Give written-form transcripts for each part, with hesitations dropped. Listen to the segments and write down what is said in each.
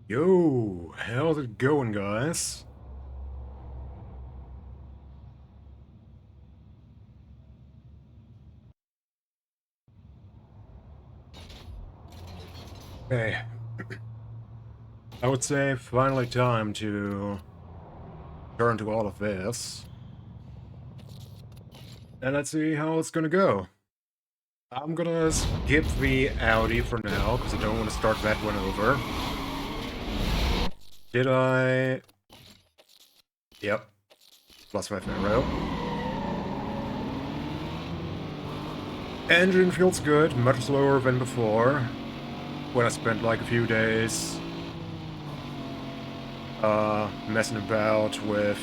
Yo, how's it going, guys? Hey, I would say finally time to turn to all of this, and let's see how it's gonna go. I'm gonna skip the Audi for now, because I don't want to start that one over. Did I? Yep, plus 5 arrow. Engine feels good, much slower than before, when I spent like a few days messing about with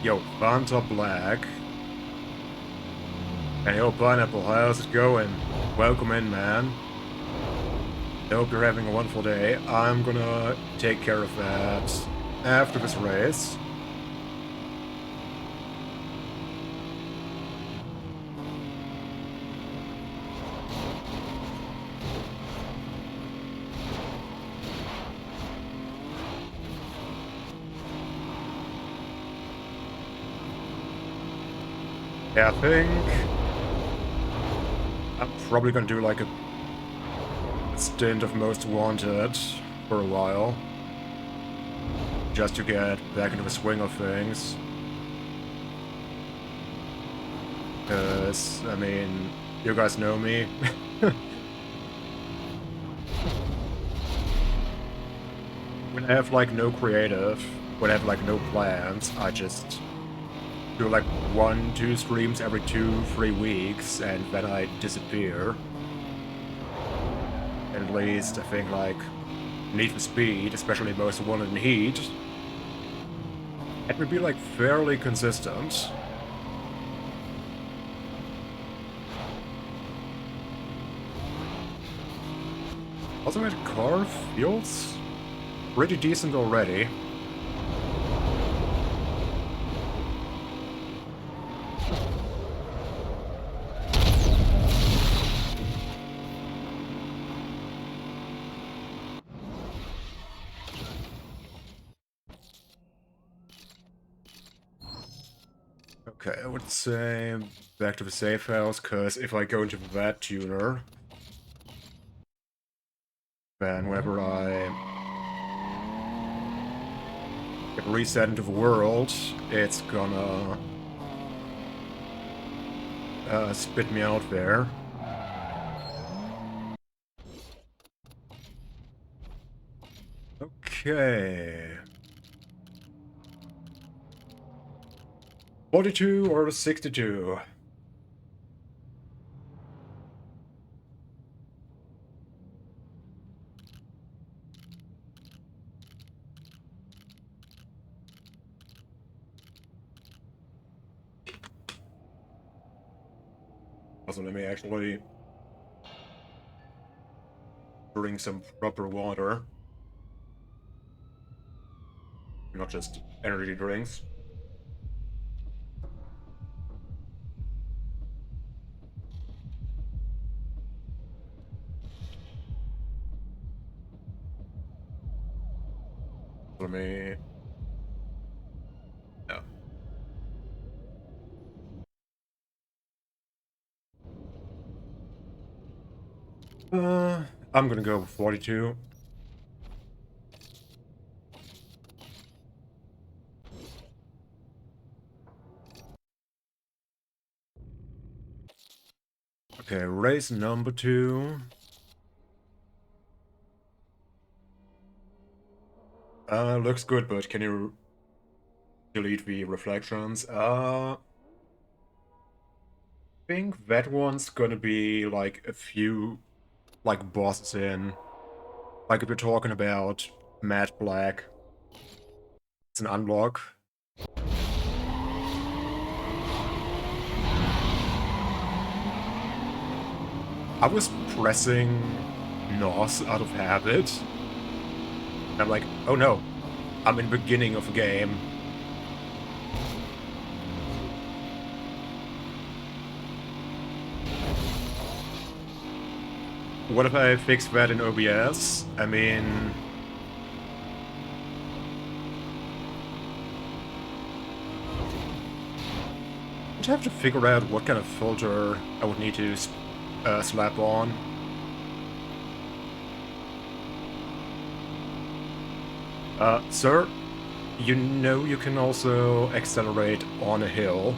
yo, Fanta Black. Hey, yo, Pineapple, how's it going? Welcome in, man. I hope you're having a wonderful day. I'm gonna take care of that after this race. Yeah, I think I'm probably gonna do like a stint of Most Wanted for a while, just to get back into the swing of things. Because, I mean, you guys know me. When I have like no creative, when I have like no plans, I just do like 1-2 streams every 2-3 weeks, and then I disappear. And at least I think like Need for Speed, especially Most Wanted and Heat, it would be like fairly consistent. Also, my car feels pretty decent already. Okay, I would say back to the safe house, because if I go into that tuner, then whenever I get reset into the world, it's gonna spit me out there. Okay. 42 or 62? Also, let me actually drink some proper water, not just energy drinks. Let me... Yeah. Uh, I'm gonna go with 42. Okay, race number 2. Looks good, but can you delete the reflections? Think that one's gonna be like a few, like, bosses in. Like, if you're talking about Matte Black, it's an unlock. I was pressing NOS out of habit. And I'm like, oh no, I'm in the beginning of a game. What if I fix that in OBS? I mean... I'd have to figure out what kind of filter I would need to slap on. Sir, you know you can also accelerate on a hill.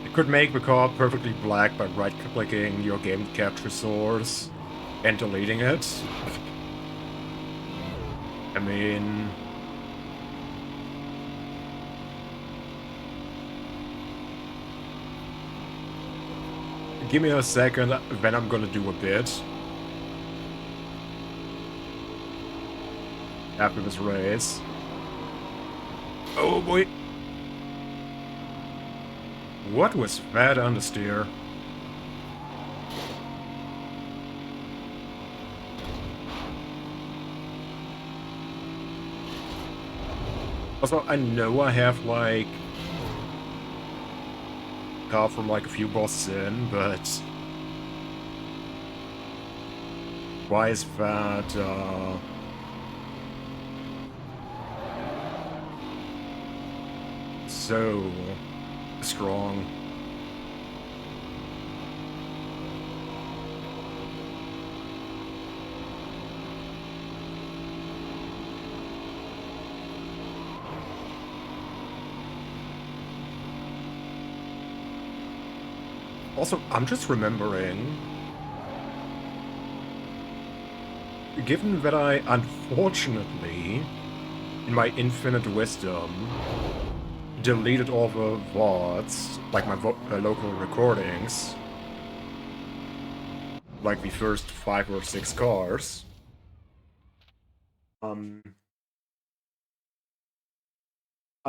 You could make the car perfectly black by right-clicking your game capture source and deleting it. I mean... Give me a second, then I'm gonna do a bit. After this race. Oh boy! What was that understeer? Also, I know I have, like, car from, like, a few bosses in, but... Why is that, so... strong? Also, I'm just remembering... Given that I, unfortunately, in my infinite wisdom, deleted all the VODs, like my local recordings, like the first 5 or 6 cars, I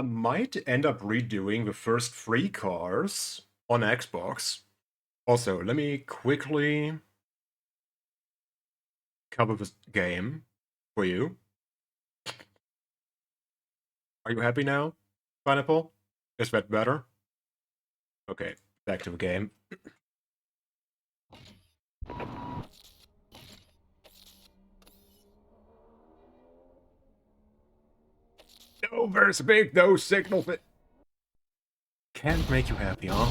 might end up redoing the first 3 cars on Xbox. Also, let me quickly cover this game for you. Are you happy now, Pineapple? Is that better? Okay, back to the game. No, there's big no signal that can't make you happy, huh?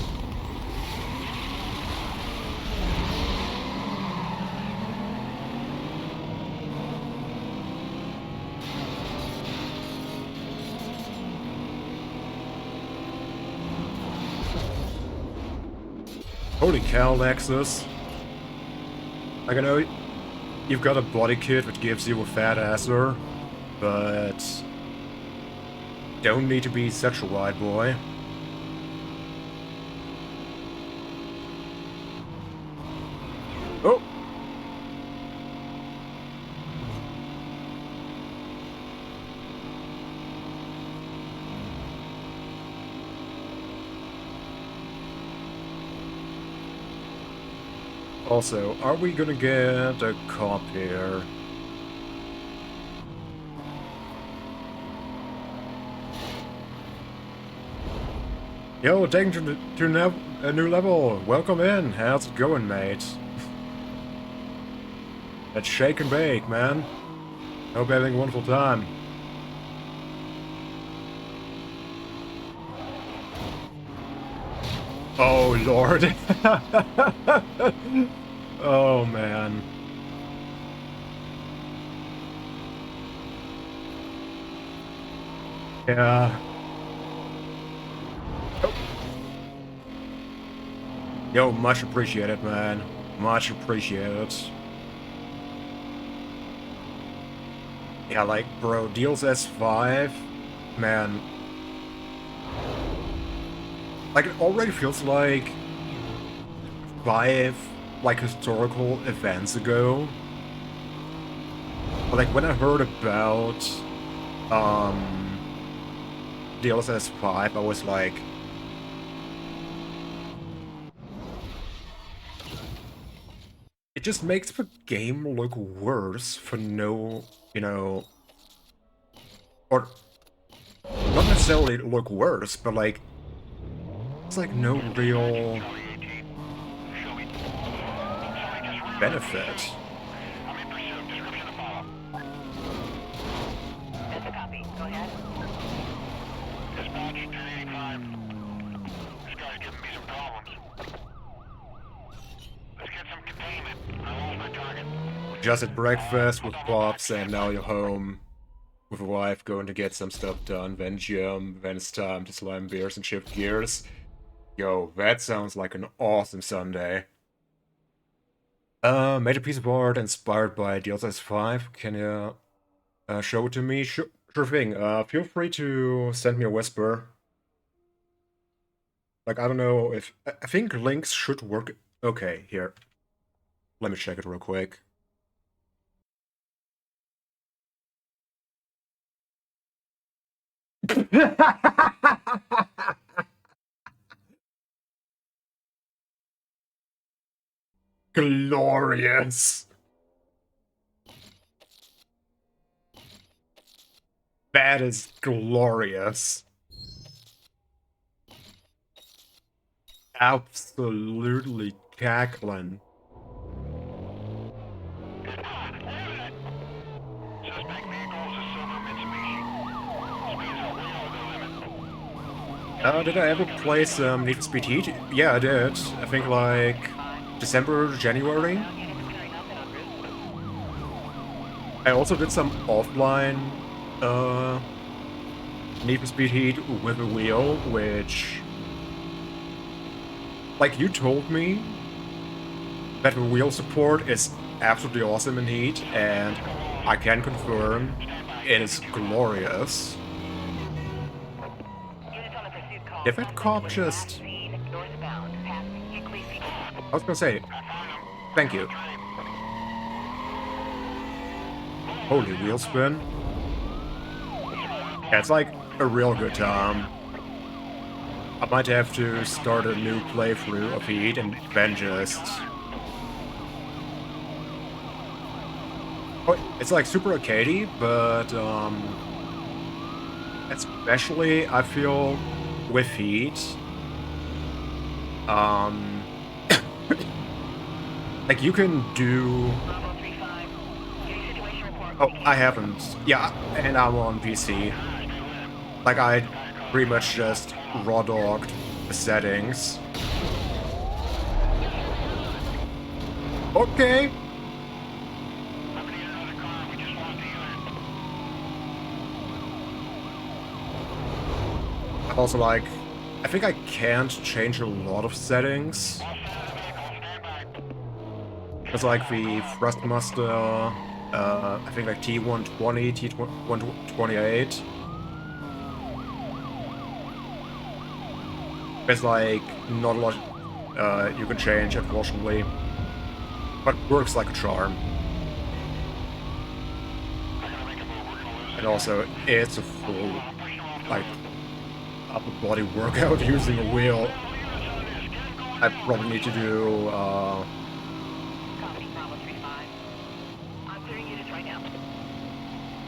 Holy cow, Lexus. Like, I know you've got a body kit that gives you a fat asser, but don't need to be such a wide boy. Oh! Also, are we gonna get a cop here? Yo, taking to a new level. Welcome in. How's it going, mate? Let's shake and bake, man. Hope you're having a wonderful time. Oh, Lord. Oh, man. Yeah. Oh. Yo, much appreciated, man. Much appreciated. Yeah, like, bro, Deals S5, man. Like, it already feels like 5, like, historical events ago. But, like, when I heard about, DLSS 5, I was like... It just makes the game look worse for no, you know... or not necessarily look worse, but like, it's like no real benefit. Just a copy. Go ahead. Dispatch 1085. This guy's giving me some problems. Let's get some containment. I lost my target. Just at breakfast with Pops, and now you're home with a wife going to get some stuff done, then gym, then it's time to slam beers and shift gears. Yo, that sounds like an awesome Sunday. Made a piece of art inspired by DLSS 5. Can you show it to me? Sure thing. Feel free to send me a whisper. Like, I don't know if... I think links should work... Okay, here. Let me check it real quick. Glorious! That is glorious. Absolutely cackling. Suspect vehicle is a silver Mitsubishi. Speeds are way over the limit. Did I ever play some Need for Speed Heat? Yeah, I did. I think like December, January. I also did some offline Need for Speed Heat with a wheel, which... Like, you told me that the wheel support is absolutely awesome in Heat, and I can confirm it is glorious. Did that cop just... I was gonna say, thank you. Holy wheel spin. Yeah, it's like a real good time. I might have to start a new playthrough of Heat and then just... Oh, it's like super arcadey, but especially I feel with Heat, like you can do... Oh, I haven't. Yeah, and I'm on PC. Like I pretty much just raw dogged the settings. Okay. Also, like, I think I can't change a lot of settings. Because, like, the Thrustmaster, I think, like, T120, T128. There's, like, not a lot you can change, unfortunately. But works like a charm. And also, it's a full, like, upper body workout using a wheel. I probably need to do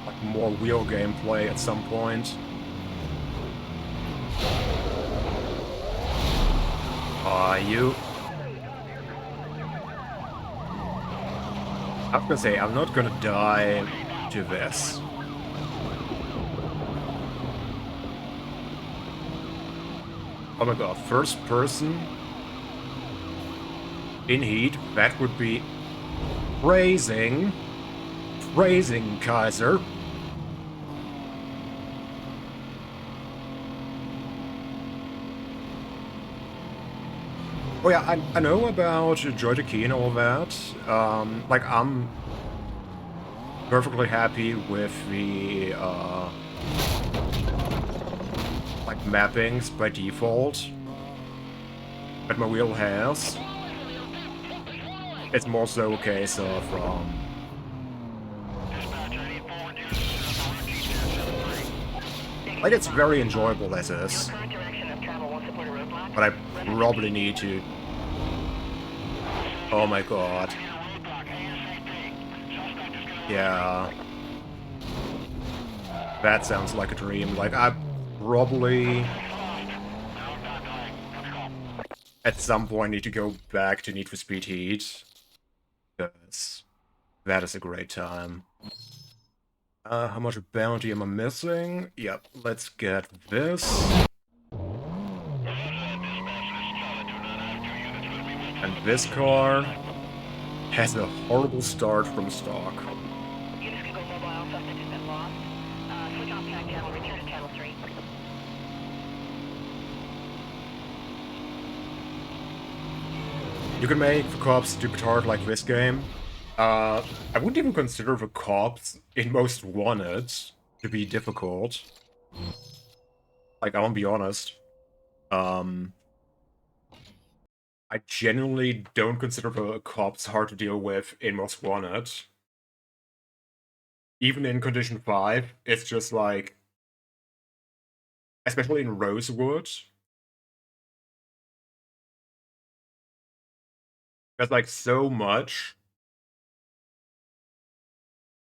like more wheel gameplay at some point. You? I was gonna say, I'm not gonna die to this. Oh my god, first person in Heat, that would be praising Kaiser. Oh yeah, I know about Joy the Key and all that. Like, I'm perfectly happy with the, like, mappings by default that my wheel has. It's more so a case of, like, it's very enjoyable as is. But I probably need to... Oh my god. Yeah. That sounds like a dream. Like, I probably at some point need to go back to Need for Speed Heat, because that is a great time. How much bounty am I missing? Yep, let's get this. And this car has a horrible start from stock. Units can go mobile. Suspect has been lost. Switch off track channel. Return to channel 3. You can make the cops stupid hard like this game. I wouldn't even consider the cops in Most Wanted to be difficult. Like, I won't be honest. I genuinely don't consider the cops hard to deal with in Most Wanted. Even in Condition 5, it's just like, especially in Rosewood, there's like so much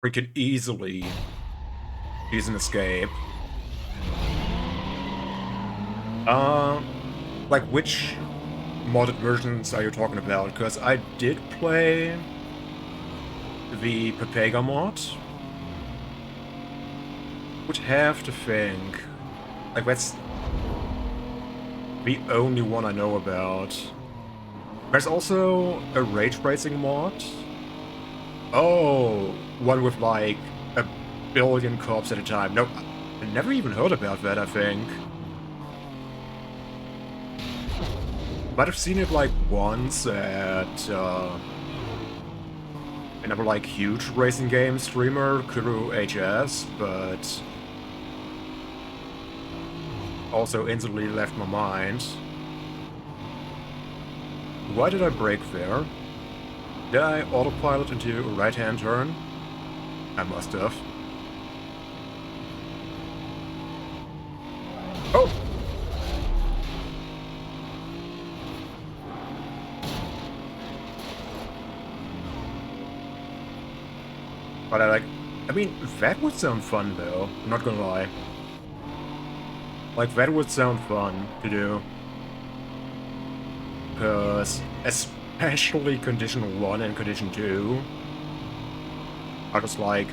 we could easily use an escape. Like which modded versions are you talking about? Because I did play the Pepega mod. Would have to think. Like, that's the only one I know about. There's also a ray tracing mod. Oh, one with like a billion cops at a time. No, I never even heard about that, I think. Might have seen it like once at another like huge racing game streamer, Kuru HS, but also instantly left my mind. Why did I brake there? Did I autopilot into a right-hand turn? I must have. Oh! But I mean, that would sound fun though, I'm not gonna lie. Like, that would sound fun to do. Because, especially Condition 1 and Condition 2 are just like,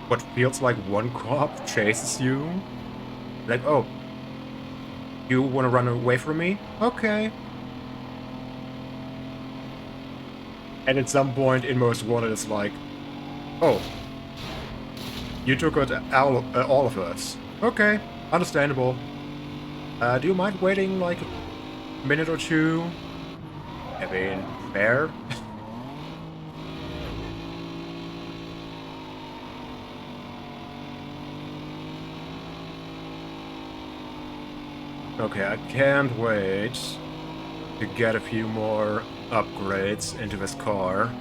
what feels like one cop chases you. Like, oh, you wanna run away from me? Okay. And at some point in Most Wanted, it's like, oh, you took out all of us. Okay, understandable. Do you mind waiting like a minute or two? I mean, fair. Okay, I can't wait to get a few more upgrades into this car.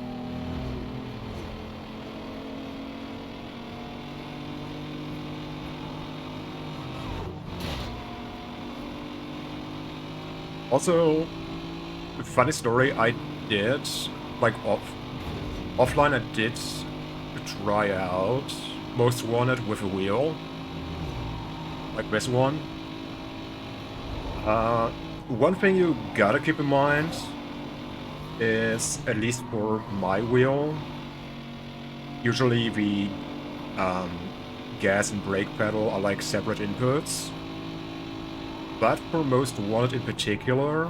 Also, funny story, I did, like offline I did try out Most Wanted with a wheel. Like this one. One thing you gotta keep in mind is, at least for my wheel, usually the gas and brake pedal are like separate inputs. But for Most Wanted in particular,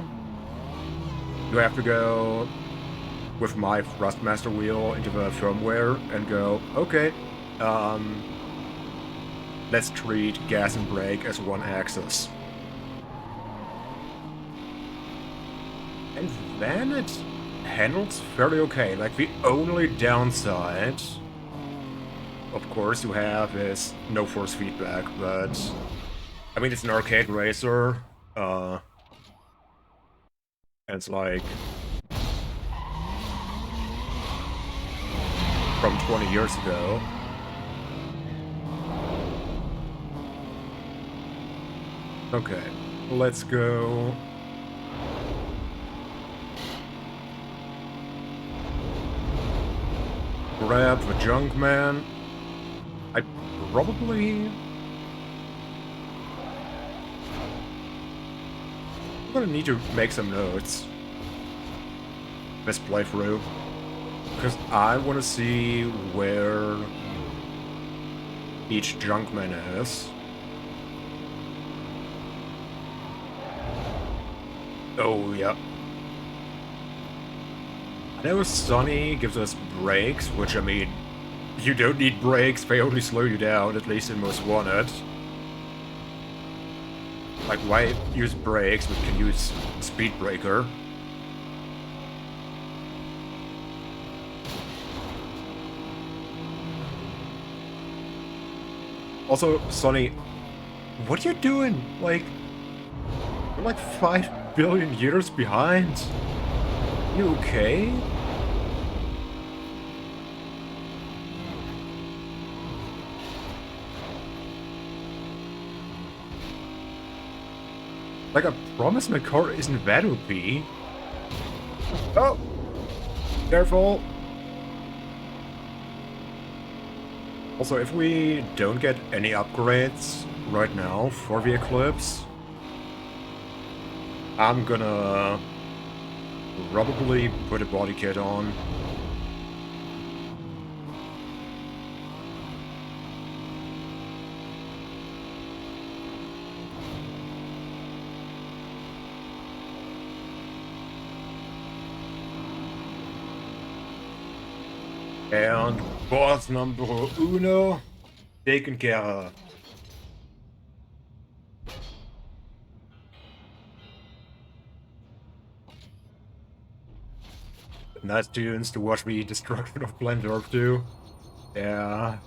you have to go with my Thrustmaster wheel into the firmware and go, okay, let's treat gas and brake as one axis. And then it handles fairly okay. Like, the only downside, of course, you have is no force feedback, but I mean, it's an arcade racer, and it's like from 20 years ago. Okay, let's go. Grab the junk man. I probably... I'm gonna need to make some notes this playthrough, because I want to see where each Junkman is. Oh, yeah. I know Sonny gives us brakes, which, I mean, you don't need brakes, they only slow you down, at least in Most Wanted. Like, why use brakes, we can use Speed Breaker. Also, Sonny, what are you doing? Like, you're like 5 billion years behind. You okay? Like, I promise my car isn't that OP. Oh! Careful! Also, if we don't get any upgrades right now for the Eclipse, I'm gonna probably put a body kit on. And boss number uno, taken care of. Nice tunes to watch the destruction of Planet Earth 2. Yeah.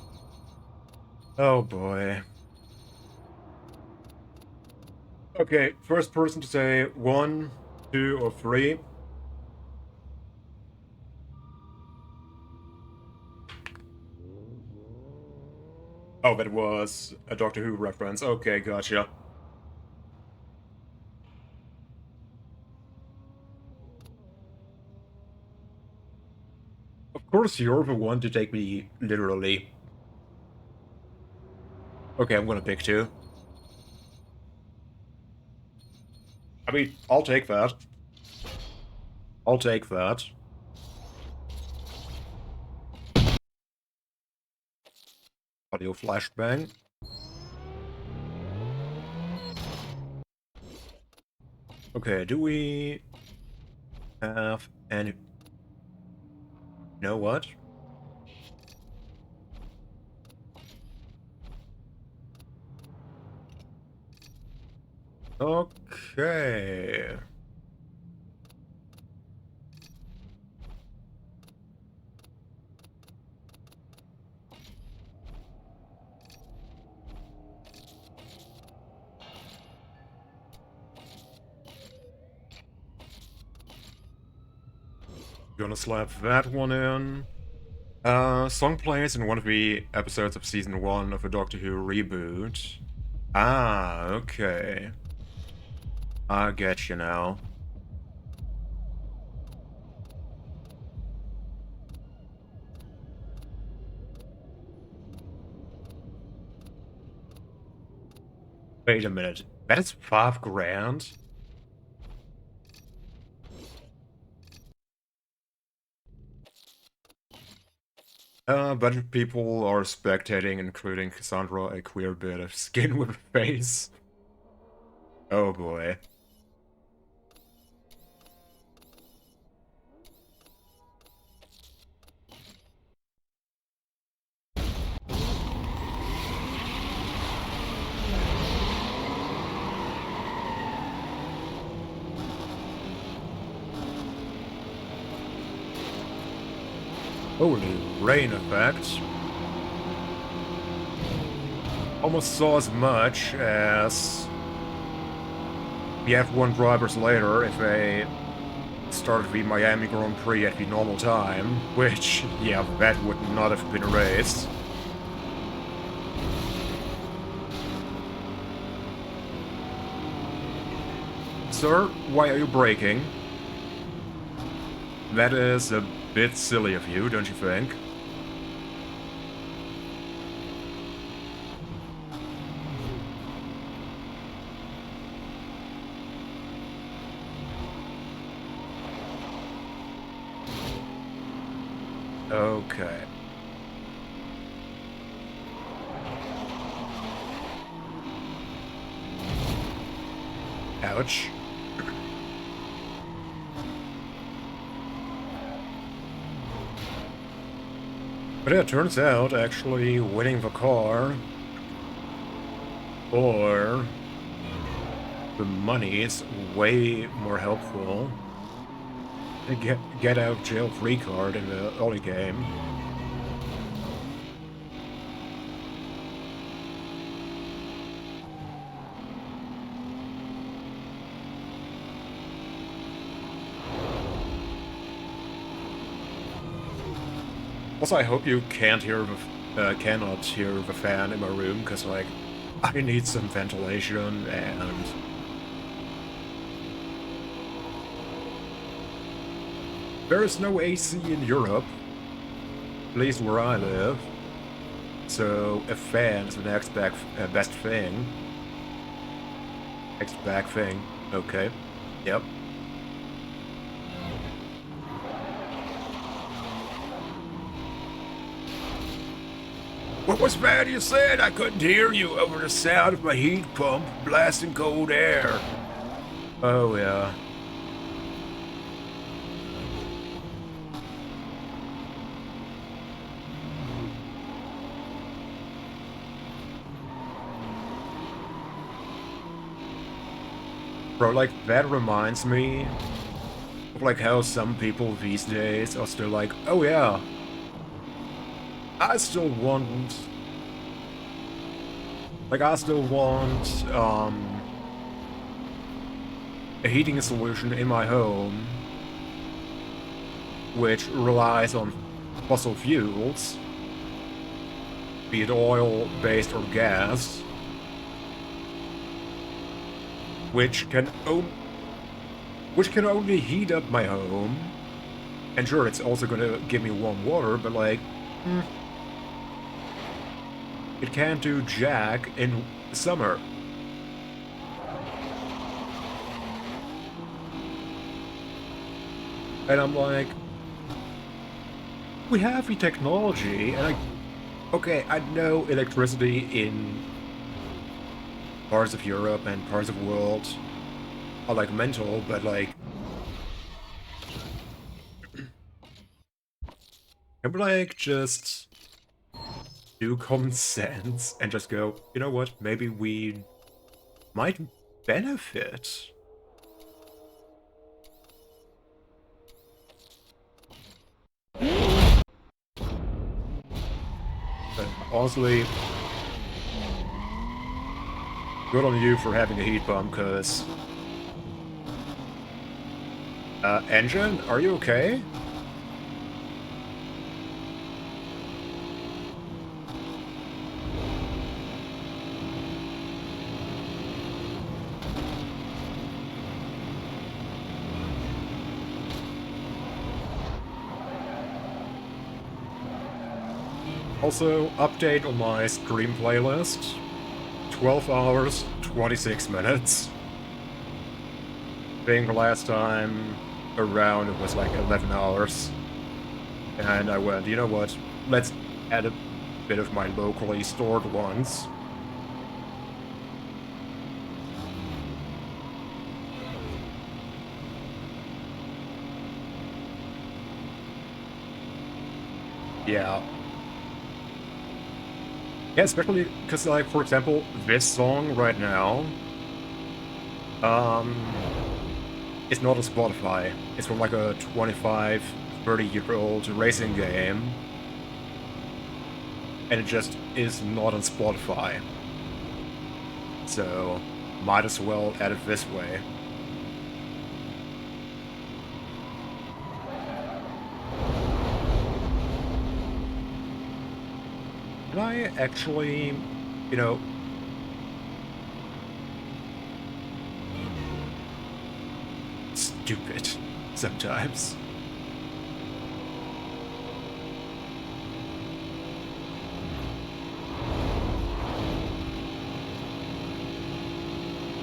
Oh boy. Okay, first person to say 1, 2, or 3. Oh, that was a Doctor Who reference. Okay, gotcha. Of course you're the one to take me literally. Okay, I'm gonna pick 2. I mean, I'll take that. I'll take that. Audio flashbang. Okay, do we have any... You know what? Okay. Gonna slap that one in. Song plays in one of the episodes of Season 1 of a Doctor Who reboot. Ah, okay. I get you now. Wait a minute. That is 5 grand? A bunch of people are spectating, including Cassandra, a queer bit of skin with a face. Oh boy. Holy rain effect. Almost saw as much as the F1 drivers later if they started the Miami Grand Prix at the normal time, which, yeah, that would not have been a race. Sir, why are you braking? That is a bit silly of you, don't you think? Okay. Ouch. But yeah, it turns out actually winning the car or the money is way more helpful. A get out of jail free card in the early game. Also, I hope you can't hear cannot hear the fan in my room, because, like, I need some ventilation, and there is no AC in Europe, at least where I live, so a fan is the next best thing. Next back thing. Okay. Yep. What was that you said? I couldn't hear you over the sound of my heat pump blasting cold air. Oh, yeah. Bro, like, that reminds me of, like, how some people these days are still like, oh, yeah, I still want... Like, I still want, a heating solution in my home which relies on fossil fuels, be it oil-based or gas, which can only heat up my home. And sure, it's also gonna give me warm water, but like, it can't do jack in summer. And I'm like, we have the technology, and okay, I know electricity in parts of Europe and parts of the world are like mental, but like, can we like just do common sense and just go, you know what, maybe we might benefit. But honestly, good on you for having a heat pump, cause engine, are you okay? Also, update on my stream playlist. 12 hours, 26 minutes. I think the last time around it was like 11 hours. And I went, you know what, let's add a bit of my locally stored ones. Yeah. Yeah, especially because, like, for example, this song right now, it's not on Spotify. It's from, like, a 25, 30-year-old racing game. And it just is not on Spotify. So, might as well add it this way. Can I actually, you know... Stupid, sometimes.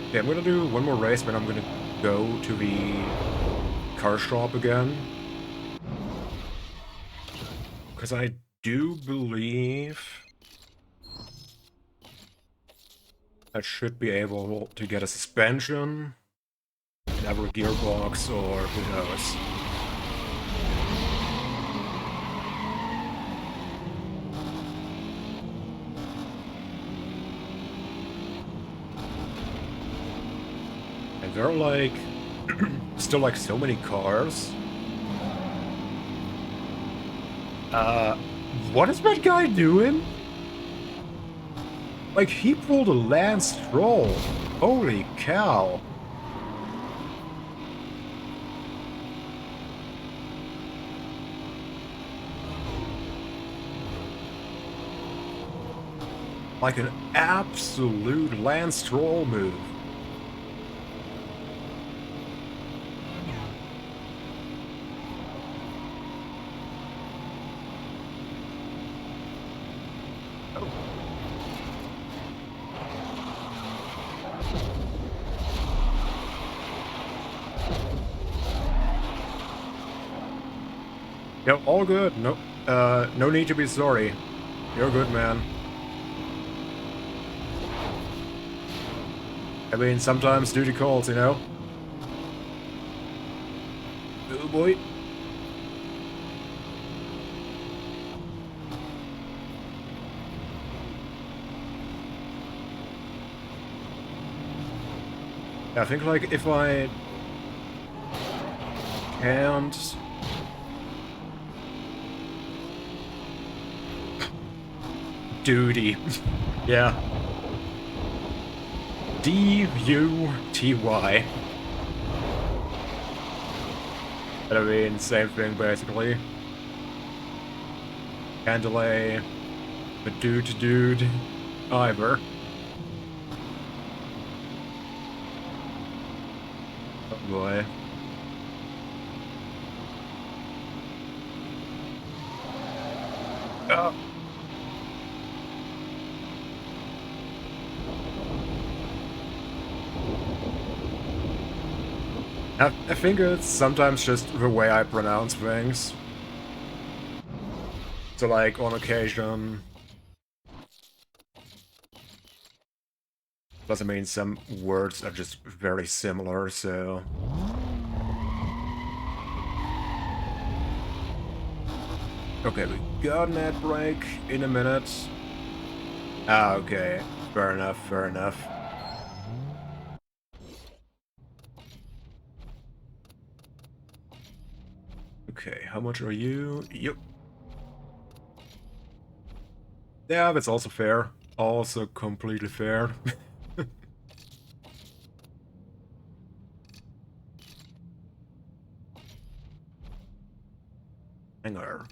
Okay, I'm gonna do one more race, but I'm gonna go to the car shop again. because I do believe I should be able to get a suspension, never a gearbox, or who knows. And there are like still like so many cars. What is that guy doing? Like, he pulled a Lance Stroll. Holy cow. Like an absolute Lance Stroll move. Yep, all good. No, no need to be sorry. You're good, man. I mean, sometimes duty calls, you know? Oh boy. I think, like, if I can't... Duty. Yeah. D-U-T-Y. I mean, same thing, basically. Can't delay a dude either. Oh boy. Oh. I think it's sometimes just the way I pronounce things. So, like, on occasion... Doesn't mean some words are just very similar, so... Okay, we got an ad break in a minute. Ah, okay. Fair enough, fair enough. Okay, how much are you? Yep. Yeah, that's also fair. Also completely fair. Hanger.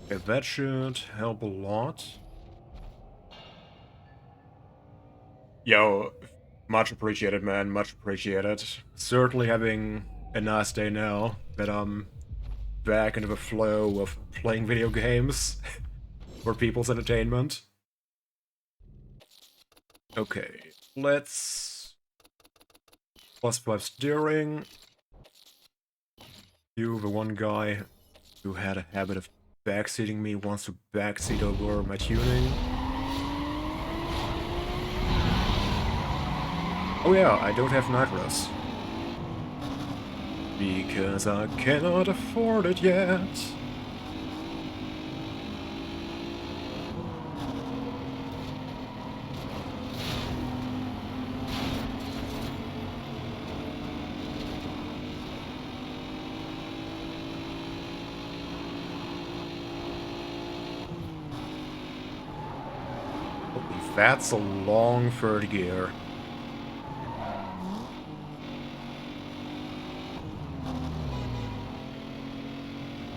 Okay, that should help a lot. Yo, much appreciated, man. Much appreciated. Certainly having a nice day now that I'm back into the flow of playing video games for people's entertainment. Okay, let's... +5 steering. You, the one guy who had a habit of backseating me, wants to backseat over my tuning. Oh yeah, I don't have nitros. Because I cannot afford it yet. That's a long third gear.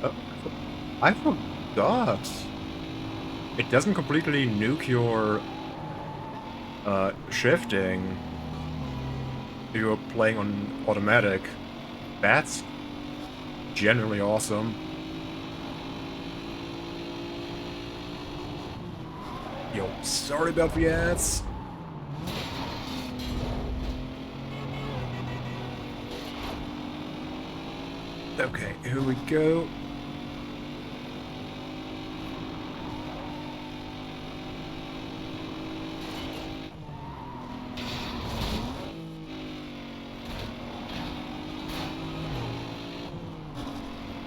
Oh, I forgot. It doesn't completely nuke your shifting if you're playing on automatic. That's generally awesome. Yo, sorry about the ads. Okay, here we go.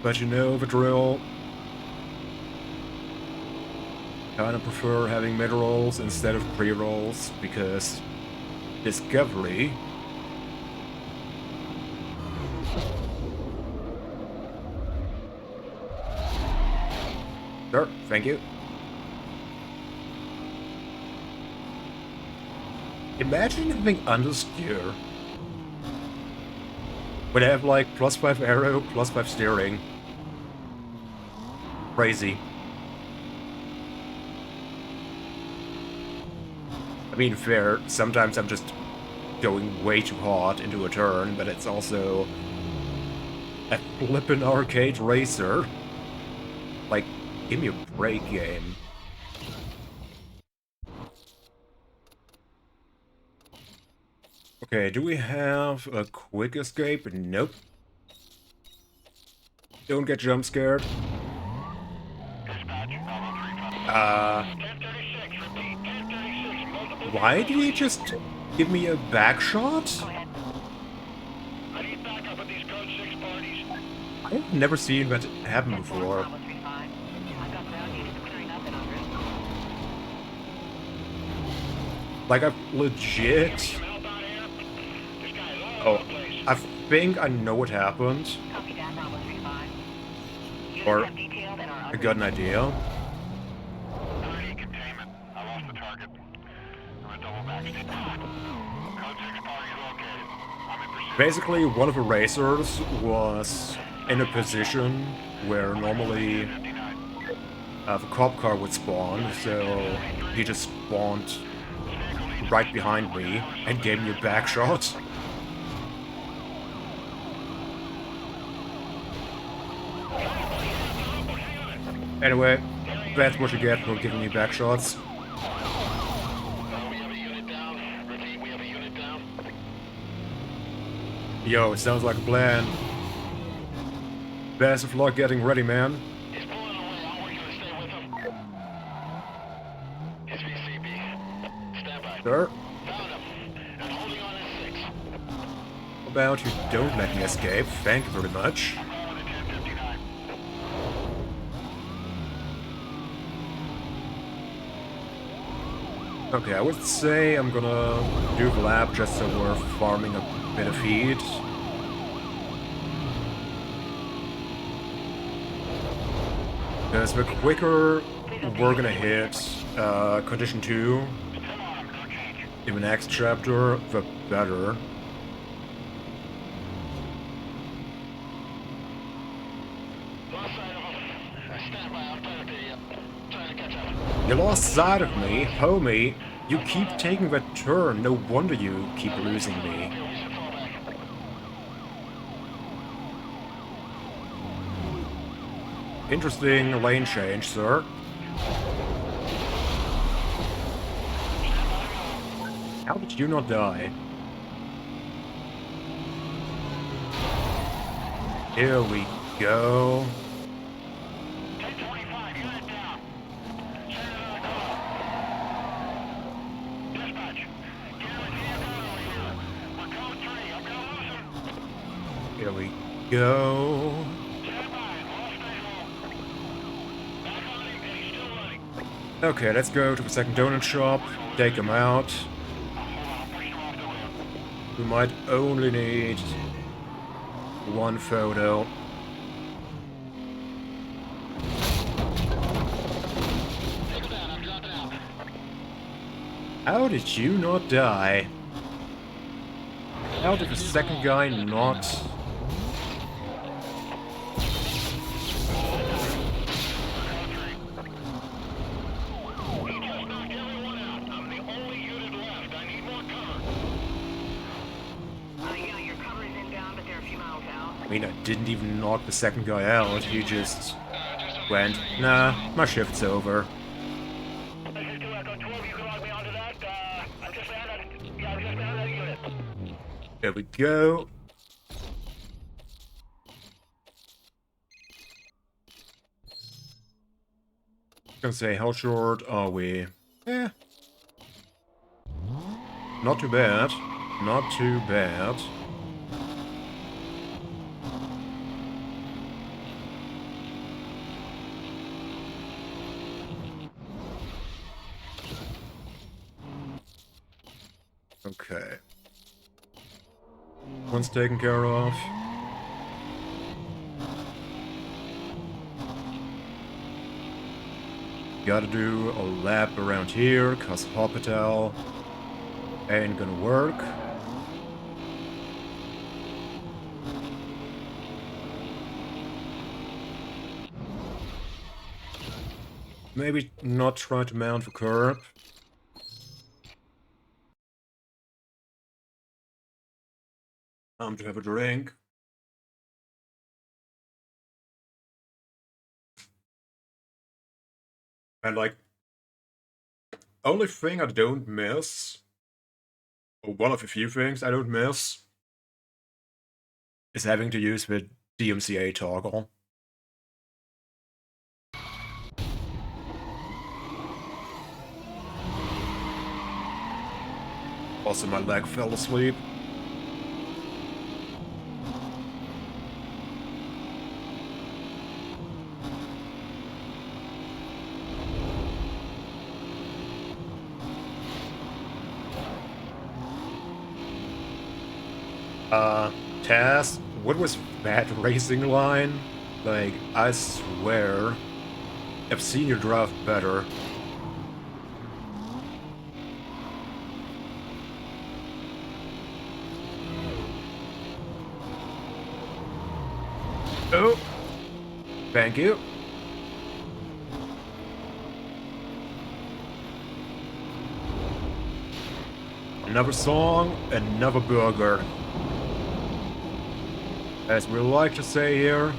But you know the drill. Kinda prefer having mid-rolls instead of pre-rolls, because discovery. Sure, thank you. Imagine having understeer. Would have like +5 aero, +5 steering. Crazy. I mean, fair, sometimes I'm just going way too hard into a turn, but it's also a flippin' arcade racer. Like, give me a break, game. Okay, do we have a quick escape? Nope. Don't get jump scared. Dispatch, Bravo 3. Uh, 1036, repeat, 1036, multiple why did he vehicles. just give me a back shot? Go ahead. I need backup at these code 6 parties. I've never seen that happen 10-4, before. Bravo 35. I've got ground units clearing up and en route. Like, I've legit... Some help out here? This guy is all Oh, over the place. I think I know what happened. Copy that, Bravo 35. Units Or have detailed and are I en got an route. idea. I need containment. I lost the target. I'm a double back. Code 6 party located. I'm in pursuit. Basically, one of the racers was in a position where normally 59. the cop car would spawn, so he just spawned right behind me and gave me a back shot. Anyway, that's what you get for giving me back shots. We have a unit down. Repeat, we have a unit down. Yo, it sounds like a plan. Best of luck getting ready, man. He's pulling away. I want you to stay with him. His VCB. Stand by. Sir, Found him. And holding on at 6. how about you don't let me escape? Thank you very much. I'm calling at 1059. Okay, I would say I'm gonna do the lap just so we're farming a bit of heat. Because the quicker we're gonna hit condition 2 Come on, no change. in the next chapter, the better. Lost sight of him. Stand by. I'm trying to catch up. You lost sight of me, homie. You keep taking that turn, no wonder you keep losing me. We should fall back. Interesting lane change, sir. How did you not die? Here we go. 1025, unit down. Send another call. Dispatch. Get him a vehicle over here. We're code 3. I'm gonna lose him. Here we go. Stand by. Lost visual. Back on him, and he's still running. Okay, let's go to the second donut shop, take him out. Hold on, I'm pushing him off the road. We might only need one photo. Take him down. I'm dropping out. How did you not die? How did the second guy not... He just knocked everyone out. I'm the only unit left. I need more cover. Yeah, your cover is inbound, but they're a few miles out. I mean, I didn't even knock the second guy out, he just went, nah, my shift's over. This is 2 Echo 12. You can log me onto that. I'm just down at a unit. There we go. gonna say, how short are we? Eh. Not too bad. Not too bad. Okay. One's taken care of. Gotta do a lap around here, cause Hospital ain't gonna work. Maybe not try to mount the curb. Time to have a drink. And like, only thing I don't miss, or one of the few things I don't miss, is having to use the DMCA toggle. Also, my leg fell asleep. Taz, what was that racing line? Like, I swear, I've seen you drive better. Oh! Thank you. Another song, another burger. As we like to say here,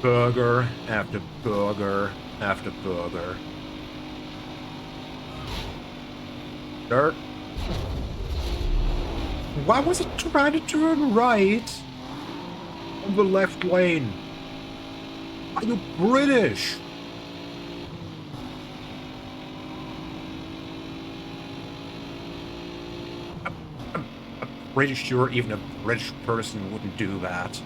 burger after burger after burger. Dirt. Why was it trying to turn right on the left lane? Are you British? I'm pretty sure even a British person wouldn't do that.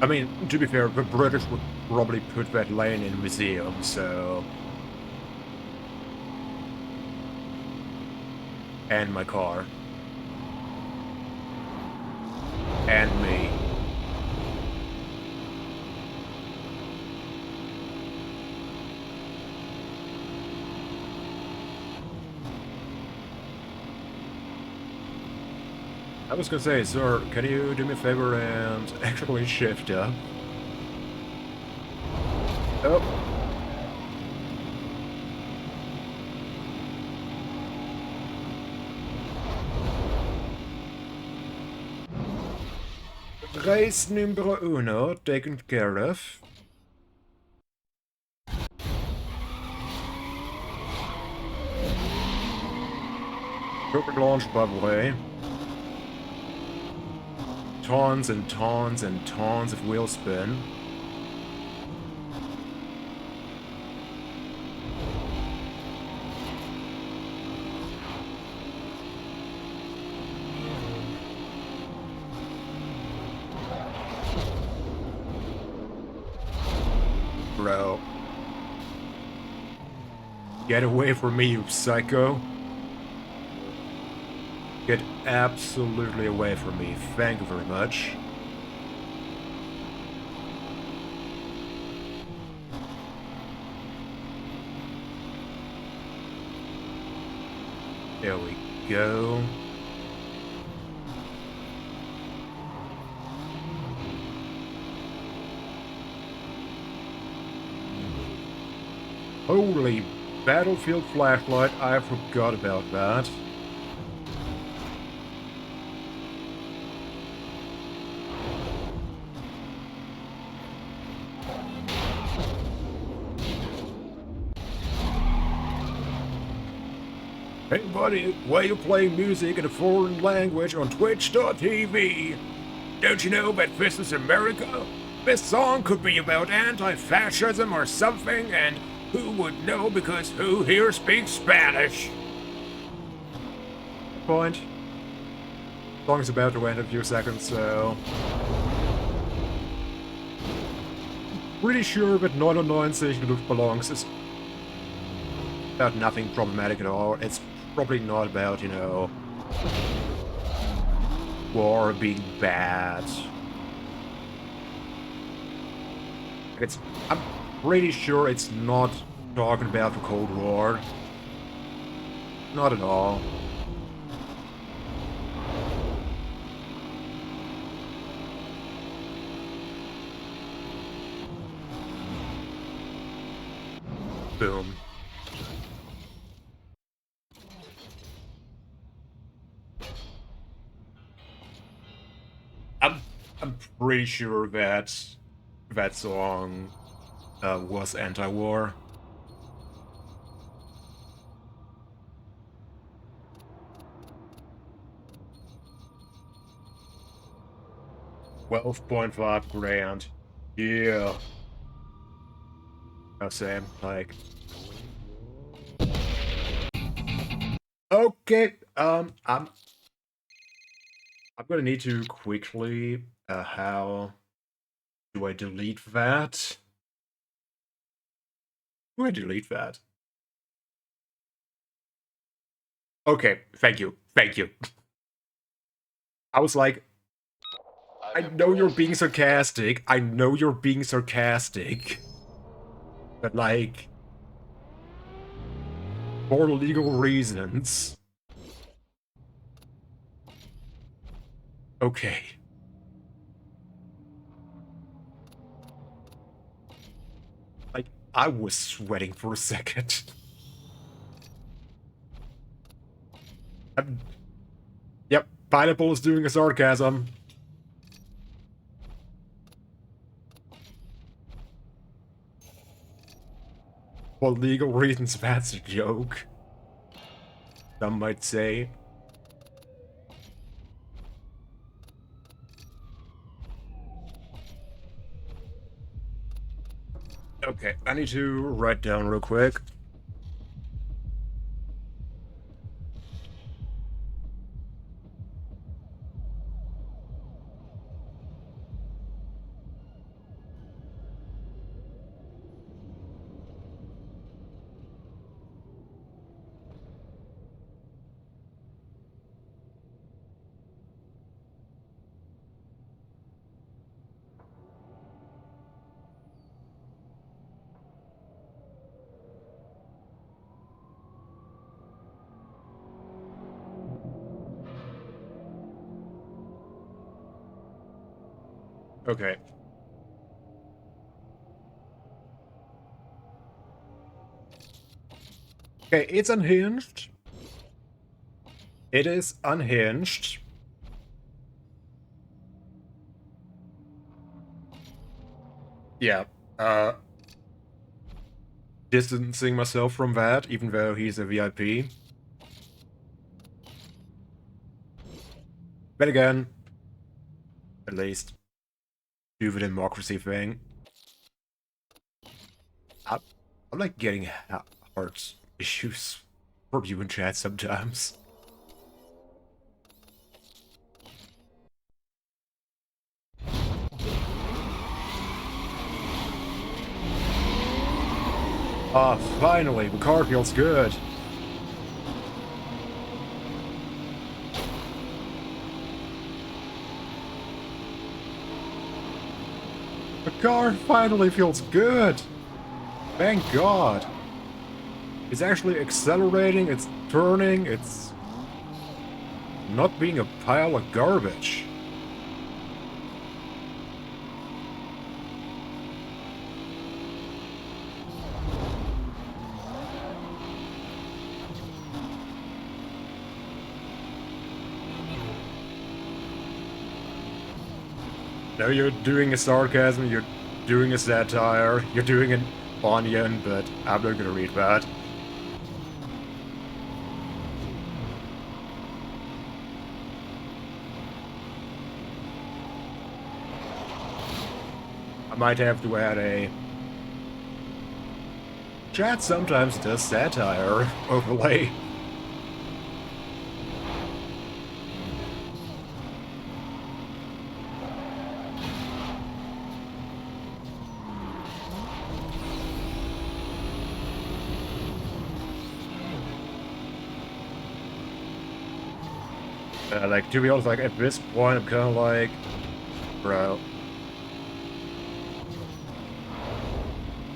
I mean, to be fair, the British would probably put that lane in a museum, so... And my car. And me. I was gonna say, sir, can you do me a favor and actually shift up? Oh. Race numero uno taken care of. Rocket launch, by the way. Tons and tons and tons of wheel spin. Bro. Get away from me, you psycho. Get absolutely away from me. Thank you very much. There we go. Holy battlefield flashlight, I forgot about that. Hey buddy, why you playing music in a foreign language on Twitch.tv? Don't you know that this is America? This song could be about anti-fascism or something, and who would know because who here speaks Spanish? Point. Song's about to end in a few seconds, so... Pretty sure that 99 Luftballons is about nothing problematic at all. It's probably not about, you know, war being bad. I'm pretty sure it's not talking about the Cold War. Not at all. Boom. I'm pretty sure that that song was anti-war. $12.5 grand. Yeah. No, same. Like. Okay. I'm gonna need to quickly. How do I delete that? Do I delete that? Okay. Thank you. Thank you. I was like, I know you're being sarcastic. I know you're being sarcastic. But like, for legal reasons. Okay. Like, I was sweating for a second. Yep, Pineapple is doing a sarcasm. For legal reasons, that's a joke. Some might say. Okay, I need to write down real quick. Okay. Okay, it's unhinged. It is unhinged. Yeah, distancing myself from that, even though he's a VIP. But again, at least do the democracy thing. I'm like getting heart issues from you in chat sometimes. Ah, finally, the car feels good. The car finally feels good. Thank God. It's actually accelerating, it's turning, it's not being a pile of garbage. No, you're doing a sarcasm, you're doing a satire, you're doing an onion, but I'm not gonna read that. might have to add a chat sometimes does satire overlay. Like, to be honest, like, at this point, I'm kind of like, bro.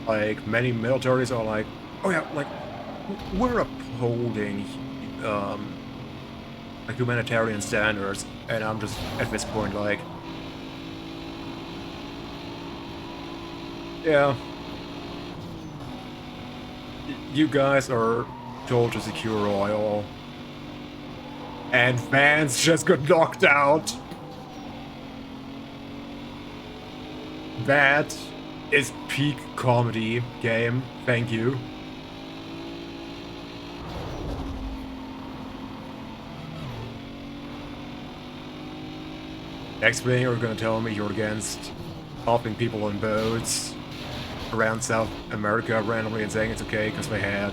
Like, many militaries are like, oh yeah, like, we're upholding, like, humanitarian standards, and I'm just, at this point, like, yeah, you guys are told to secure oil, and fans just got knocked out. That is peak comedy game. Thank you. Next thing you're gonna tell me you're against helping people on boats around South America randomly and saying it's okay because they had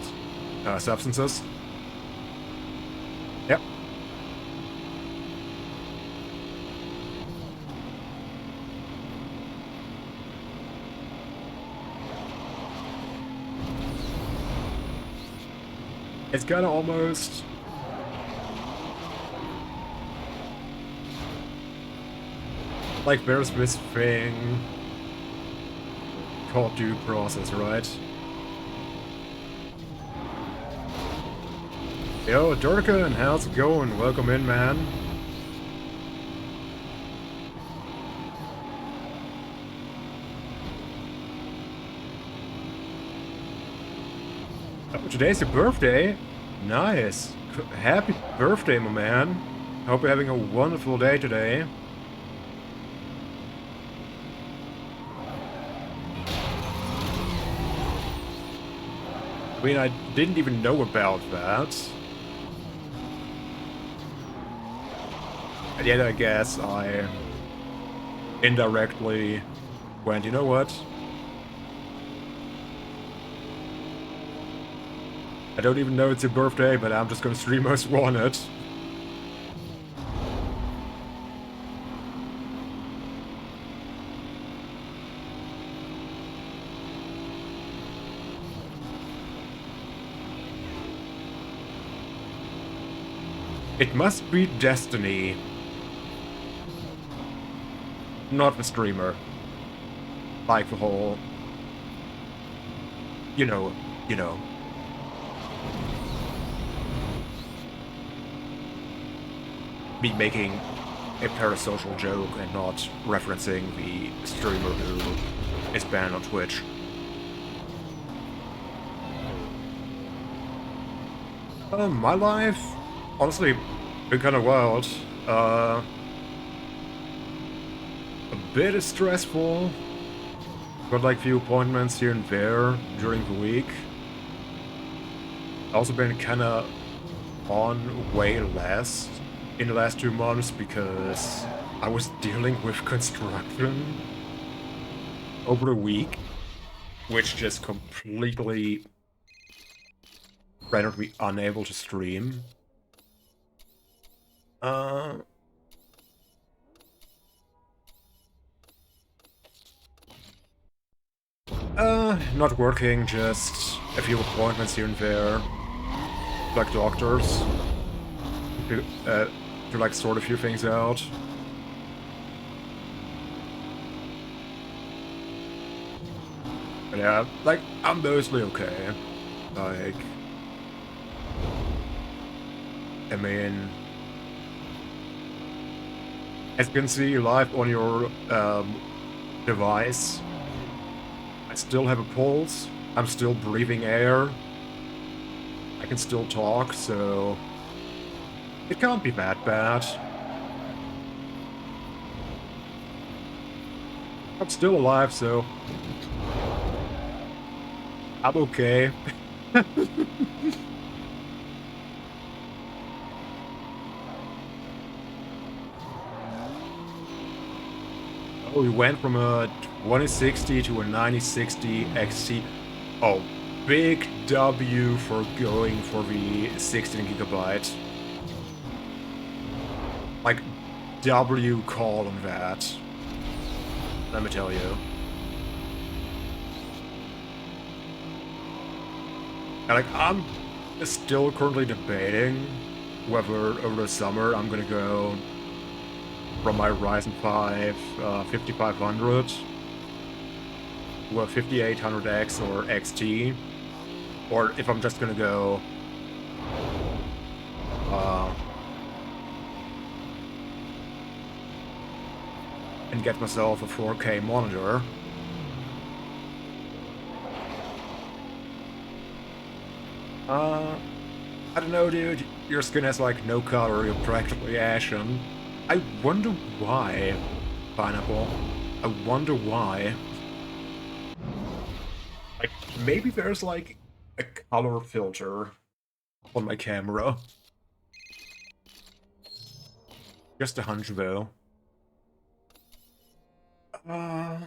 substances. Yep. It's kinda almost... like there's this thing called due process, right? Yo, Durkin, how's it going? Welcome in, man. Oh, today's your birthday? Nice. Happy birthday, my man. Hope you're having a wonderful day today. I mean, I didn't even know about that. And yet I guess I indirectly went, you know what? I don't even know it's your birthday, but I'm just gonna stream Most Wanted. It must be destiny. Not the streamer. Like the whole... You know. Me making a parasocial joke and not referencing the streamer who is banned on Twitch. My life, honestly, been kind of wild. A bit stressful. Got like few appointments here and there during the week. Also been kind of on way less in the last 2 months because I was dealing with construction over the week, which just completely rendered me unable to stream. Not working, just a few appointments here and there, like doctors, to like sort a few things out. But yeah, like, I'm mostly okay. Like, I mean, as you can see live on your device, I still have a pulse, I'm still breathing air, I can still talk, so it can't be that bad. I'm still alive, so I'm okay. Oh, we went from a 2060 to a 9060 XT. Oh, big W for going for the 16 gigabyte. Like, W call on that. Let me tell you. And like, I'm still currently debating whether over the summer I'm gonna go from my Ryzen 5 5500 to a 5800X or XT, or if I'm just gonna go and get myself a 4K monitor. I don't know, dude. Your skin has like no color, you're practically ashen. I wonder why, Pineapple. I wonder why. Like, maybe there's like a color filter on my camera. Just a hunch though. I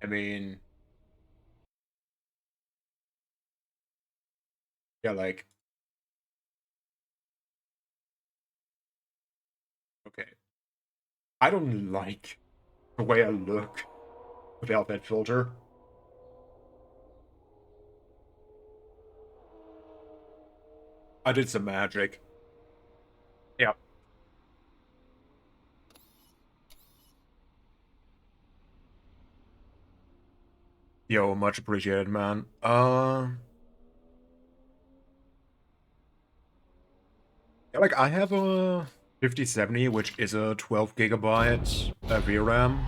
mean, yeah, like, okay. I don't like the way I look without that filter. I did some magic. Yeah. Yo, much appreciated, man. Yeah, like, I have a 5070, which is a 12 gigabyte VRAM.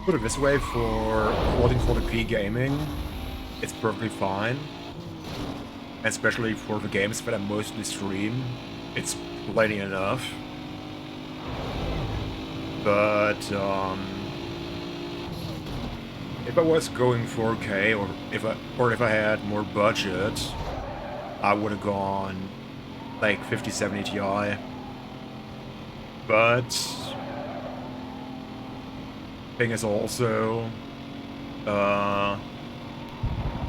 Put it this way, for 1440p gaming, it's perfectly fine. Especially for the games that I mostly stream, it's plenty enough. But, if I was going 4K, or if I had more budget, I would have gone like 5070 Ti. But thing is also, I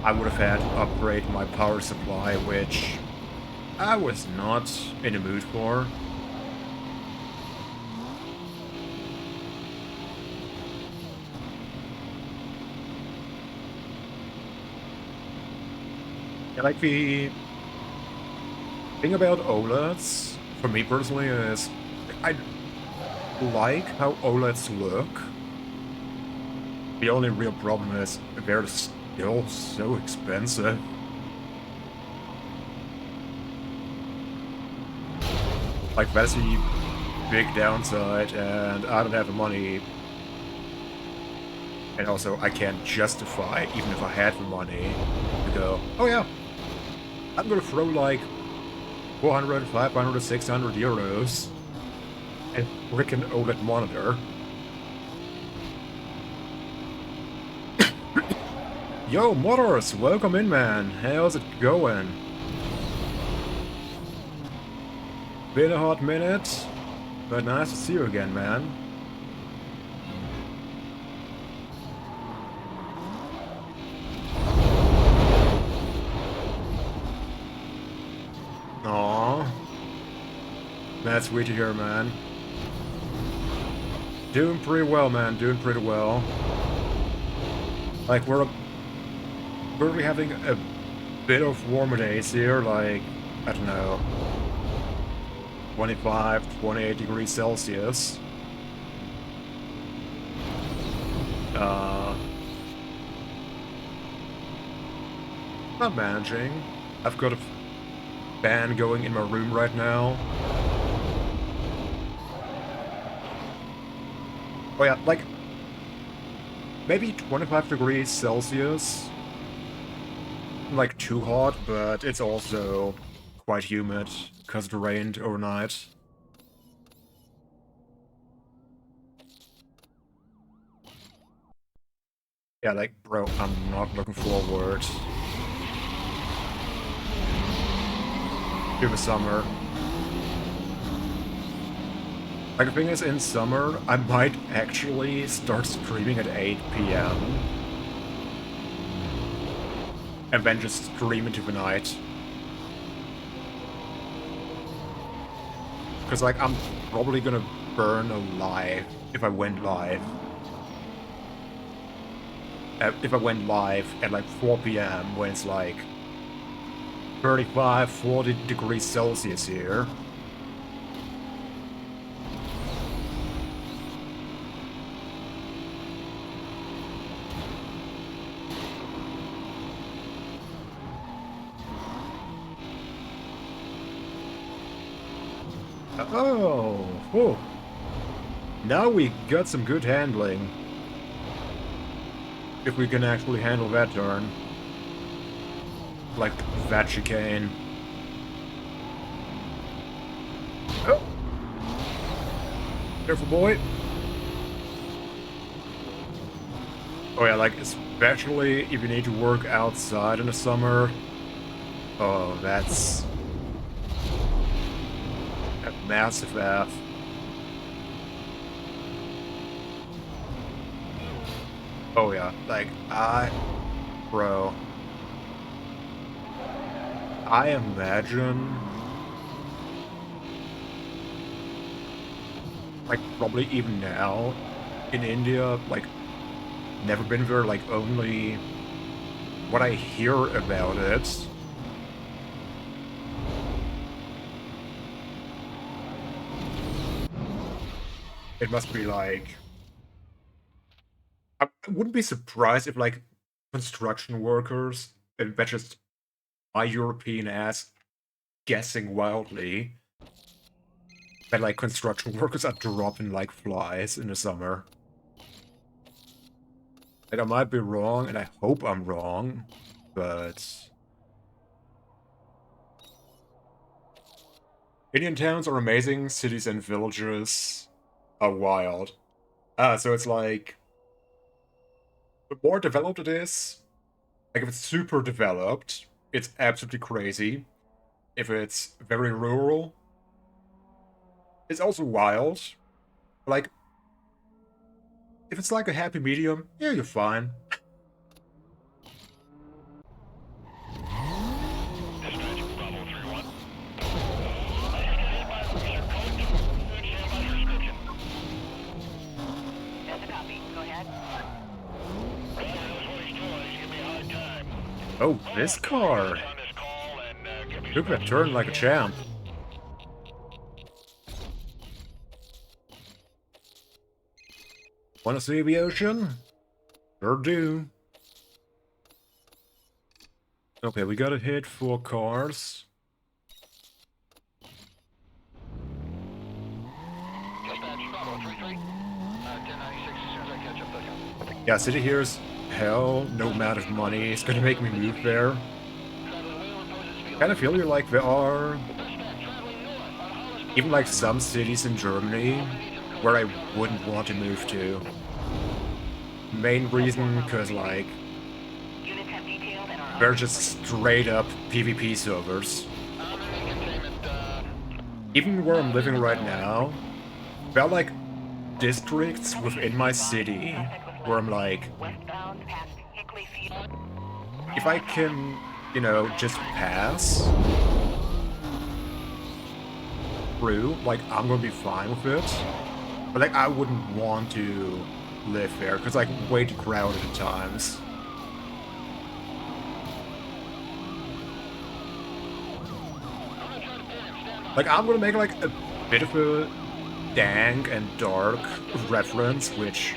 would have had to upgrade my power supply, which I was not in the mood for. Yeah, like, the thing about OLEDs, for me personally, is I like how OLEDs look. The only real problem is they're still so expensive. Like, that's the big downside, and I don't have the money. And also, I can't justify, even if I had the money, to go, oh yeah, I'm gonna throw like 400, 500, 600 euros and frickin' OLED monitor. Yo, Modders, welcome in, man. How's it going? Been a hot minute, but nice to see you again, man. Aww. That's sweet to hear, man. Doing pretty well, man. Doing pretty well. Like, we're currently having a bit of warmer days here, like, I don't know, 25, 28 degrees Celsius. Not managing. I've got a fan going in my room right now. Oh yeah, like, maybe 25 degrees Celsius. Like, too hot, but it's also quite humid, because it rained overnight. Yeah, like, bro, I'm not looking forward to the summer. Like, the thing is, in summer, I might actually start streaming at 8 p.m. and then just stream into the night. Because, like, I'm probably gonna burn alive if I went live. If I went live at, like, 4 p.m. when it's, like, 35, 40 degrees Celsius here. Oh, whew. Now we got some good handling. If we can actually handle that turn. Like that chicane. Oh! Careful, boy. Oh yeah, like, especially if you need to work outside in the summer. Oh, that's a massive F. Oh yeah, like, bro. I imagine, like, probably even now, in India, like, never been there, like, only what I hear about it. It must be like... I wouldn't be surprised if, like, construction workers, and that's just my European ass guessing wildly, that, like, construction workers are dropping like flies in the summer. Like, I might be wrong, and I hope I'm wrong, but... Indian towns are amazing, cities and villages are wild. So it's like... The more developed it is, like, if it's super developed, it's absolutely crazy. If it's very rural, it's also wild. Like, if it's like a happy medium, yeah, you're fine. Dispatch, Bravo 3-1. That's a copy. Go ahead. Oh, this car took that turn like a champ. Wanna see the ocean? Sure do. Okay, we gotta hit 4 cars. Yeah, city here is hell. No amount of money is gonna make me move there. Kind of feel like there are even like some cities in Germany where I wouldn't want to move to. Main reason, because like Units have detailed and are they're just straight up PvP servers. Even where I'm living right now, there are like districts within my city where I'm like, westbound past Hickley Field. if I can, you know, just pass through, like, I'm gonna be fine with it. But like, I wouldn't want to live there because like way too crowded at times. Like, I'm gonna make like a bit of a dank and dark reference, which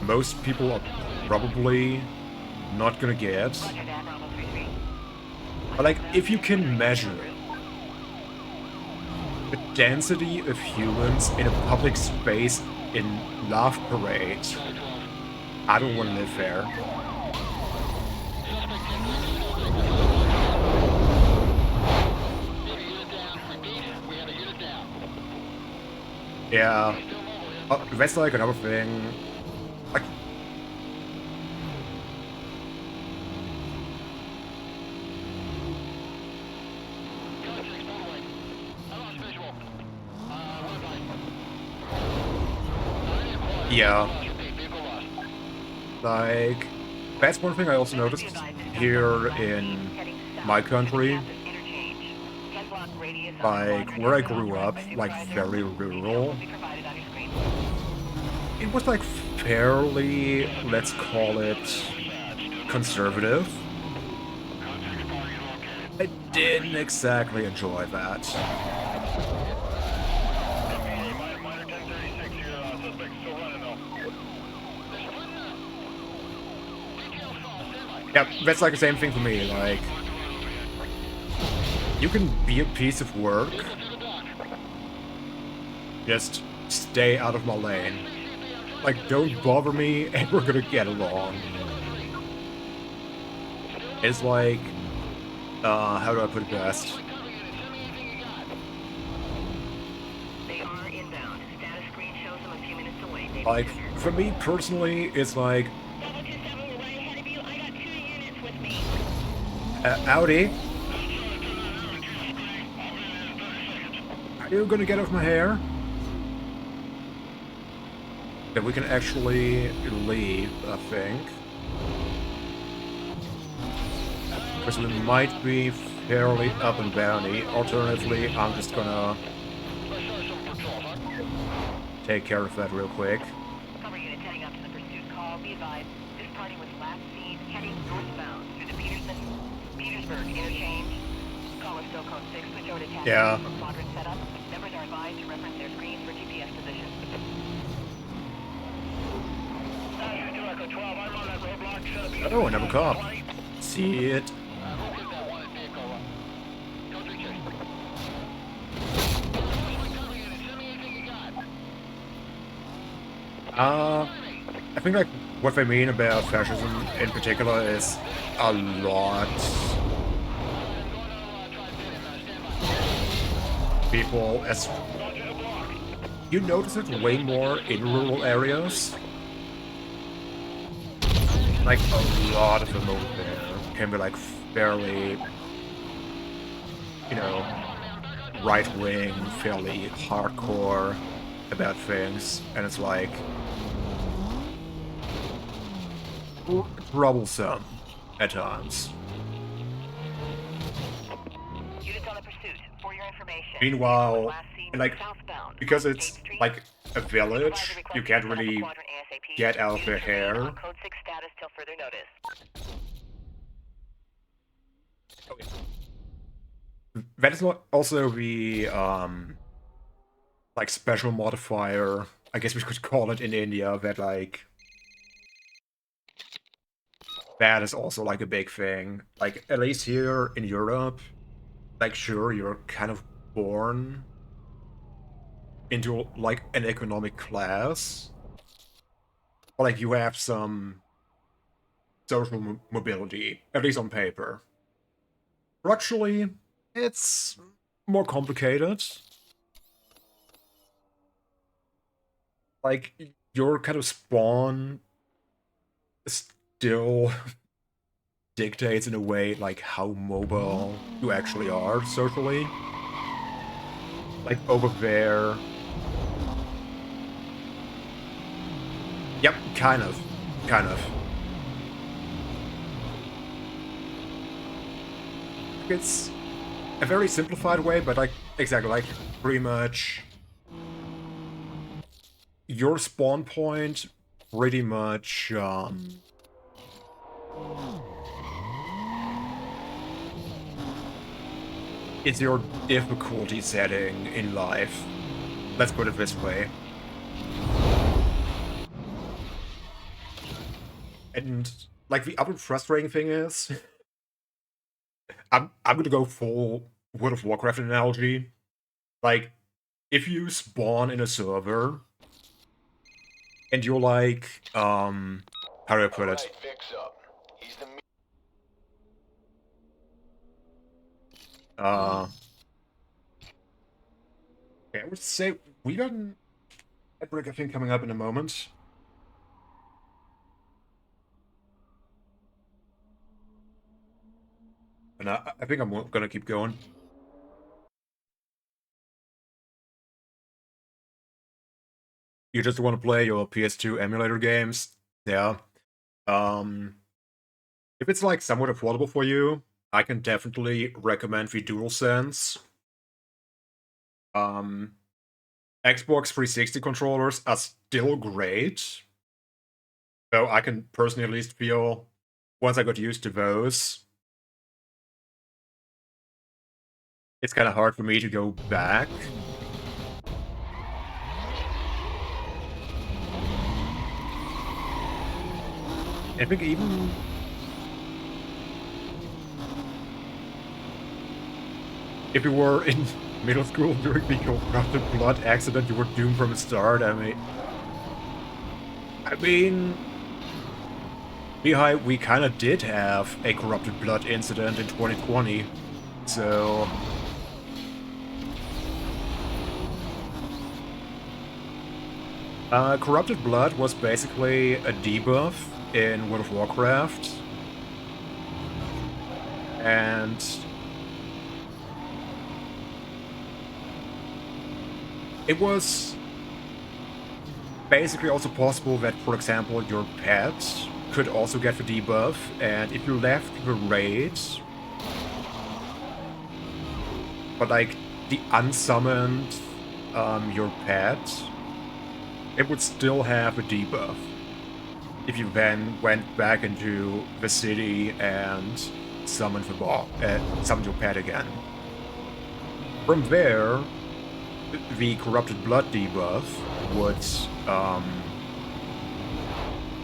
most people are probably not gonna get. Roger that, Bravo 33. But like, if you can measure the density of humans in a public space in Love Parade, I don't want to live there. Yeah, that's like another thing. Like, Yeah. Like, that's one thing I also noticed here in my country. Like, where I grew up, like, very rural. It was, like, fairly, let's call it, conservative. I didn't exactly enjoy that. Minor 1036 here, suspect still running though. Yeah, that's like the same thing for me, like, you can be a piece of work, just stay out of my lane. Like, don't bother me, and we're gonna get along. It's like, how do I put it best? They are inbound. Status screen shows them a few minutes away. They've Like, triggered. for me personally, it's like, 727, we're right ahead of you. I got 2 units with me. Audi, are you gonna get off my hair? That we can actually leave, I think. Because we might be fairly up and downy. Alternatively, I'm just gonna take care of that real quick. Cover unit heading up to the pursuit call. Be advised, this party was last seen heading northbound through the Petersburg interchange. Call is still code 6. Switch over to task Yeah. for quadrant setup. Members are advised to reference their screens for GPS position. Echo 12, I'm on that roadblock. Set up Oh, another cop. See it. I think like what they mean about fascism in particular is a lot people as you notice it way more in rural areas. Like a lot of them over there can be like fairly, you know, right wing, fairly hardcore about things, and it's like troublesome at times. Units on the pursuit. For your information, Meanwhile, last seen and like southbound because on it's State Street. like a Supervisor village, you requesting can't to set up a really quadrant ASAP. get out of their Units remain hair. on code 6 status till further notice. That is also the like special modifier, I guess we could call it in India, that like that is also like a big thing. Like at least here in Europe, like sure you're kind of born into like an economic class, but like you have some social mobility, at least on paper. Structurally, it's more complicated. Like your kind of spawn still dictates in a way like how mobile you actually are socially. Like over there. Yep, kind of. Kind of. It's a very simplified way, but like exactly like pretty much your spawn point pretty much it's your difficulty setting in life. Let's put it this way. And like the other frustrating thing is I'm gonna go full World of Warcraft analogy. Like, if you spawn in a server and you're like, how do I put it? Okay, I would say we got an outbreak, I think, coming up in a moment. And I think I'm gonna keep going. you just want to play your PS2 emulator games, yeah. If it's like somewhat affordable for you, I can definitely recommend the DualSense. Xbox 360 controllers are still great. So I can personally at least feel, once I got used to those, it's kind of hard for me to go back. I think even if you were in middle school during the corrupted blood accident, you were doomed from the start. I mean, we kind of did have a corrupted blood incident in 2020, so corrupted blood was basically a debuff in World of Warcraft, and it was basically also possible that, for example, your pet could also get the debuff, and if you left the raid, but like the unsummoned your pet, it would still have a debuff if you then went back into the city and summoned summoned your pet again. From there, the corrupted blood debuff would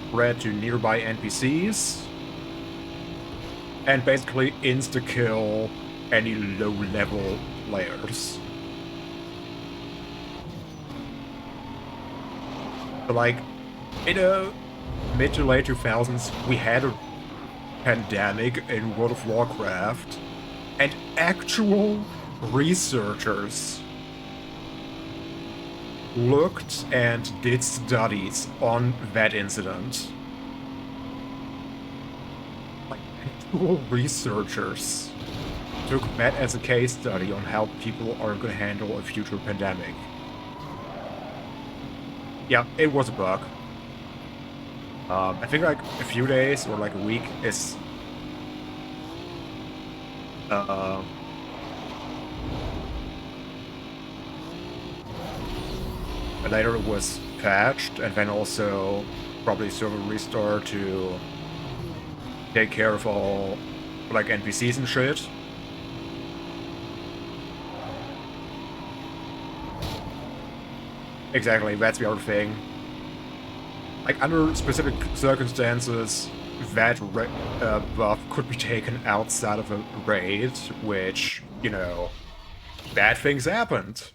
spread to nearby NPCs and basically insta-kill any low-level players. So, like, in the mid to late 2000s, we had a pandemic in World of Warcraft, and actual researchers looked and did studies on that incident. Like, actual researchers took that as a case study on how people are going to handle a future pandemic. Yeah, it was a bug. I think like a few days or like a week is later it was patched, and then also probably server restart to take care of all like NPCs and shit. Exactly, that's the other thing. Like, under specific circumstances, that buff could be taken outside of a raid, which, you know, bad things happened.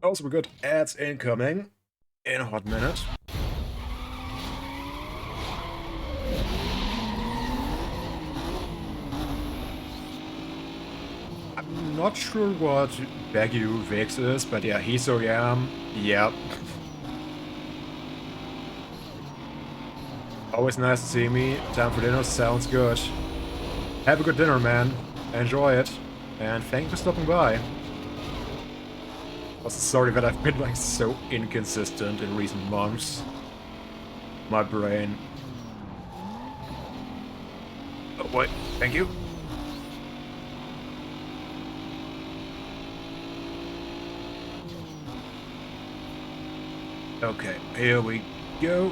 Also, we got ads incoming in a hot minute. I'm not sure what Bagu Vix is, but yeah, Hiso Yam, yep. Always nice to see me. Time for dinner sounds good. Have a good dinner, man. Enjoy it. And thank you for stopping by. Also, sorry that I've been like so inconsistent in recent months. My brain. Oh wait, thank you. Okay, here we go.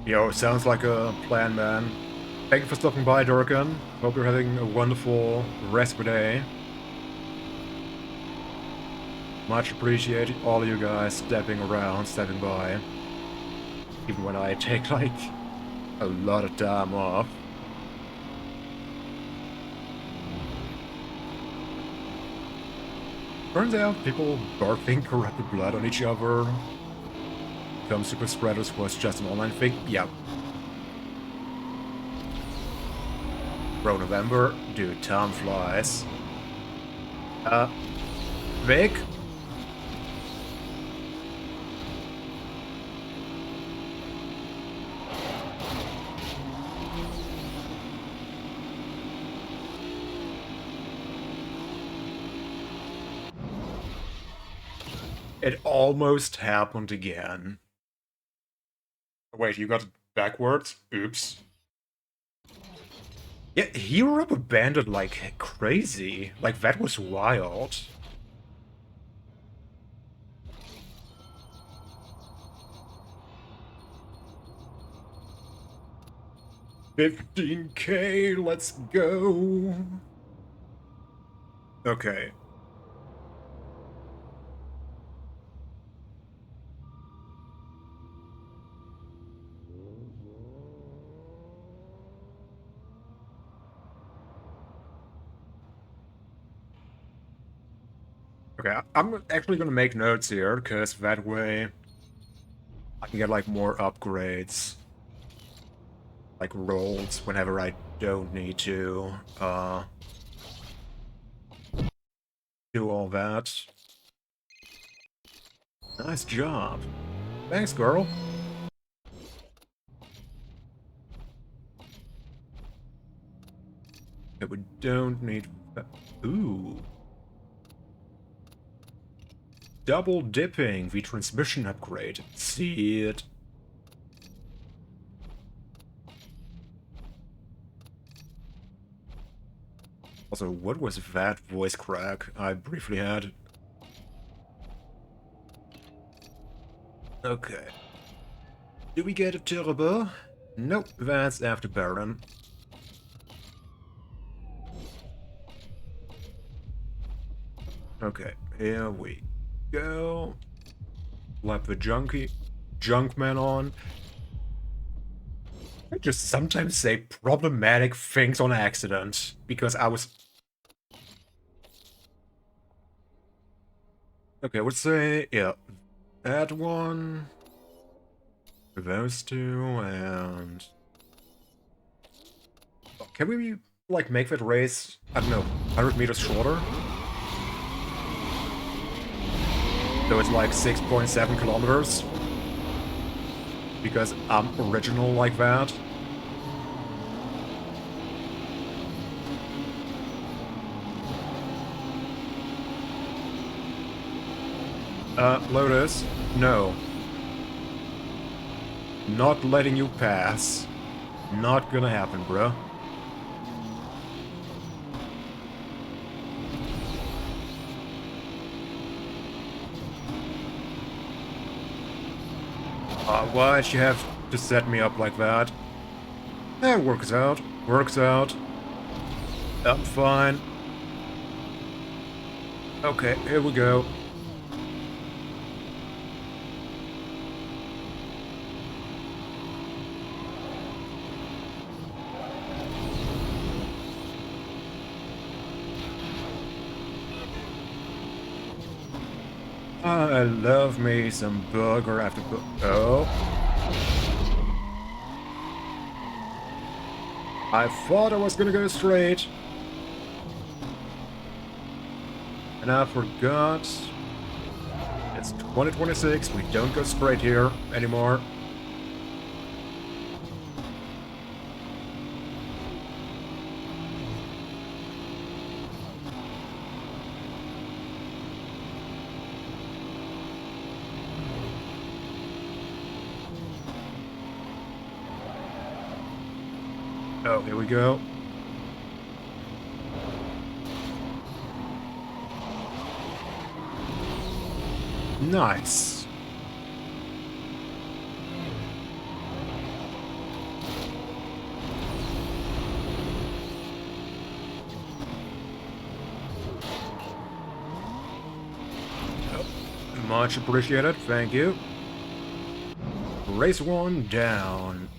Yo, sounds like a plan, man. Thank you for stopping by, Durkan. Hope you're having a wonderful rest of the day. Much appreciated all of you guys stepping by. Even when I take, like, a lot of time off. Turns out people barfing corrupted blood on each other Film Super Spreaders was just an online thing? Yeah. Bro, November? Dude, time flies. Vic? It almost happened again. Wait, you got it backwards? Oops. Yeah, he rubber banded like crazy. Like, that was wild. $15K, let's go. Okay. Okay, I'm actually gonna make notes here, because that way I can get, like, more upgrades. Like, rolls whenever I don't need to, do all that. Nice job. Thanks, girl. Okay, we don't need... Ooh. Double dipping, the transmission upgrade. See it. Also, what was that voice crack I briefly had? Okay. Do we get a turbo? Nope, that's after Baron. Okay, here we go. Slap the Junkman on. I just sometimes say problematic things on accident, because I was... Okay, let's say, yeah, that one, those two, and... Can we, like, make that race, I don't know, 100 meters shorter? So it's like 6.7 kilometers? Because I'm original like that? Lotus? No. Not letting you pass. Not gonna happen, bro. Why'd you have to set me up like that? That works out. Works out. I'm fine. Okay, here we go. I love me some burger after oh. I thought I was gonna go straight. And I forgot. It's 2026, we don't go straight here anymore. Oh, here we go. Nice. Oh, much appreciated, thank you. Race one down.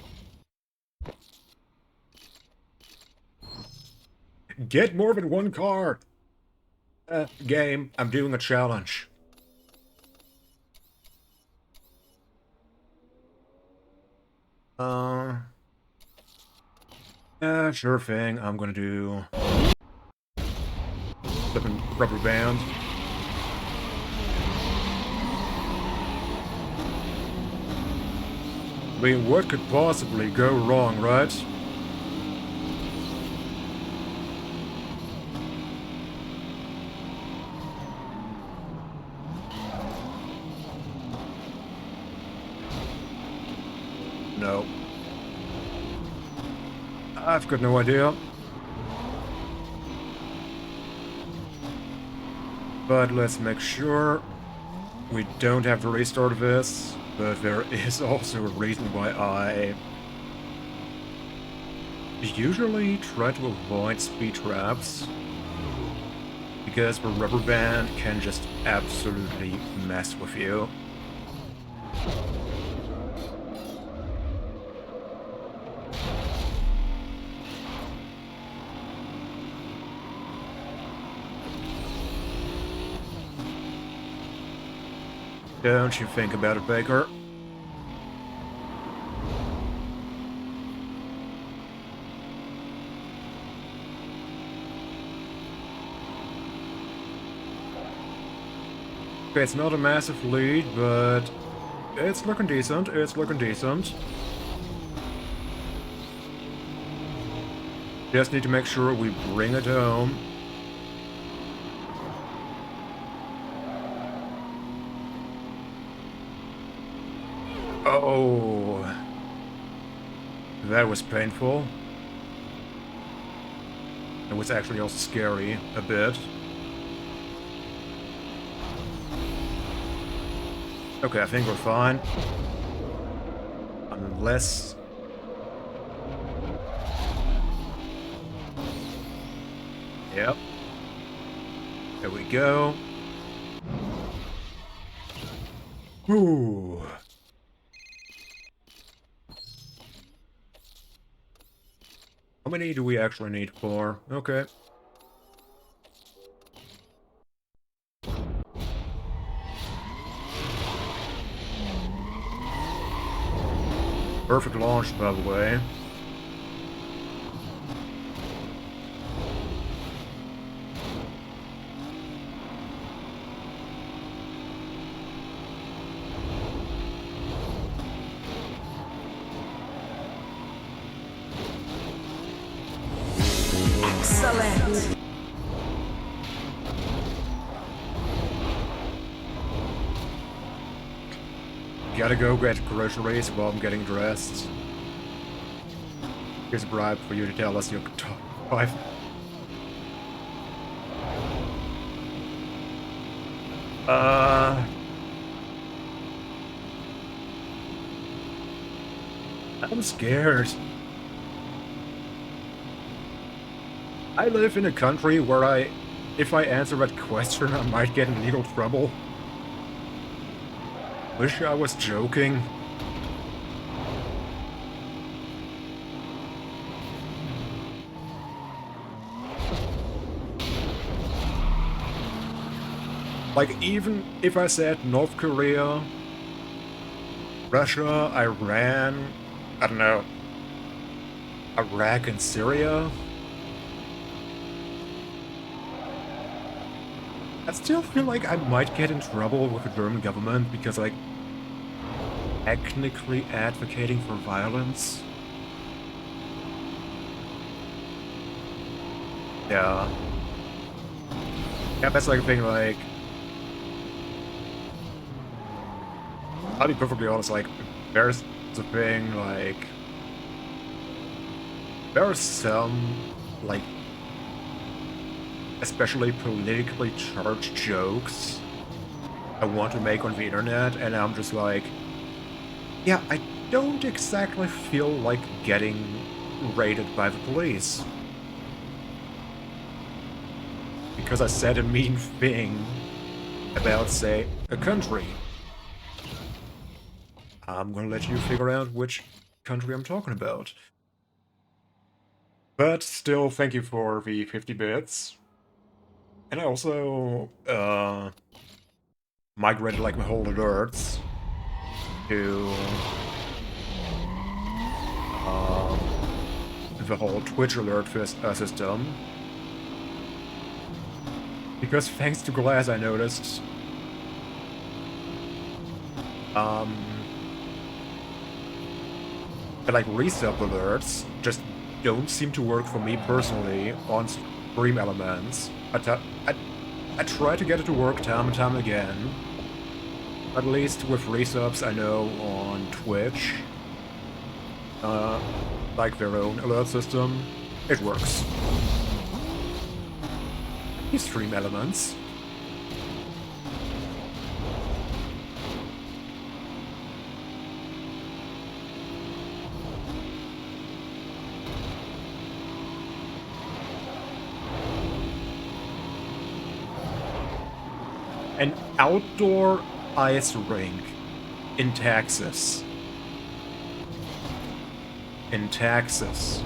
Get more than one car! Game, I'm doing a challenge. Sure thing, I'm gonna do... Flippin' rubber band. I mean, what could possibly go wrong, right? No. I've got no idea. But let's make sure we don't have to restart this. But there is also a reason why I usually try to avoid speed traps. Because the rubber band can just absolutely mess with you. Don't you think about it, Baker? Okay, it's not a massive lead, but it's looking decent. It's looking decent. Just need to make sure we bring it home. Oh, that was painful. It was actually also scary, a bit. Okay, I think we're fine. Unless... Yep. There we go. Ooh. How many do we actually need? 4. Okay. Perfect launch, by the way. Excellent. Gotta go get groceries while I'm getting dressed. Here's a bribe for you to tell us your top 5. I'm scared. I live in a country where if I answer that question, I might get in legal trouble. Wish I was joking. Like, even if I said North Korea, Russia, Iran, I don't know, Iraq and Syria, I still feel like I might get in trouble with the German government because, like, technically advocating for violence. Yeah. Yeah, that's like a thing, like... I'll be perfectly honest, like, there's the thing, like... There are some, like... especially politically charged jokes I want to make on the internet, and I'm just like... Yeah, I don't exactly feel like getting raided by the police. Because I said a mean thing about, say, a country. I'm gonna let you figure out which country I'm talking about. But still, thank you for the 50 bits. And I also, migrated like my whole alerts to the whole Twitch alert system. Because thanks to Glass, I noticed, that, like, resub alerts just don't seem to work for me personally on Stream Elements. I try to get it to work time and time again. At least with resubs I know on Twitch, like their own alert system, it works. You Stream Elements. An outdoor ice rink in Texas. In Texas.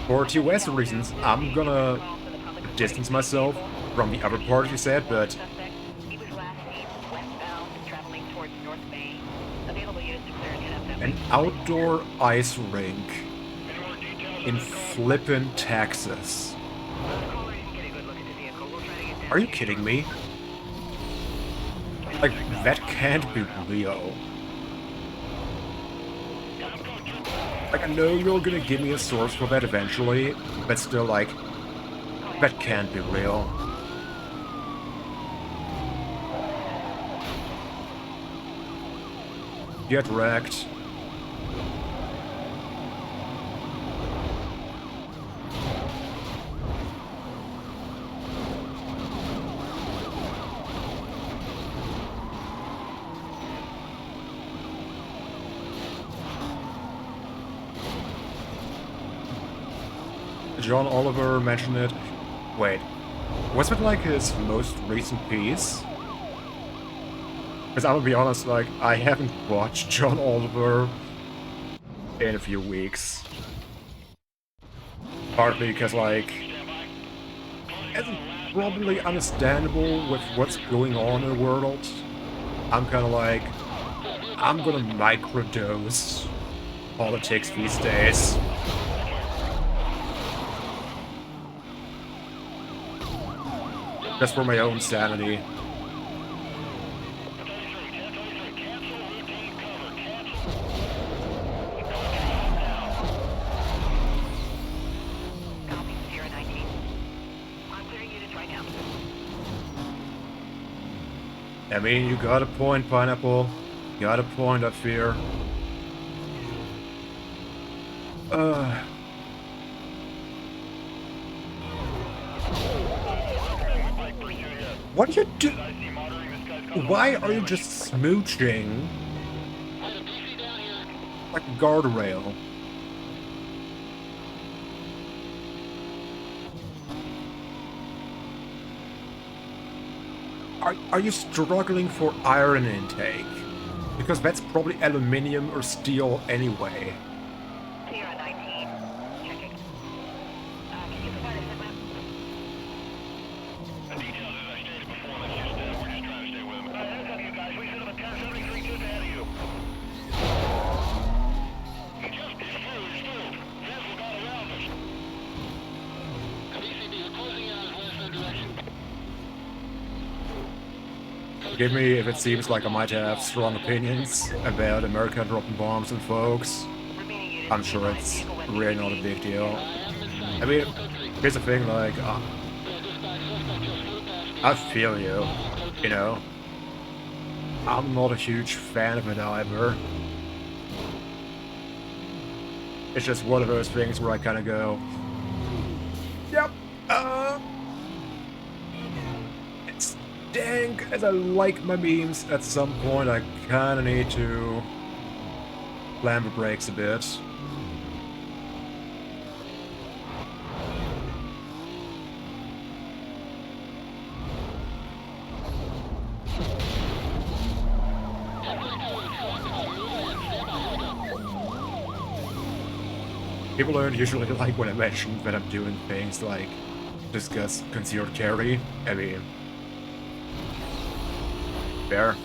For TOS reasons, I'm gonna distance myself from the other part you said, but He was last seen westbound, traveling towards North Main. Available units to clear and an outdoor ice rink in flippin' Texas. Are you kidding me? Like, that can't be real. Like, I know you're gonna give me a source for that eventually, but still, like, that can't be real. Get wrecked. John Oliver mentioned it. Wait, was it like his most recent piece? Because I'm gonna be honest, like, I haven't watched John Oliver in a few weeks. Partly because, like, it's probably understandable with what's going on in the world. I'm kind of like, I'm gonna microdose politics these days. Just for my own sanity. Copy, Sierra 19. I'm clearing units right now. I mean, you got a point, Pineapple. You got a point, I fear. What are you do? Why are you just smooching like a guardrail? Are you struggling for iron intake? Because that's probably aluminium or steel anyway. Sierra 19. Checking. Can you provide a signal? The details as I stated before, we're just trying to stay with them. Heads up, you guys. We set up a 1073 just ahead of you. He just is through. He's through. Vehicle got around us. BCB, you're closing in on his western direction. Forgive me if it seems like I might have strong opinions about America dropping bombs on folks. I'm sure it's really not a big deal. I mean, here's the thing, like, I feel you, you know? I'm not a huge fan of it either. It's just one of those things where I kind of go, yep, it's dang, as I like my memes, at some point I kind of need to slam the brakes a bit. People don't usually like when I mention that I'm doing things like discuss concealed carry. I mean, fair.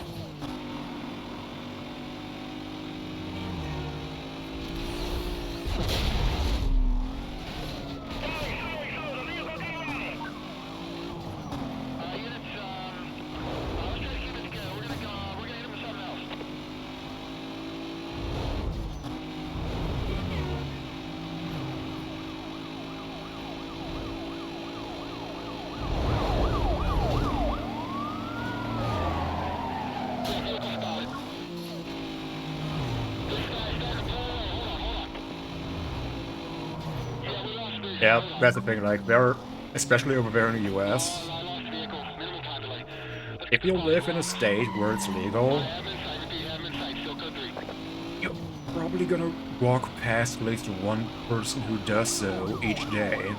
Yeah, that's the thing, like, they're, especially over there in the US, Lost vehicle. Minimal time delay. Let's if get you squad live in a in. state where it's legal, Admin site. Repeat. Admin site. Still code 3. you're probably gonna walk past at least one person who does so each day.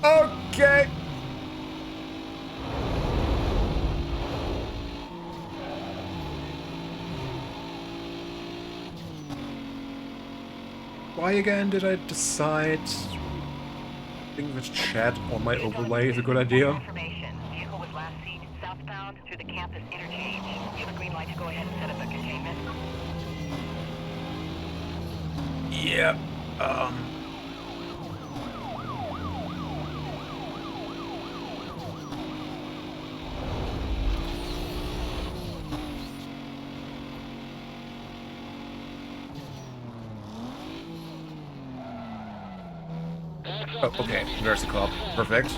Okay! Why again did I decide I think this chat on my overlay is a good idea? Confirmation. Vehicle was last seen southbound through the campus interchange. You have a green light to go ahead and set up a containment. Yeah, oh, okay, there's the cop. Perfect.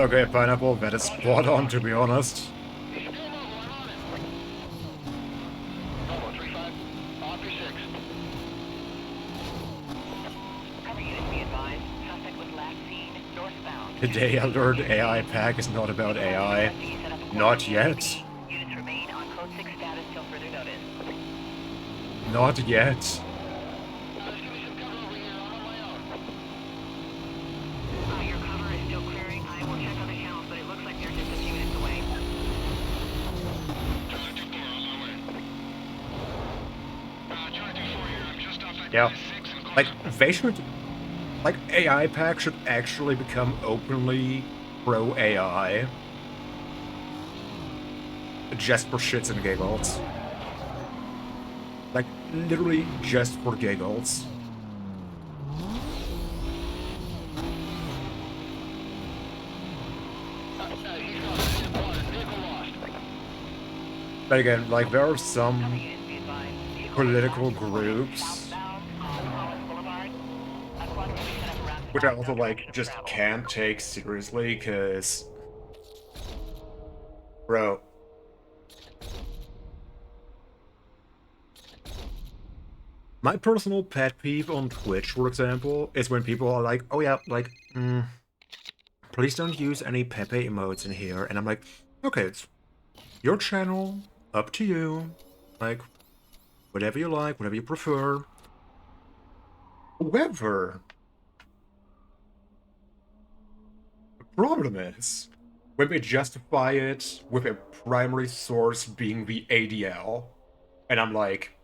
Okay, Pineapple, that is spot on, to be honest. Bravo 3-5. Off your 6. Cover units be advised. Suspect was last seen northbound. Today I learned AI pack is not about AI. Set up a Not quarantine yet. SOP. Units remain on code 6 status till further notice. Not yet. Just give me some cover over here. I'm on my own. Your cover is still clearing. I will check other channels, but it looks like they're just a few minutes away. Charlie 2-4 on my way. Charlie 2-4 here. I'm just outside Yeah. 6 and Like, they should... Like, AI pack should actually become openly pro-AI. Just for shits and giggles. Like, literally just for giggles. But again, like, there are some Units be advised. Vehicle political was last seen groups southbound on Hollis Boulevard. A squad will be set up around which I also, southbound like, direction of just travel. can't take seriously, because... Bro. My personal pet peeve on Twitch, for example, is when people are like, oh yeah, like, please don't use any Pepe emotes in here. And I'm like, okay, it's your channel, up to you. Like, whatever you like, whatever you prefer. However, the problem is, when they justify it with a primary source being the ADL, and I'm like,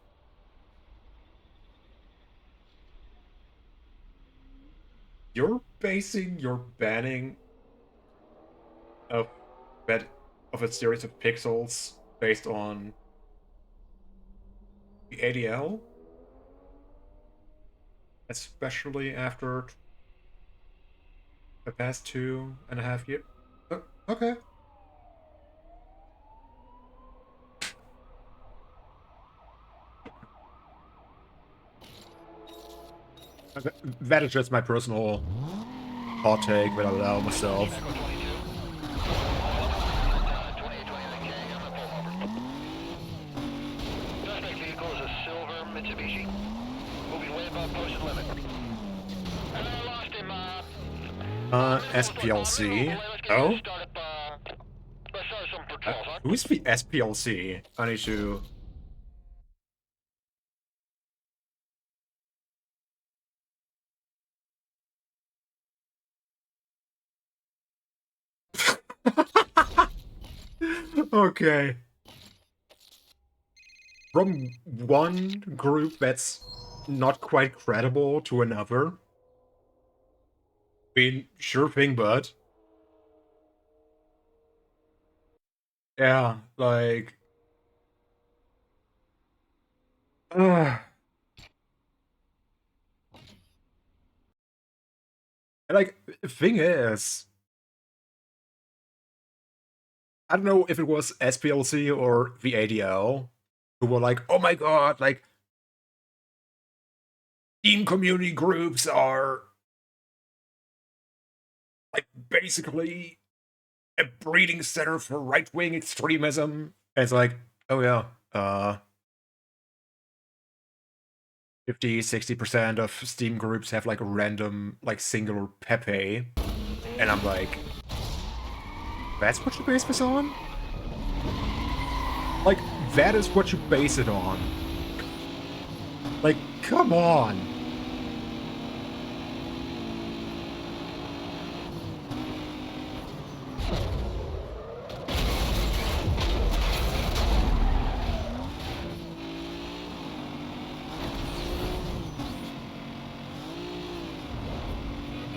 you're basing your banning of that of a series of pixels based on the ADL, especially after the past 2.5 years. Okay. That is just my personal hot take that I allow myself. Echo 22. 2820 King. I'm gonna pull him over. Suspect vehicle is a silver Mitsubishi. Moving way above posted limit. I lost him. SPLC. Oh? Start up, let's start some patrols, huh? Who's the SPLC? I need to... Okay. From one group that's not quite credible to another. I mean, sure thing, bud. Yeah, like... Uh, like, the thing is... I don't know if it was SPLC or the ADL, who were like, oh my god, like, Steam community groups are like basically a breeding center for right-wing extremism. And it's like, oh yeah, 50-60% of Steam groups have like a random, like singular Pepe. And I'm like, that's what you base this on? Like, that is what you base it on. Like, come on.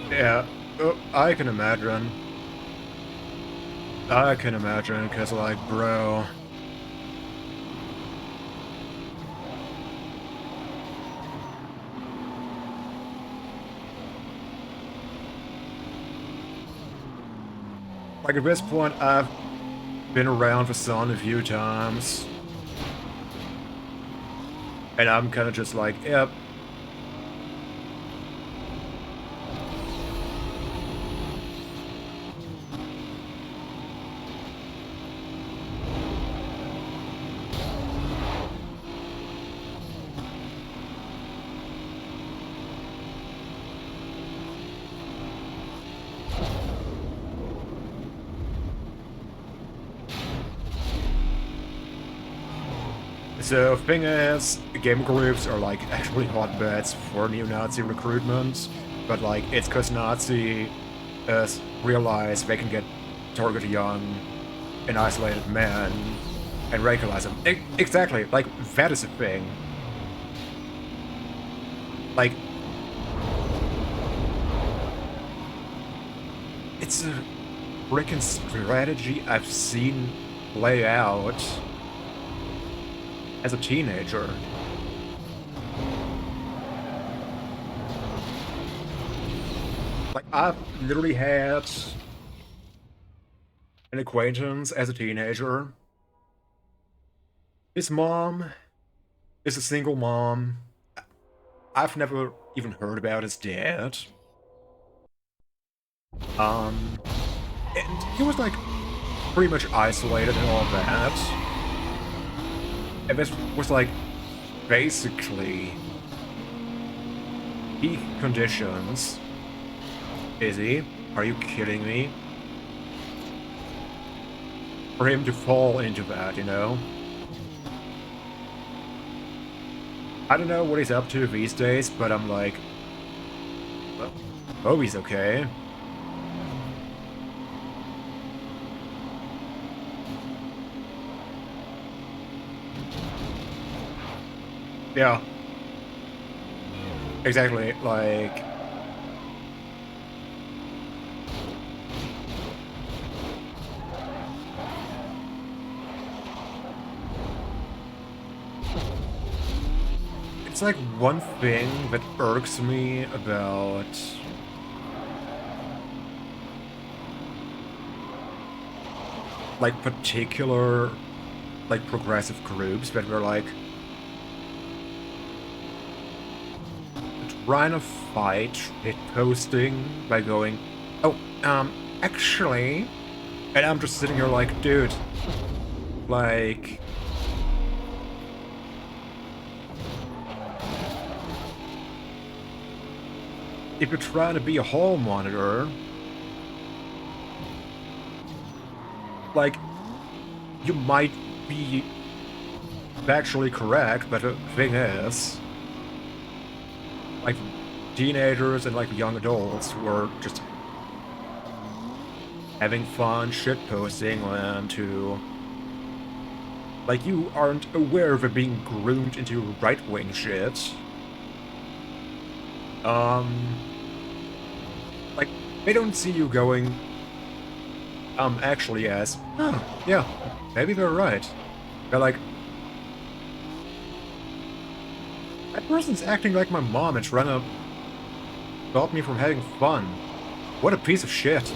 Yeah, I can imagine. I can imagine, because, like, bro... Like, at this point, I've been around the sun a few times. And I'm kind of just like, yep. So, thing is, game groups are like actually hotbeds for neo-Nazi recruitment, but like it's cause Nazi realize they can target young and isolated men and radicalize them. Exactly, like that is a thing. Like, it's a freaking strategy I've seen play out as a teenager. Like, I've literally had an acquaintance as a teenager. His mom is a single mom. I've never even heard about his dad. And he was like pretty much isolated and all that. And this was like basically peak conditions. Izzy, are you kidding me? For him to fall into that, you know? I don't know what he's up to these days, but I'm like, well, oh, he's okay. Yeah. Exactly, like... It's like one thing that irks me about... like particular, like progressive groups that were like... trying to fight hit posting by going, oh, actually... And I'm just sitting here like, dude, like... if you're trying to be a hall monitor, like, you might be factually correct, but the thing is, like, teenagers and, like, young adults were just having fun shitposting onto... like, you aren't aware of it being groomed into right-wing shit. Like, they don't see you going, actually as, oh, yeah, maybe they're right. They're like, that person's acting like my mom and trying to stop me from having fun. What a piece of shit.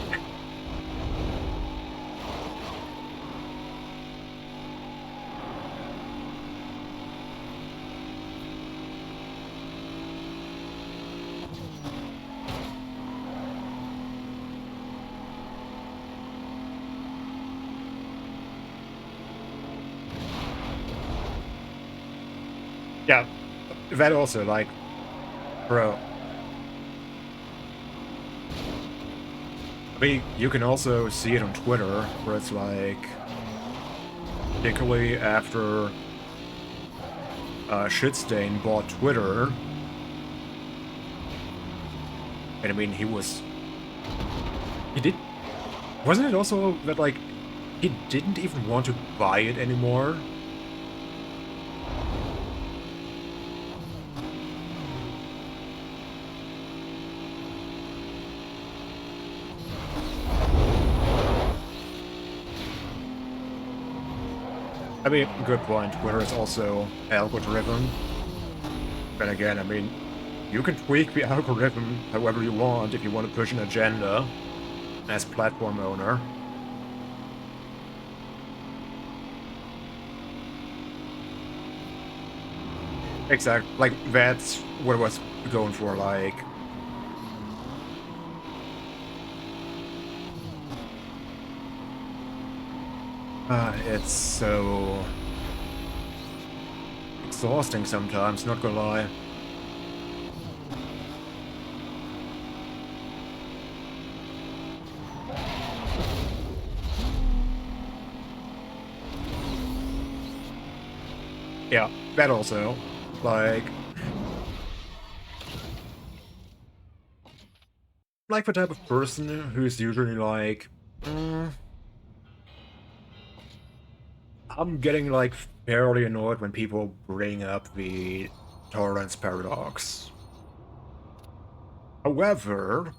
Yeah, that also, like, bro. I mean, you can also see it on Twitter, where it's like, particularly after Shitstain bought Twitter, and I mean, he did, wasn't it also that, like, he didn't even want to buy it anymore? I mean, good point. Twitter is also algo-driven. But again, I mean, you can tweak the algorithm however you want if you want to push an agenda as platform owner. Exactly. Like, that's what I was going for, like... it's so... exhausting sometimes, not gonna lie. Yeah, that also. Like the type of person who's usually like, I'm getting, like, fairly annoyed when people bring up the tolerance paradox. However,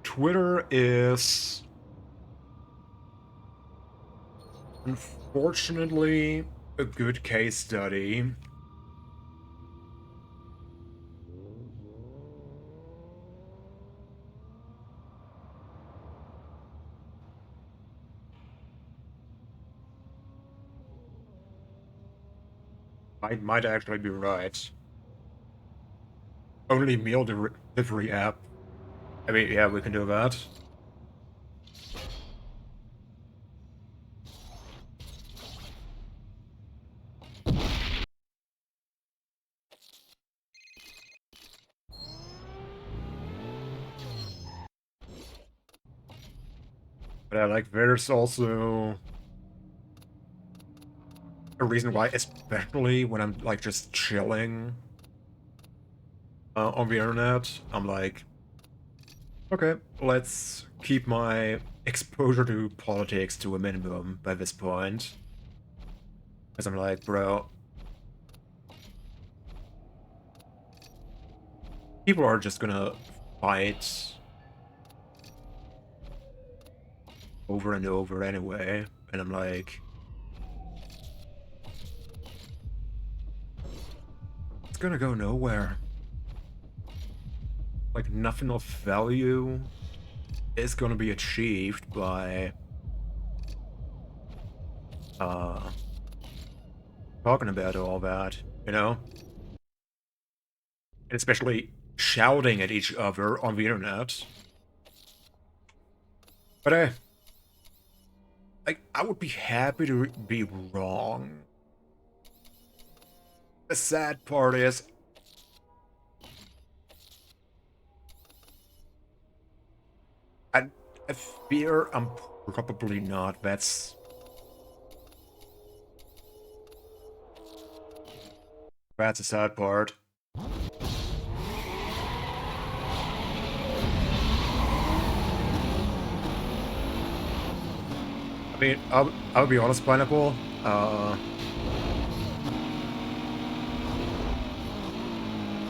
Twitter is, unfortunately, a good case study. I might actually be right. Only meal delivery app. I mean, yeah, we can do that. But like, there's also a reason why, especially when I'm, like, just chilling on the internet, I'm like, okay, let's keep my exposure to politics to a minimum by this point. Because I'm like, bro, people are just gonna fight over and over anyway. And I'm like, it's gonna go nowhere. Like, nothing of value is gonna be achieved by talking about all that, you know? And especially shouting at each other on the internet. But like, I would be happy to be wrong. The sad part is, I, I fear I'm probably not. That's the sad part. I mean, I'll be honest, Pineapple.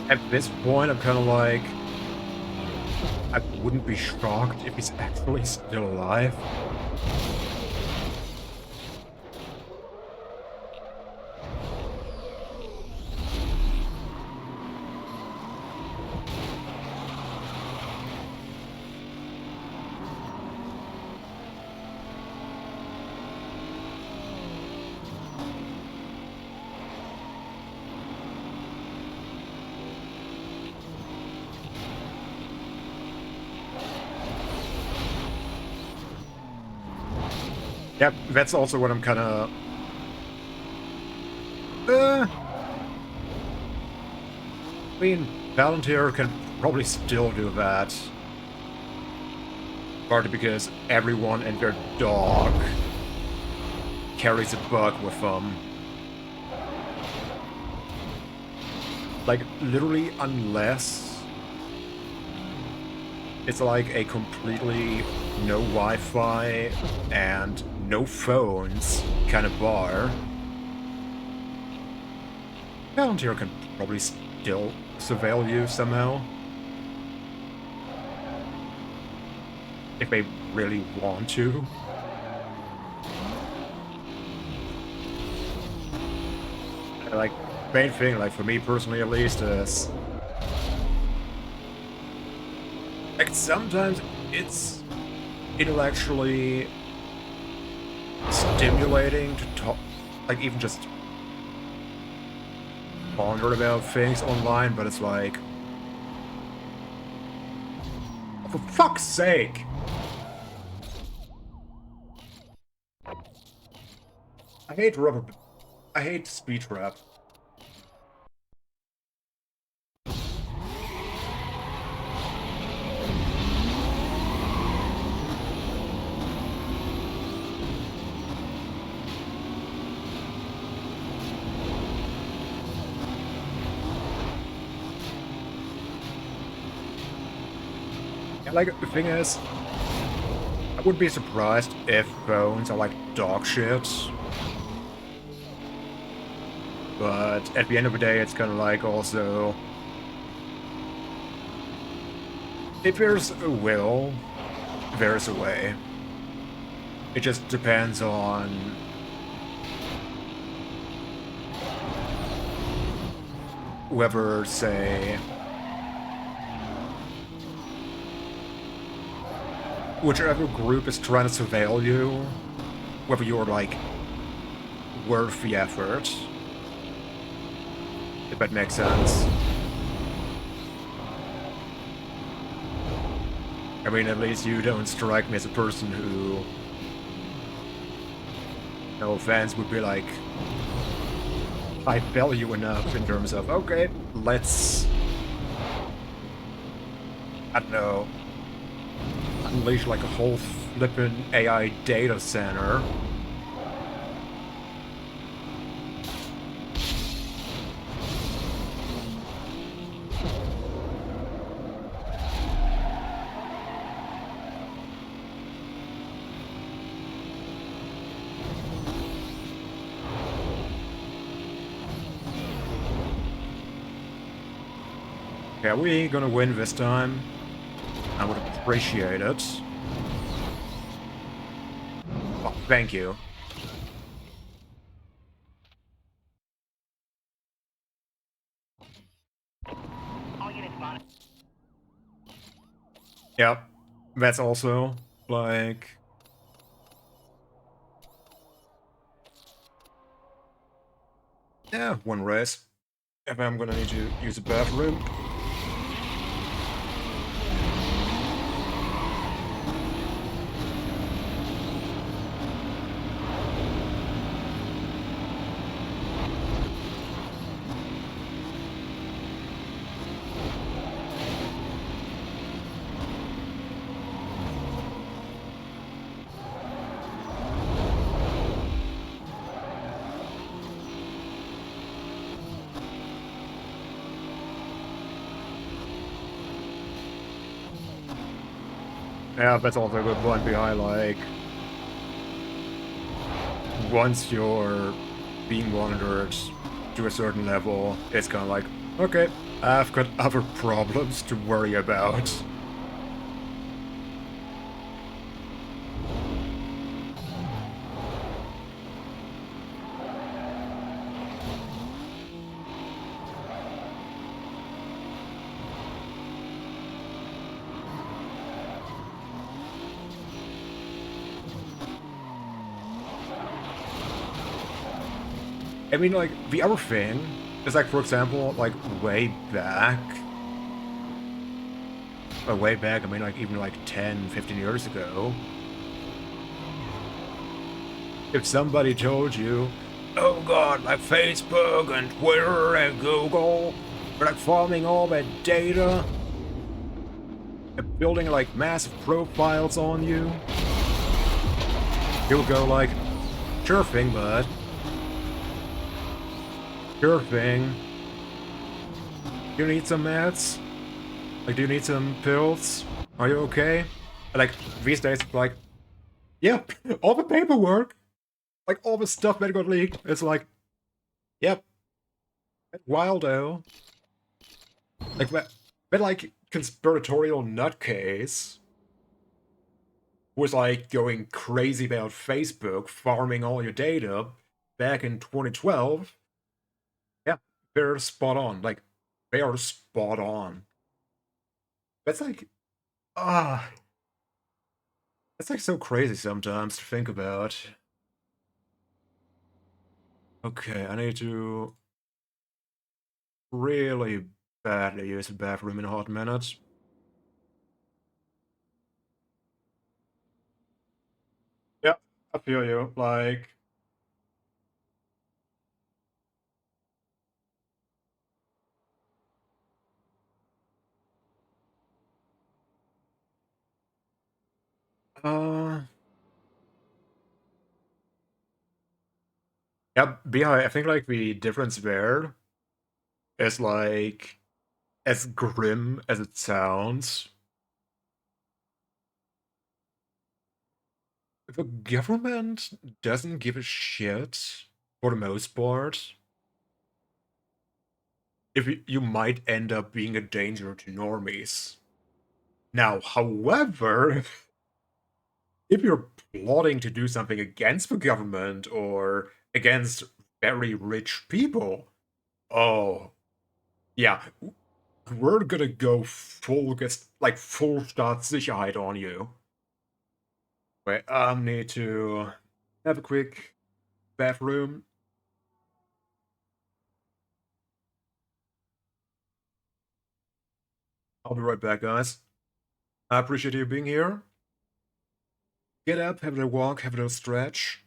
At this point, I'm kind of like, I wouldn't be shocked if he's actually still alive. Yep, that's also what I'm kind of... I mean, Palantir can probably still do that. Partly because everyone and their dog carries a bug with them. Like, literally, unless it's like a completely no Wi-Fi and no phones kind of bar, Palantir can probably still surveil you somehow. If they really want to. Like, main thing, like, for me personally at least, is... like, sometimes it's intellectually stimulating to talk, like, even just ponder about things online, but it's like... for fuck's sake! I hate speed trap. And like, the thing is, I wouldn't be surprised if phones are like dog shit. But at the end of the day, it's kind of like also... if there's a will, there's a way. It just depends on... whoever, say... whichever group is trying to surveil you, whether you're, like, worth the effort. If that makes sense. I mean, at least you don't strike me as a person who... no offense, would be like... I value enough in terms of, okay, let's... I don't know... unleash like a whole flippin' AI data center. Okay, are we gonna win this time? I would appreciate it. Oh, thank you. All units monitored. Yep. That's also, like... yeah, one race. If I'm gonna need to use a bathroom. Yeah, that's also a good point behind, like... once you're being monitored to a certain level, it's kind of like, okay, I've got other problems to worry about. I mean, like, the other thing is, like, for example, like, way back, I mean, like, even, like, 10, 15 years ago, if somebody told you, oh god, like, Facebook and Twitter and Google We're like farming all that data, and building like massive profiles on you. He'll go like, sure thing, bud. Sure thing. You need some meds? Like, do you need some pills? Are you okay? Like, these days, like, yeah, all the paperwork, like, all the stuff that got leaked, it's like, yep, Wildo. Like, that like, conspiratorial nutcase was, like, going crazy about Facebook farming all your data back in 2012. Yeah, they're spot on. Like, they are spot on. That's like, ah, that's like so crazy sometimes to think about. Okay, I need to really badly use the bathroom in a hot minute. Yeah, I feel you. Like, uh, yeah, I think like the difference there is like as grim as it sounds. The government doesn't give a shit for the most part. If you might end up being a danger to normies. Now, however, if you're plotting to do something against the government or against very rich people, oh, yeah, we're gonna go like full Staatssicherheit on you. Wait, need to have a quick bathroom. I'll be right back, guys. I appreciate you being here. Get up, have a little walk, have a little stretch.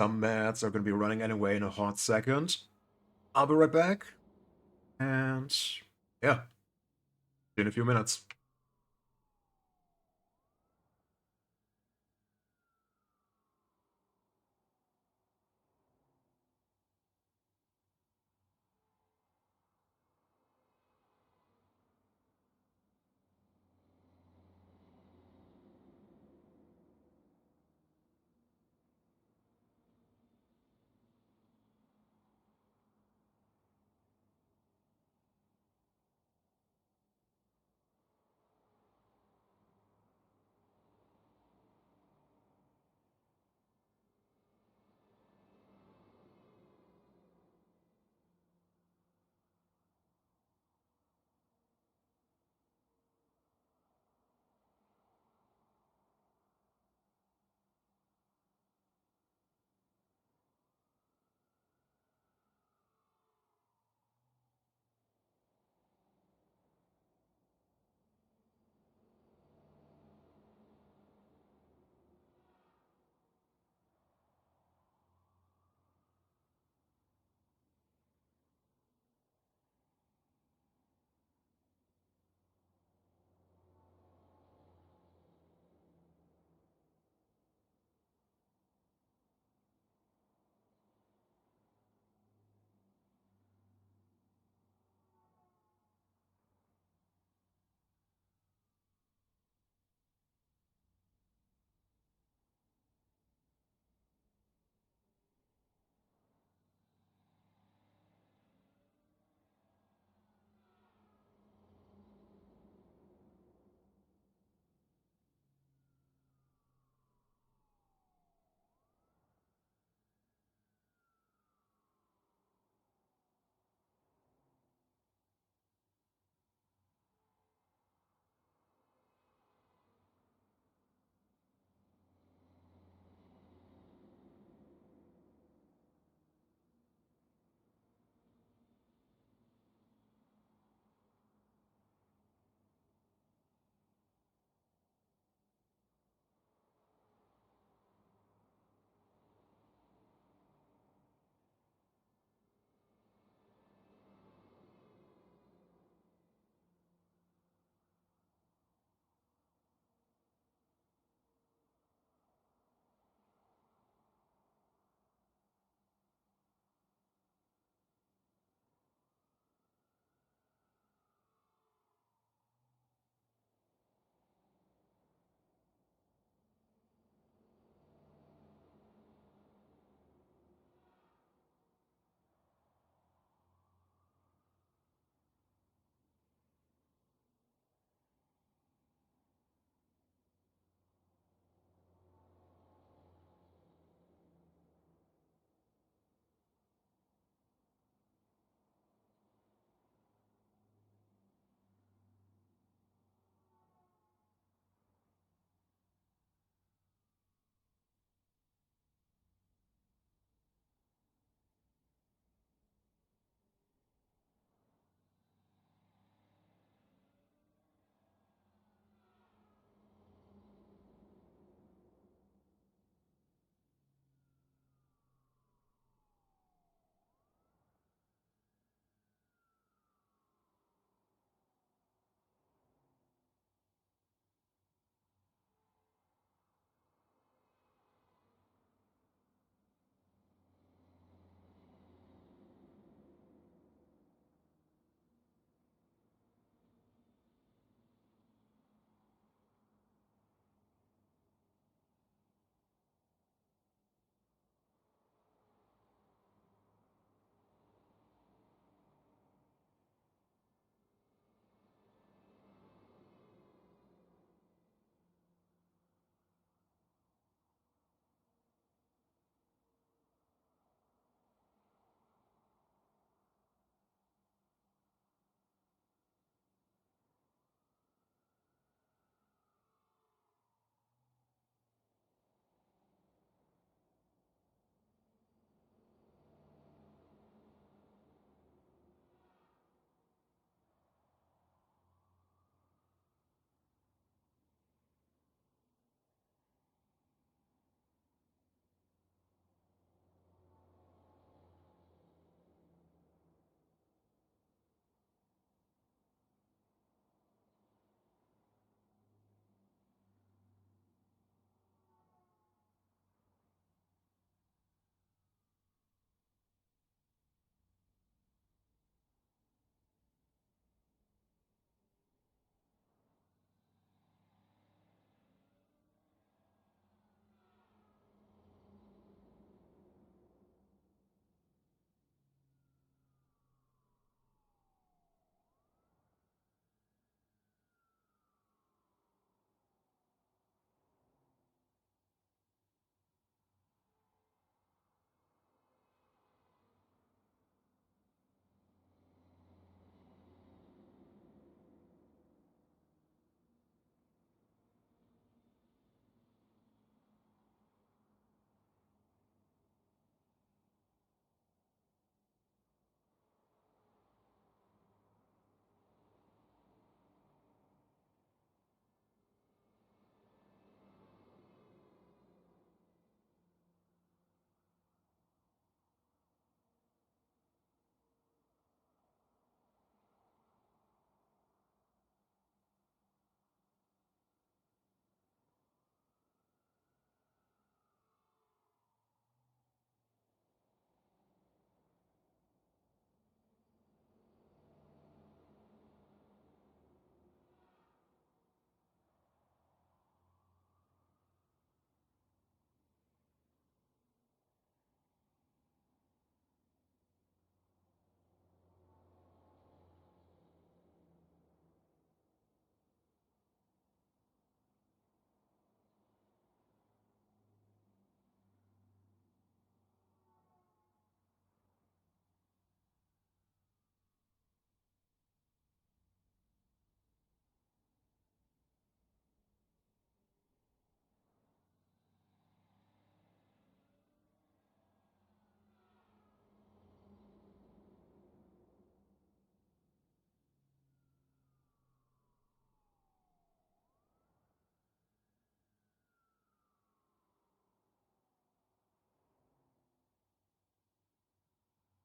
Some mats are gonna be running anyway in a hot second. I'll be right back, and yeah, see you in a few minutes.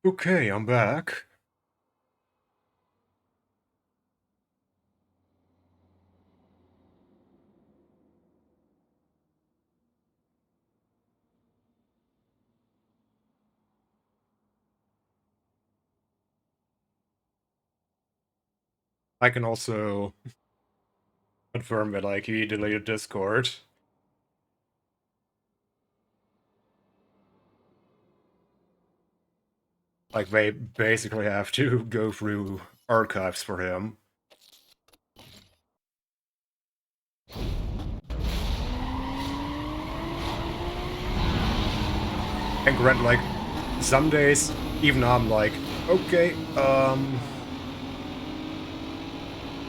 Okay, I'm back. I can also confirm that, like, he deleted Discord. Like, they basically have to go through archives for him. And granted, like, some days, even I'm like, okay,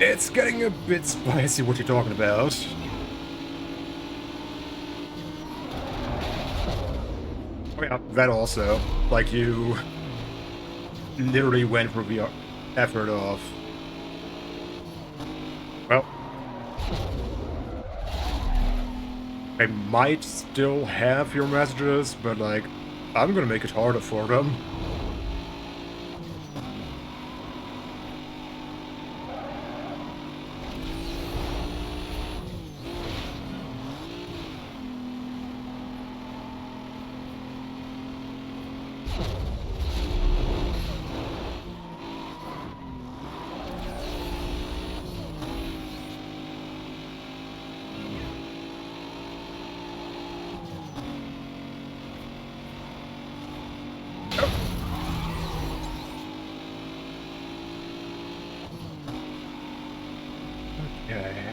it's getting a bit spicy what you're talking about. Oh yeah, that also. Like, you literally went through the effort of, well, I might still have your messages, but, like, I'm gonna make it harder for them. Okay.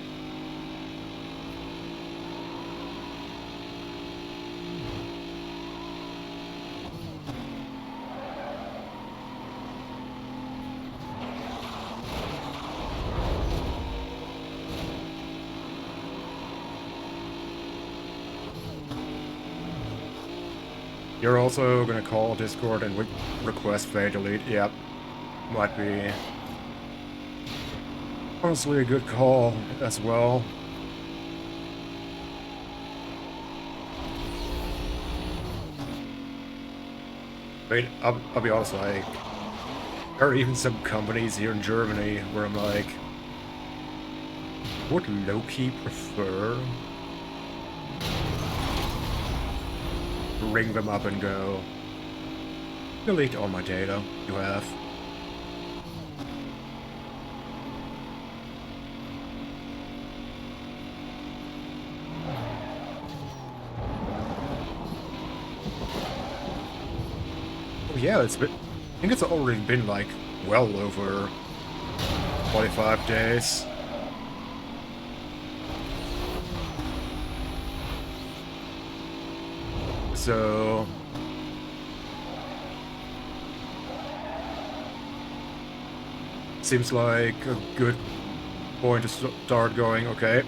You're also gonna call Discord and request they delete. Yep. Might be honestly a good call as well. Wait, I'll be honest, like, there are even some companies here in Germany where I'm like, would low-key prefer to ring them up and go, delete all my data you have. Oh yeah, I think it's already been like well over 45 days. So seems like a good point to start going, okay,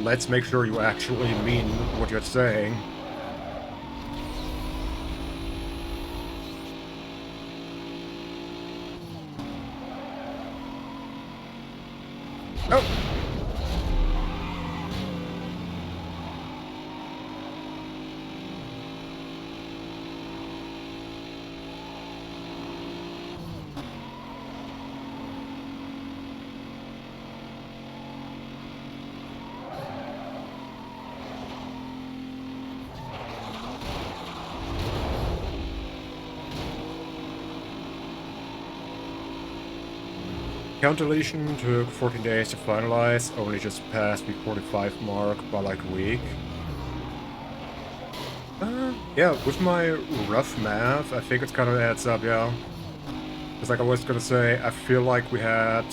let's make sure you actually mean what you're saying. Oh! Count deletion took 14 days to finalize, only just passed the 45 mark by like a week. Yeah, with my rough math, I think it kind of adds up, yeah. Because like I was gonna say, I feel like we had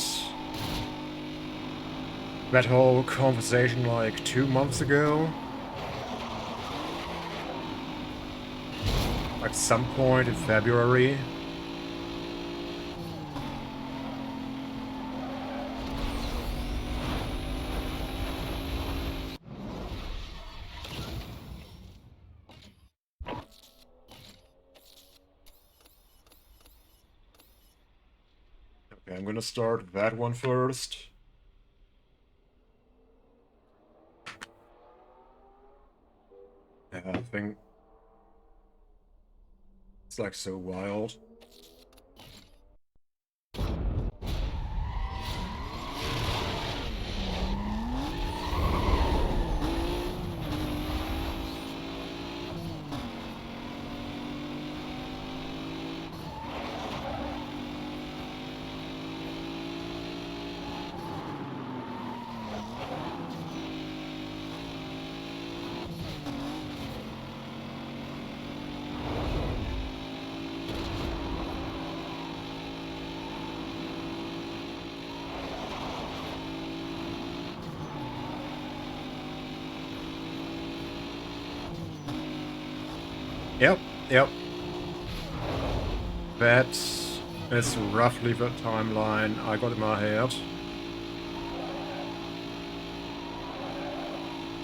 that whole conversation like 2 months ago. Like some point in February. Okay, I'm gonna start that one first. Yeah, I think It's like so wild. Yep. That is roughly the timeline I got in my head.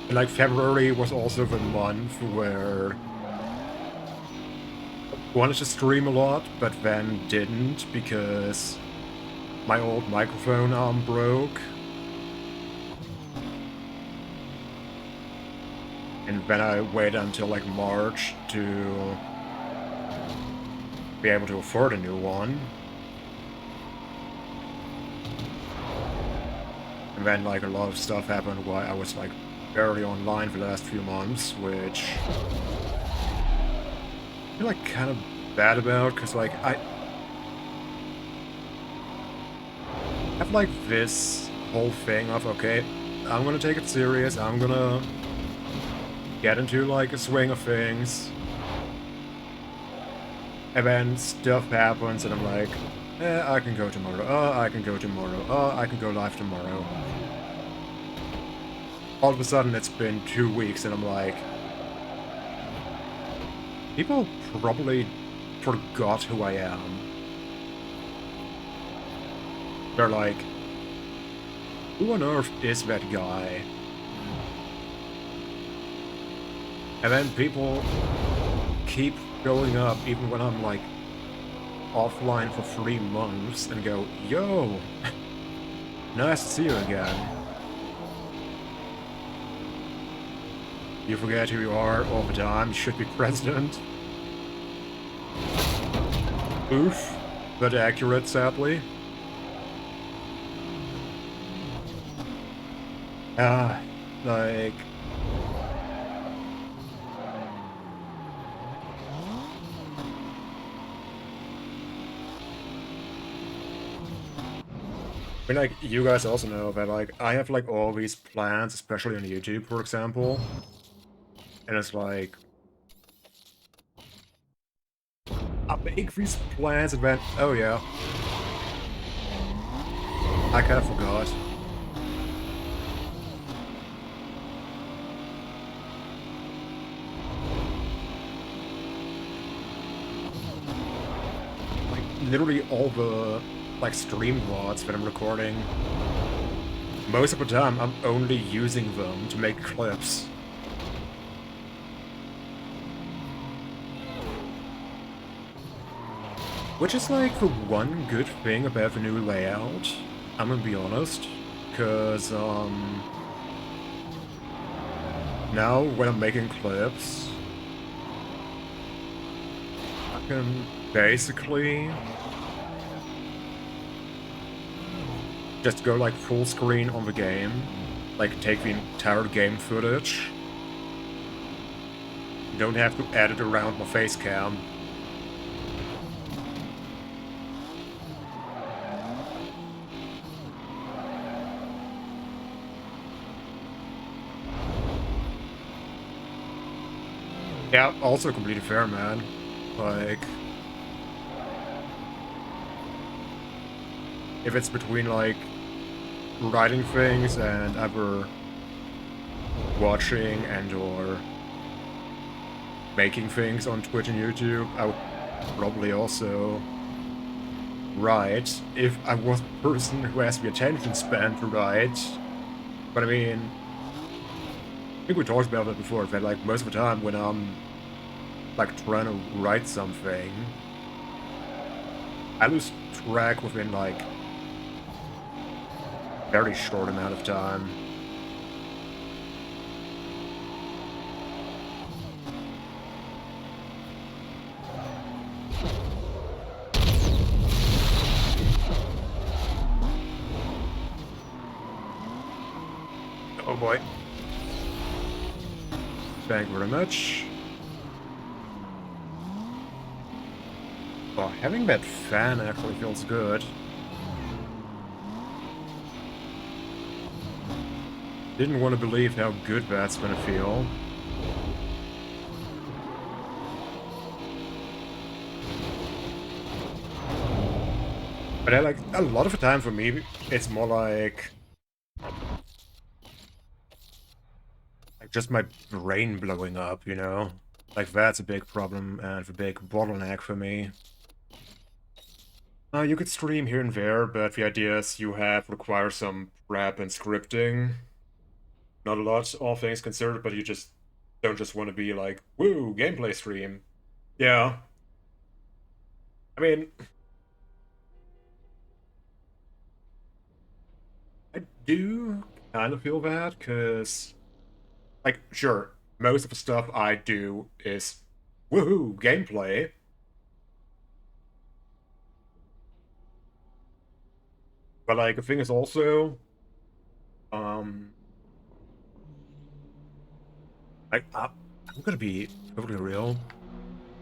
And like February was also the month where I wanted to stream a lot, but then didn't because my old microphone arm broke. And then I waited until like March to be able to afford a new one. And then like a lot of stuff happened while I was like barely online for the last few months, which I feel like kind of bad about, because like I have like this whole thing of, okay, I'm gonna take it serious, I'm gonna get into like a swing of things. And then stuff happens and I'm like, I can go tomorrow, I can go tomorrow, I can go live tomorrow. All of a sudden it's been 2 weeks and I'm like, people probably forgot who I am. They're like, who on earth is that guy? And then people keep going up even when I'm like offline for 3 months and go, yo, nice to see you again. You forget who you are all the time, you should be president. Oof, but accurate, sadly. Like... I mean, like, you guys also know that, like, I have, like, all these plans, especially on YouTube, for example. And it's like... I make these plans and then... Oh, yeah. I kind of forgot. Like, literally all the, like, stream VODs that I'm recording, most of the time I'm only using them to make clips. Which is like the one good thing about the new layout, I'm gonna be honest, because now when I'm making clips, I can basically just go like full screen on the game, like take the entire game footage. Don't have to edit around my face cam. Yeah, also completely fair, man. Like... if it's between, like, writing things and either watching and or making things on Twitch and YouTube, I would probably also write if I was a person who has the attention span to write. But I mean, I think we talked about that before, that like most of the time when I'm like trying to write something, I lose track within like very short amount of time. boy. Thank you very much. Oh, having that fan actually feels good. Didn't want to believe how good that's gonna feel. But I like a lot of the time for me, it's more like just my brain blowing up, you know? Like that's a big problem and a big bottleneck for me. You could stream here and there, but the ideas you have require some prep and scripting. Not a lot, all things considered, but you just don't just want to be like, woo, gameplay stream. Yeah. I mean, I do kind of feel that, because, like, sure, most of the stuff I do is woohoo, gameplay. But, like, the thing is also, um, I'm gonna be totally real.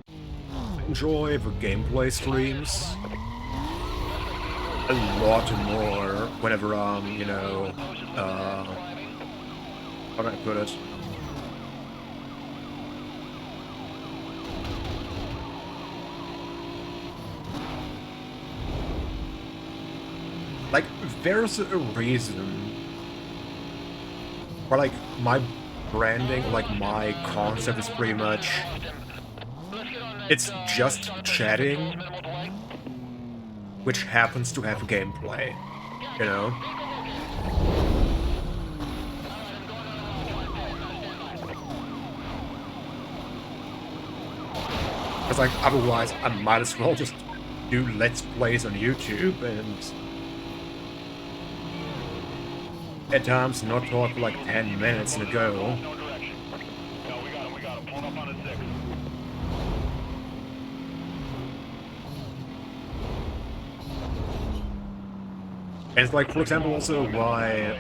I enjoy the gameplay streams a lot more whenever you know, how do I put it? Like, there's a reason why, like, my branding, like, my concept is pretty much, it's just chatting, which happens to have gameplay, you know? Because, like, otherwise, I might as well just do Let's Plays on YouTube and at times not talk for like 10 minutes in a go. No direction. No, we got him. Pulling up on a 6. And it's like, for example, also why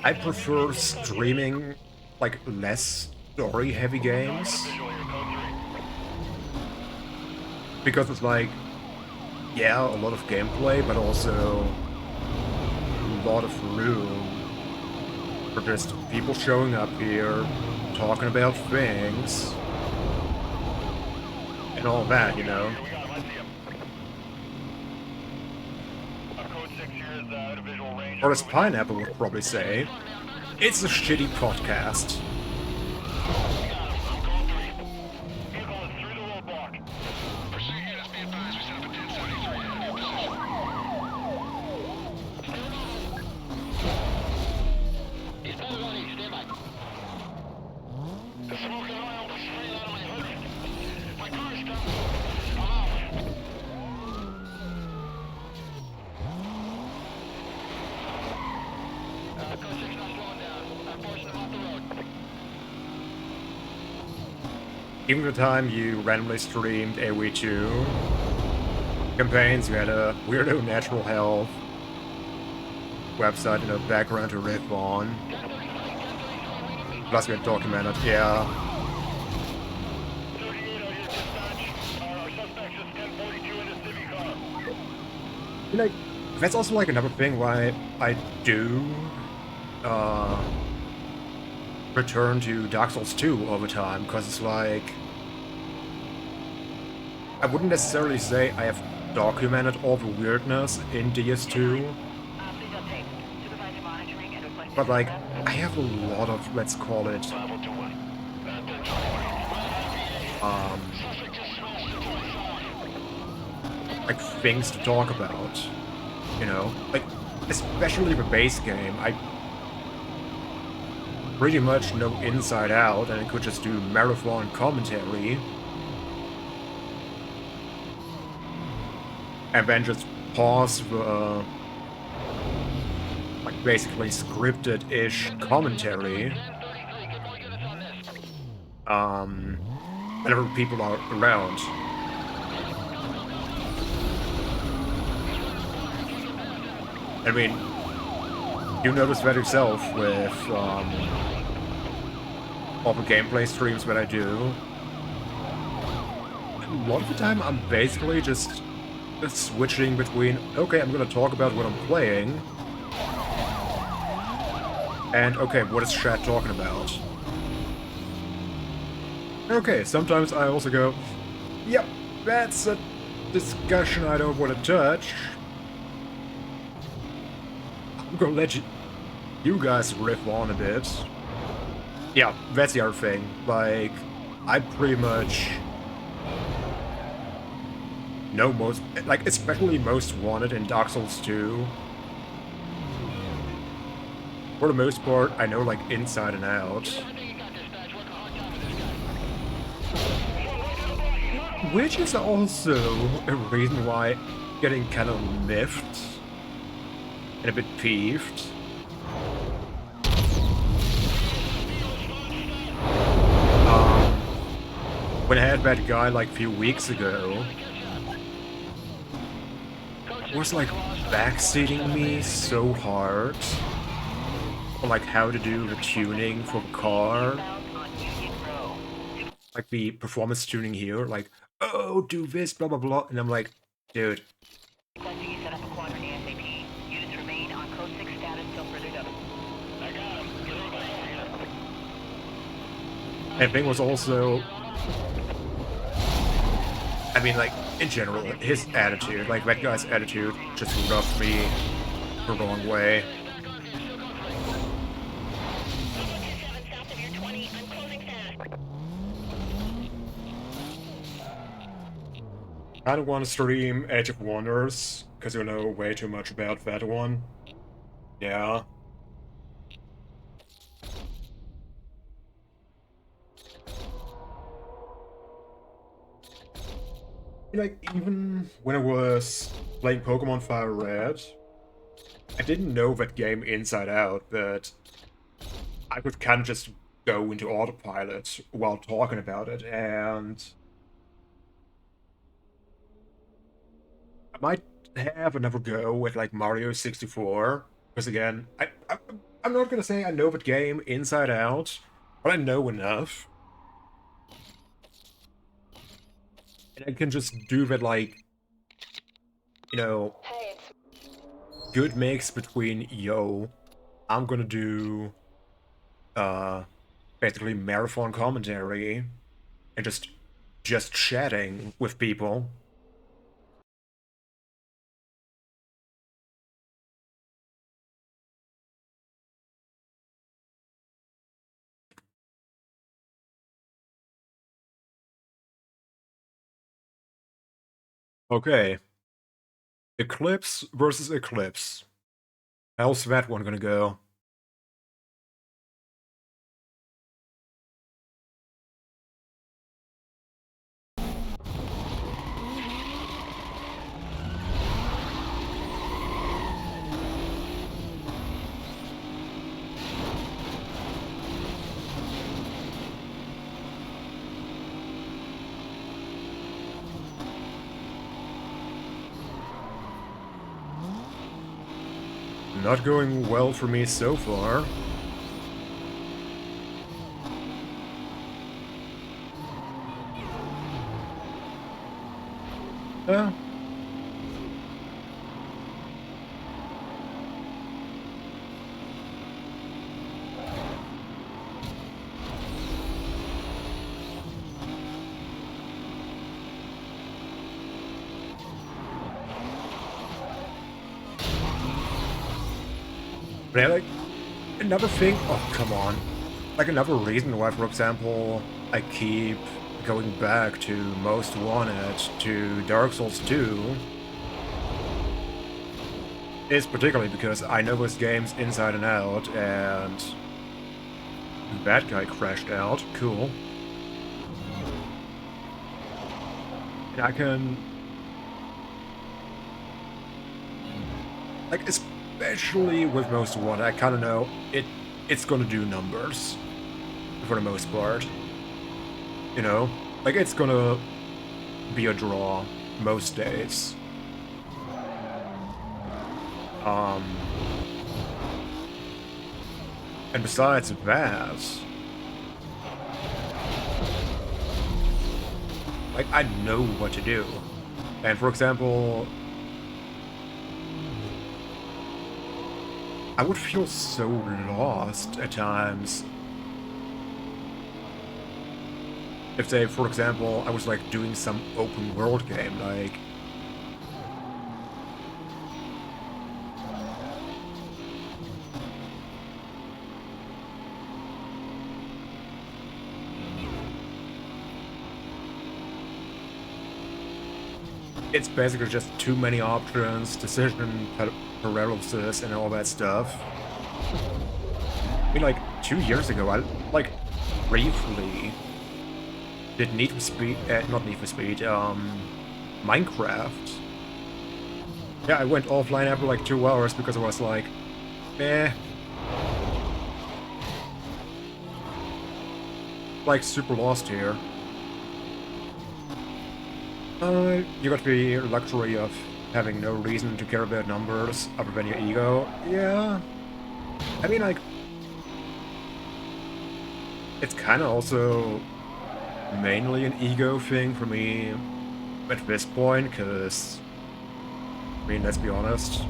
I prefer streaming like less story-heavy games. Because it's like, yeah, a lot of gameplay, but also a lot of room for just people showing up here, talking about things, and all that, you know? Or as Pineapple would probably say, it's a shitty podcast. Even the time you randomly streamed AoE2 campaigns, you had a weirdo natural health website in the background to riff on. Plus we had documented, yeah. You know, that's also like another thing why I do return to Dark Souls 2 all the time, because it's like, I wouldn't necessarily say I have documented all the weirdness in DS2, but like, I have a lot of, let's call it, like things to talk about, you know? Like, especially the base game, I pretty much know inside out, and I could just do marathon commentary. And then just pause the, like, basically scripted-ish commentary. Whenever people are around. I mean, You notice that yourself with all the gameplay streams that I do. A lot of the time, I'm basically just switching between, okay, I'm gonna talk about what I'm playing, and okay, what is chat talking about? Okay, sometimes I also go, yep, that's a discussion I don't want to touch. I'm gonna let you guys riff on a bit. Yeah, that's the other thing. Like, I pretty much know most, like, especially most wanted in Dark Souls 2. For the most part, I know, like, inside and out. Which is also a reason why I'm getting kind of miffed and a bit peeved. When I had that guy like a few weeks ago, was like backseating me so hard on like how to do the tuning for the car, like the performance tuning here, like, oh, do this, blah blah blah, and I'm like, dude. Requesting you set up a quadrant ASAP. Units remain on code 6 status till further notice. I got him. Get over here. And thing was also, I mean, like, in general, his attitude, like, that guy's attitude just rubbed me the wrong way. I don't want to stream Age of Wonders, because you know way too much about that one. Yeah. Like, even when I was playing Pokemon Fire Red, I didn't know that game inside out, but I could kind of just go into autopilot while talking about it, and I might have another go with like Mario 64, because again, I'm not gonna say I know that game inside out, but I know enough. And I can just do that, like, you know, good mix between, yo, I'm gonna do, basically marathon commentary, and just chatting with people. Okay, Eclipse versus Eclipse. How's that one gonna go? Not going well for me so far. Uh, but yeah, like, another thing, oh, come on. Like, another reason why, for example, I keep going back to Most Wanted, to Dark Souls 2, is particularly because I know those games inside and out, and that guy crashed out. Cool. And I can, like, especially with Most Wanted, I kind of know it's gonna do numbers for the most part. You know, like, it's gonna be a draw most days. And besides that, like, I know what to do. And for example, I would feel so lost at times if, say, for example, I was like doing some open world game, like it's basically just too many options, decision paralysis, and all that stuff. I mean, like, 2 years ago, I, like, briefly did Need for Speed, not Need for Speed, Minecraft. Yeah, I went offline after, like, 2 hours because I was like, eh. Like, super lost here. You got the luxury of having no reason to care about numbers other than your ego. Yeah. I mean, like, it's kind of also mainly an ego thing for me at this point, because, I mean, let's be honest.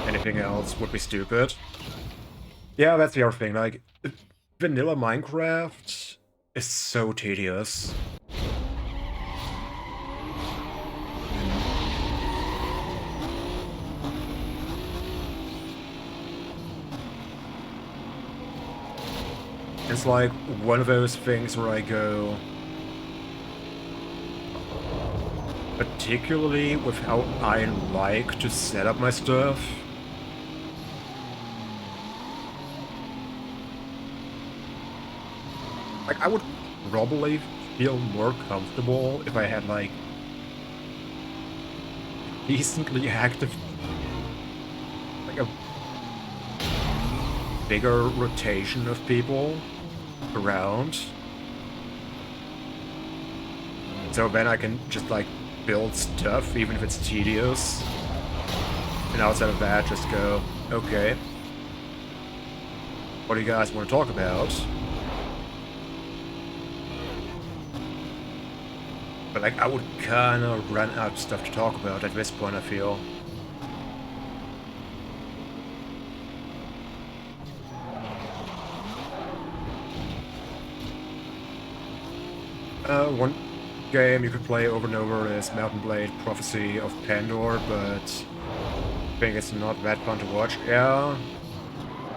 Anything else would be stupid. Yeah, that's the other thing, like, vanilla Minecraft is so tedious. It's like one of those things where I go, particularly with how I like to set up my stuff. Like, I would probably feel more comfortable if I had, like, decently active, like a bigger rotation of people around. So then I can just, like, build stuff, even if it's tedious. And outside of that, just go, okay, what do you guys want to talk about? But, like, I would kind of run out of stuff to talk about at this point, I feel. One game you could play over and over is Mountain Blade Prophecy of Pandor, but I think it's not that fun to watch. Yeah,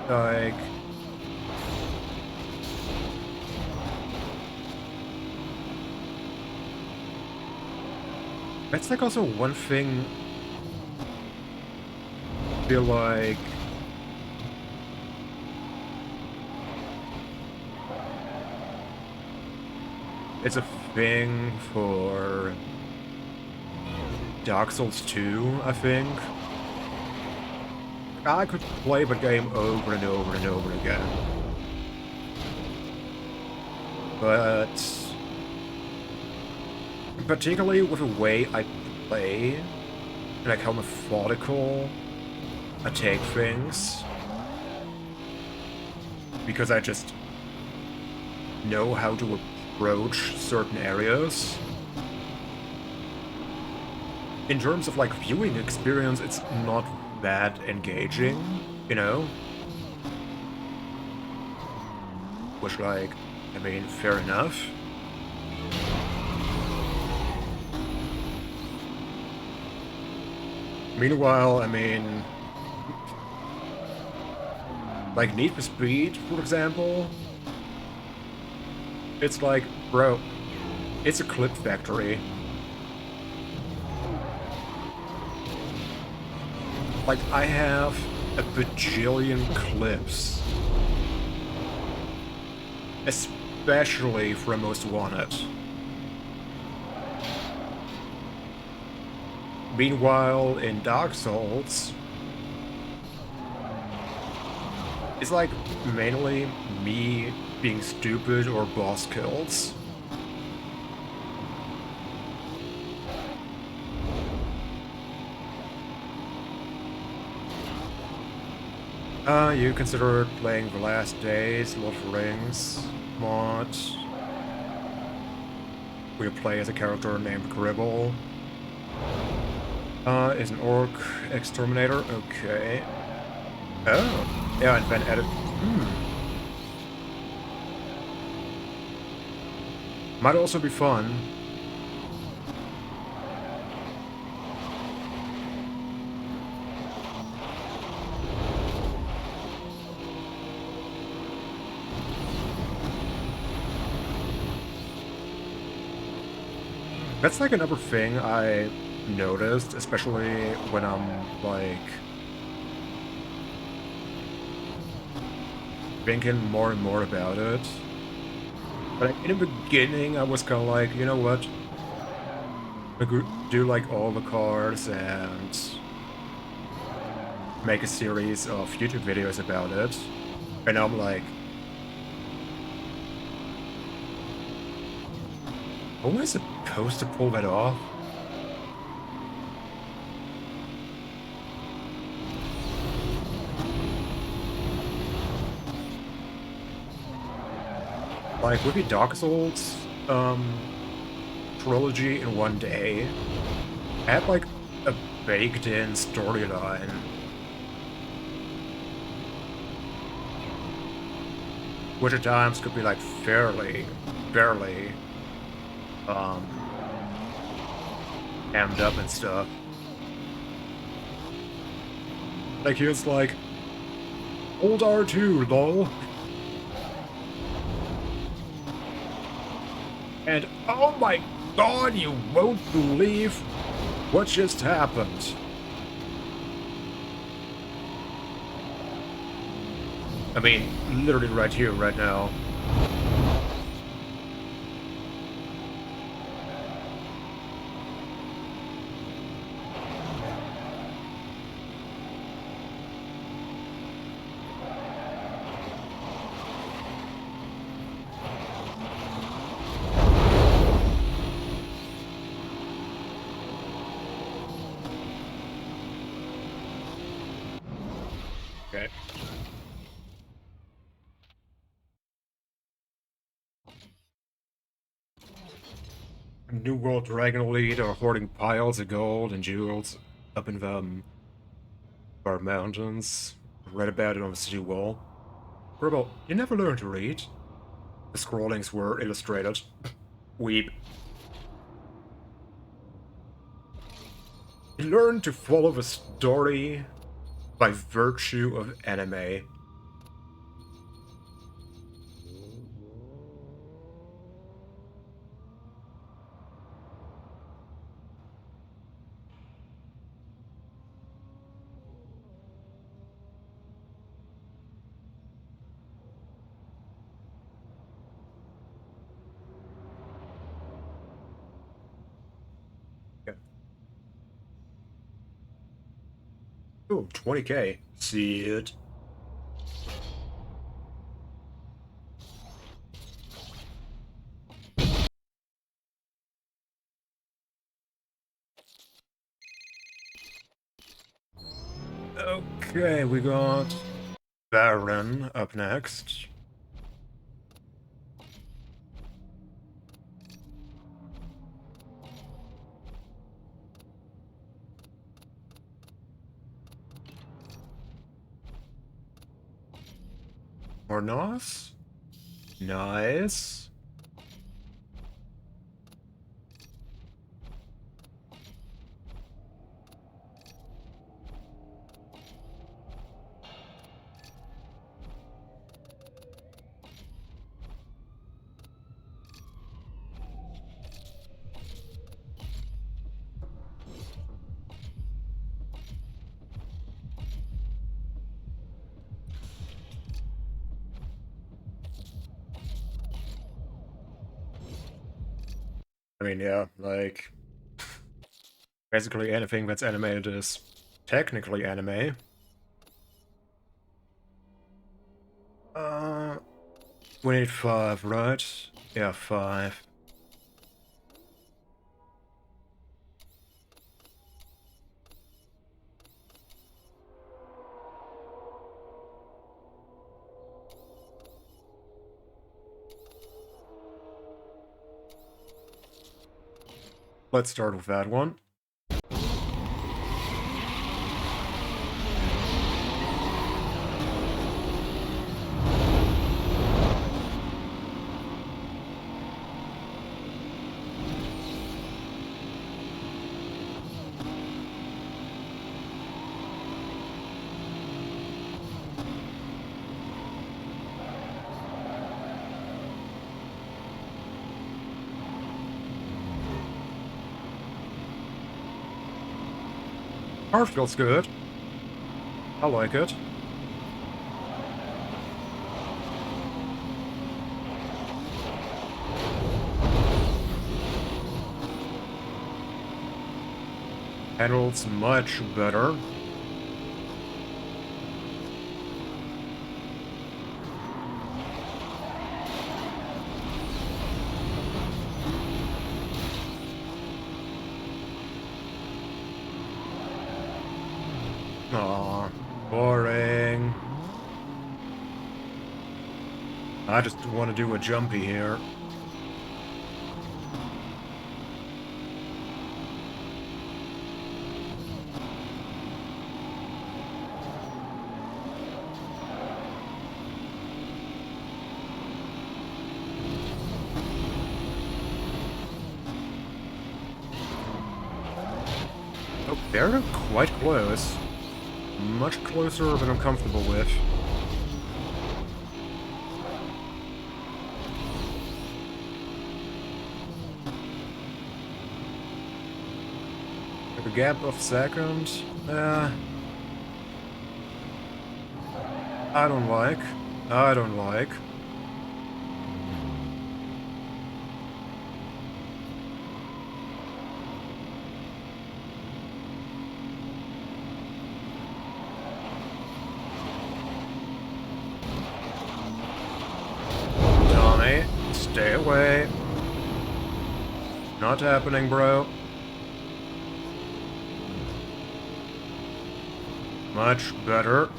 like, that's like also one thing I feel like it's a thing for Dark Souls 2, I think. I could play the game over and over and over again. But particularly with the way I play, and like how methodical I take things, because I just know how to approach certain areas. In terms of like viewing experience, it's not that engaging, you know? Which, like, I mean, fair enough. Meanwhile, I mean, like Need for Speed, for example, it's like, bro, it's a clip factory. Like, I have a bajillion clips. Especially from Most Wanted. Meanwhile, in Dark Souls, it's like mainly me being stupid or boss kills. You considered playing The Last Days, Lord of the Rings mod, where you play as a character named Gribble. Is an orc exterminator. Okay. Oh. Yeah, and then edit. Might also be fun. That's like another thing I noticed, especially when I'm like thinking more and more about it. But like, in the beginning, I was kind of like, you know what? I could do like all the cards and make a series of YouTube videos about it. And I'm like, how am I supposed to pull that off? Like, with the Dark Souls, trilogy in one day, I had like a baked-in storyline, which at times could be like barely, um, hammed up and stuff. Like, here's like, old R2, lol. And oh my god, you won't believe what just happened. I mean, literally right here, right now. Okay. New World Dragon Elite are hoarding piles of gold and jewels up in the Bar Mountains. Read about it on the city wall. Gribble, you never learned to read. The scrollings were illustrated. Weep. You learned to follow the story by virtue of anime. Yeah. Ooh, 20k. See it. Okay, we got Baron up next. Ornos? Nice. I mean, yeah, like, basically anything that's animated is technically anime. Uh, we need 5, right? Yeah, 5. Let's start with that one. Car feels good. I like it. Handles much better. Aw, boring. I just want to do a jumpy here. Oh, they're quite close. Much closer than I'm comfortable with. Like a gap of seconds. I don't like. I don't like. Tommy, stay away. Not happening, bro. Much better.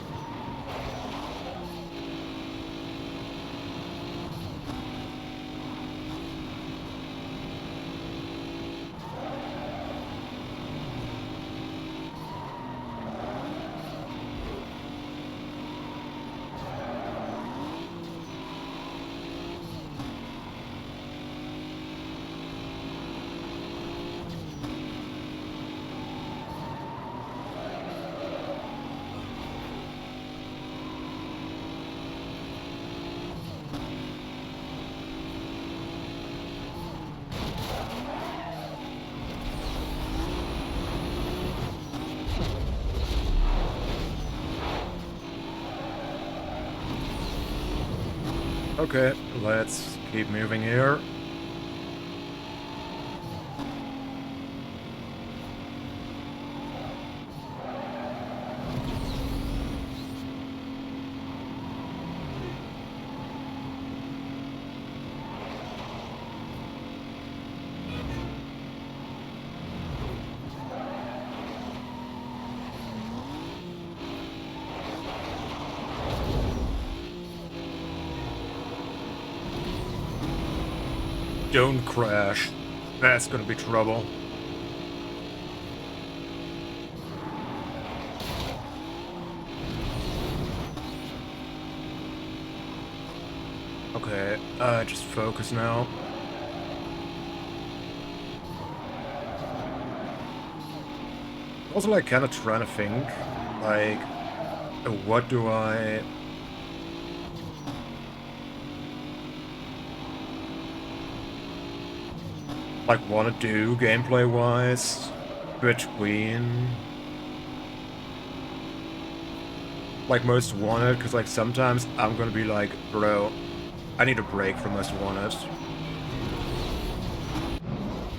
Okay, let's keep moving here. Don't crash. That's gonna be trouble. Okay, just focus now. Also, like, kind of trying to think, like, what do I... like, want to do gameplay-wise between... like, Most Wanted, because, like, sometimes I'm gonna be like, bro, I need a break from Most Wanted.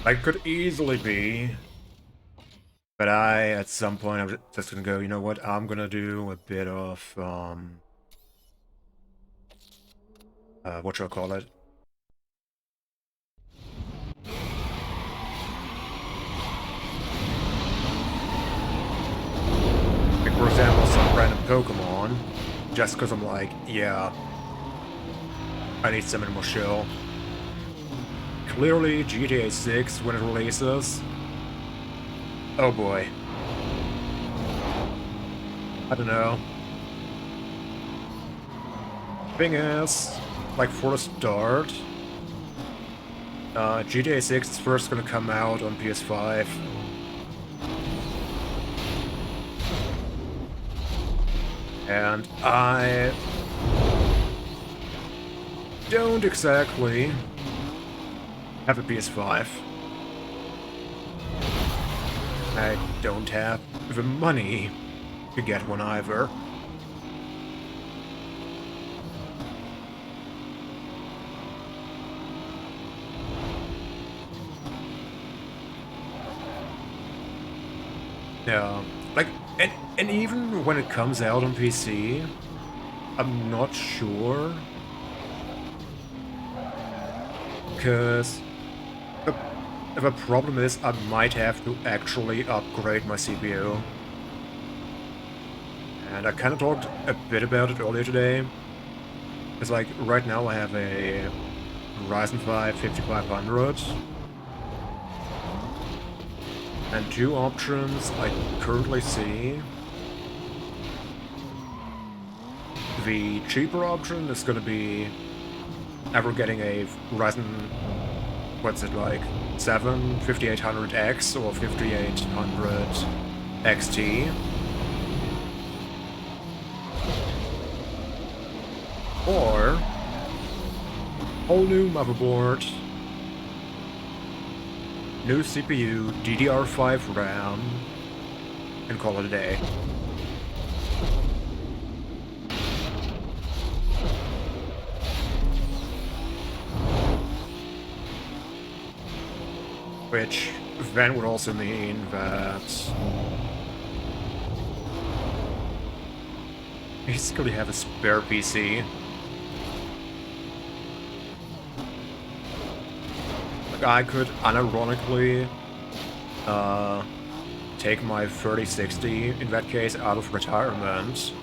Like, could easily be, but at some point, I'm just gonna go, you know what, I'm gonna do a bit of, what shall I call it? Like, for example, some random Pokemon, just because I'm like, yeah, I need something more chill. clearly GTA 6 when it releases. Oh boy. I don't know. Thing is, like for the start, GTA 6 is first gonna come out on PS5. And I don't exactly have a PS5. I don't have the money to get one either. Yeah, like, and even when it comes out on PC, I'm not sure, because the problem is I might have to actually upgrade my CPU. And I kind of talked a bit about it earlier today. It's like, right now I have a Ryzen 5 5500, and two options I currently see. The cheaper option is gonna be ever getting a Ryzen, what's it like, 7 5800X or 5800 XT. Or whole new motherboard, new CPU, DDR5 RAM, and call it a day. Which then would also mean that basically have a spare PC. Like, I could unironically take my 3060 in that case out of retirement.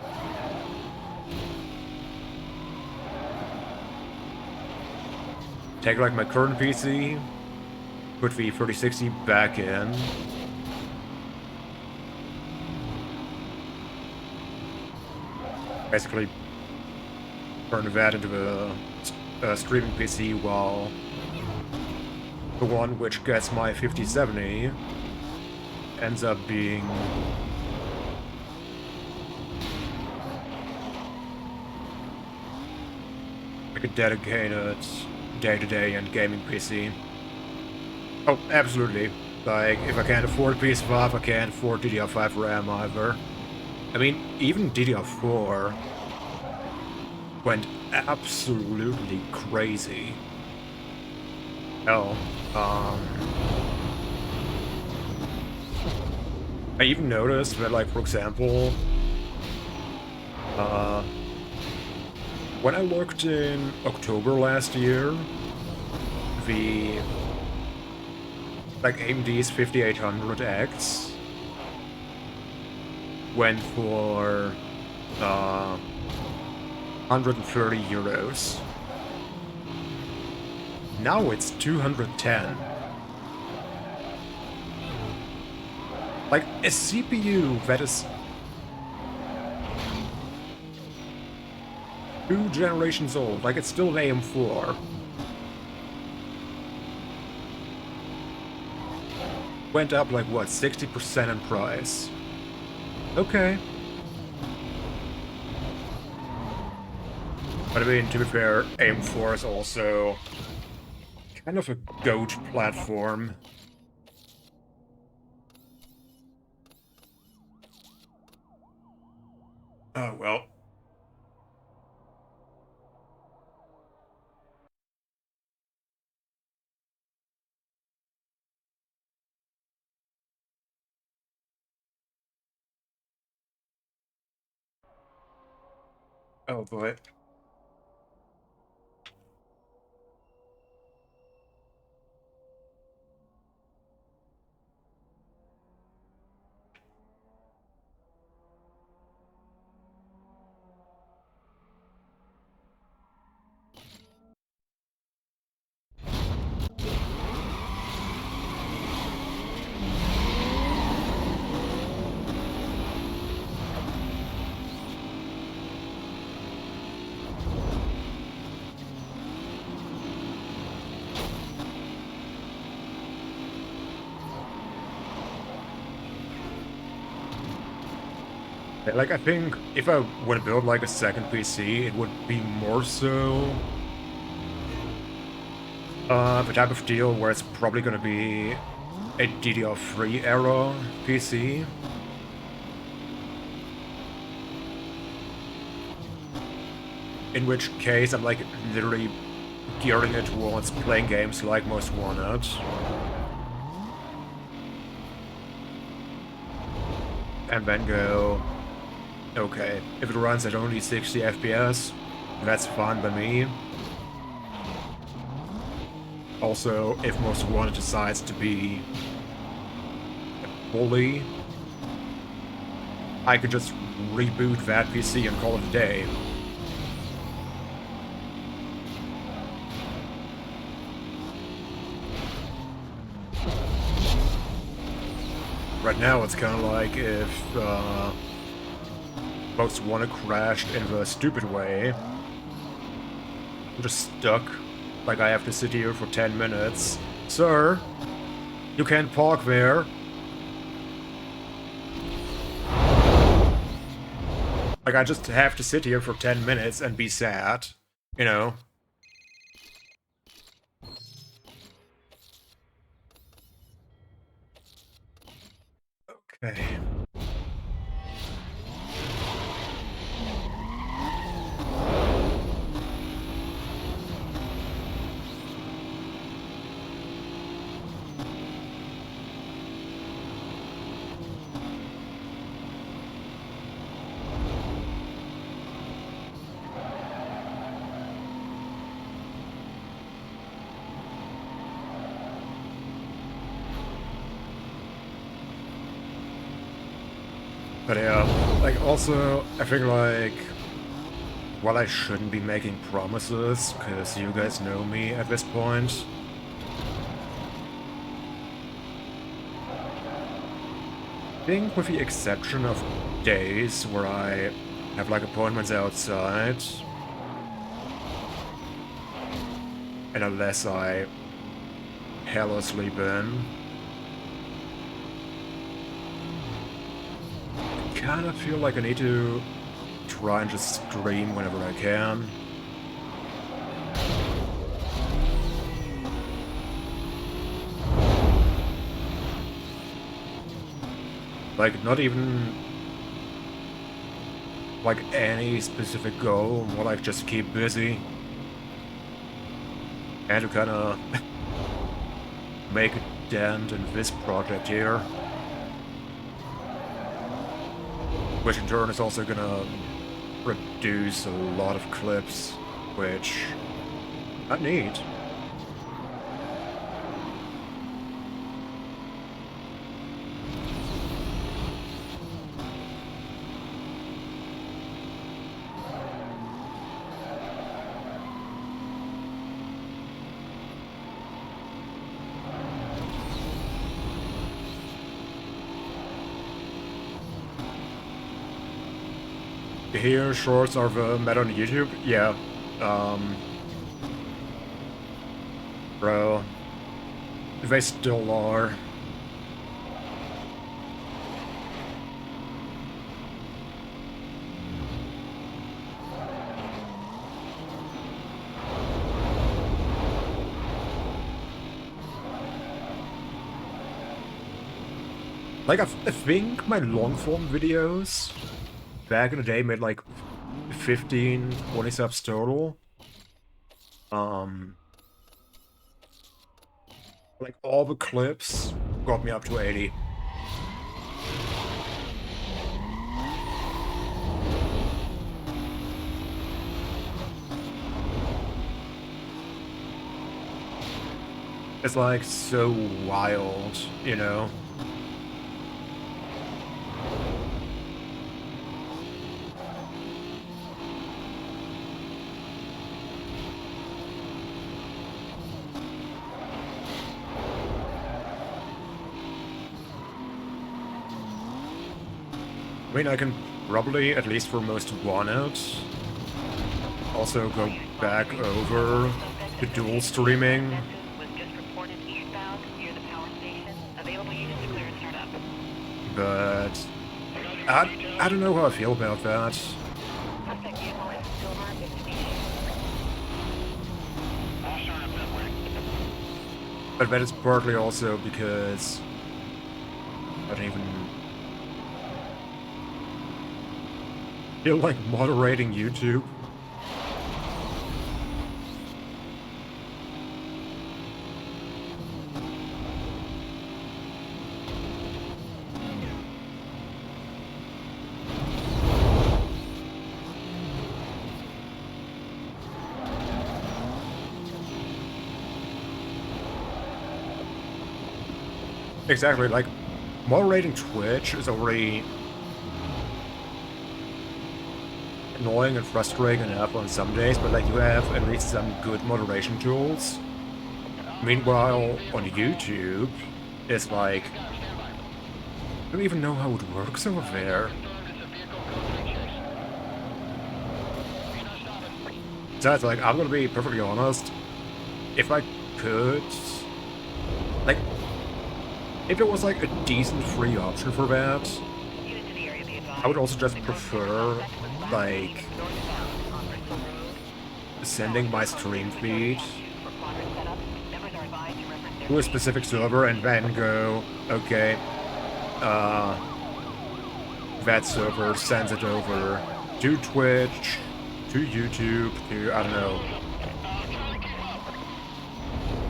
Take like my current PC, put the 3060 back in. Basically turn that into a streaming PC while the one which gets my 5070 ends up being like a dedicated day-to-day and gaming PC. Oh, absolutely. Like, if I can't afford PS5, I can't afford DDR5 RAM either. I mean, even DDR4 went absolutely crazy. Hell, I even noticed that, like, for example, when I looked in October last year, the, like, AMD's 5800X went for, 130 euros. Now it's 210. Like, a CPU that is 2 generations old, like it's still an AM4. Went up like, what, 60% in price? Okay. But I mean, to be fair, AM4 is also kind of a GOAT platform. Oh, well. Oh, boy. Like, I think if I would build like a second PC, it would be more so the type of deal where it's probably gonna be a DDR3 era PC. In which case I'm like literally gearing it towards playing games like Most Wanted. And then go, okay, if it runs at only 60 FPS, that's fine by me. Also, if Most Wanted decides to be a bully, I could just reboot that PC and call it a day. Right now, it's kind of like if Most Wanted crashed in the stupid way. I'm just stuck. Like I have to sit here for 10 minutes. Sir, you can't park there. Like I just have to sit here for 10 minutes and be sad. You know? Okay. But yeah, like also, I think like, while I shouldn't be making promises, because you guys know me at this point, I think with the exception of days where I have like appointments outside, and unless I hella sleep in, I kind of feel like I need to try and just stream whenever I can. Like, not even like any specific goal, more like just keep busy. And to kinda make a dent in this project here. Which in turn is also gonna produce a lot of clips, which I need. Here, shorts are the meta on YouTube? Yeah. Bro. They still are. Like, I think my long-form videos back in the day made like 15, 20 subs total. Like all the clips got me up to 80. It's like so wild, you know? I mean, I can probably, at least for most wanted, also go back over to dual streaming. Was just reported eastbound near the power station. Available units to clear and start up. But I don't know how I feel about that. Suspect vehicle is silver 15. I'll start up that way. But that is partly also because I don't even feel like moderating YouTube. Exactly, like, moderating Twitch is already annoying and frustrating enough on some days, but like, you have at least some good moderation tools. Meanwhile, on YouTube, it's like, I don't even know how it works over there. Besides, like, I'm gonna be perfectly honest, if I could, like, if there was like a decent free option for that, Unit to the area, be advised. I would also just The prefer, suspect was last like, seen northbound on Bristol Road. sending my stream feed For quadrant setup, members are advised to reference their to a feed. specific server and then go, okay, that server sends it over to Twitch, to YouTube, to, I don't know.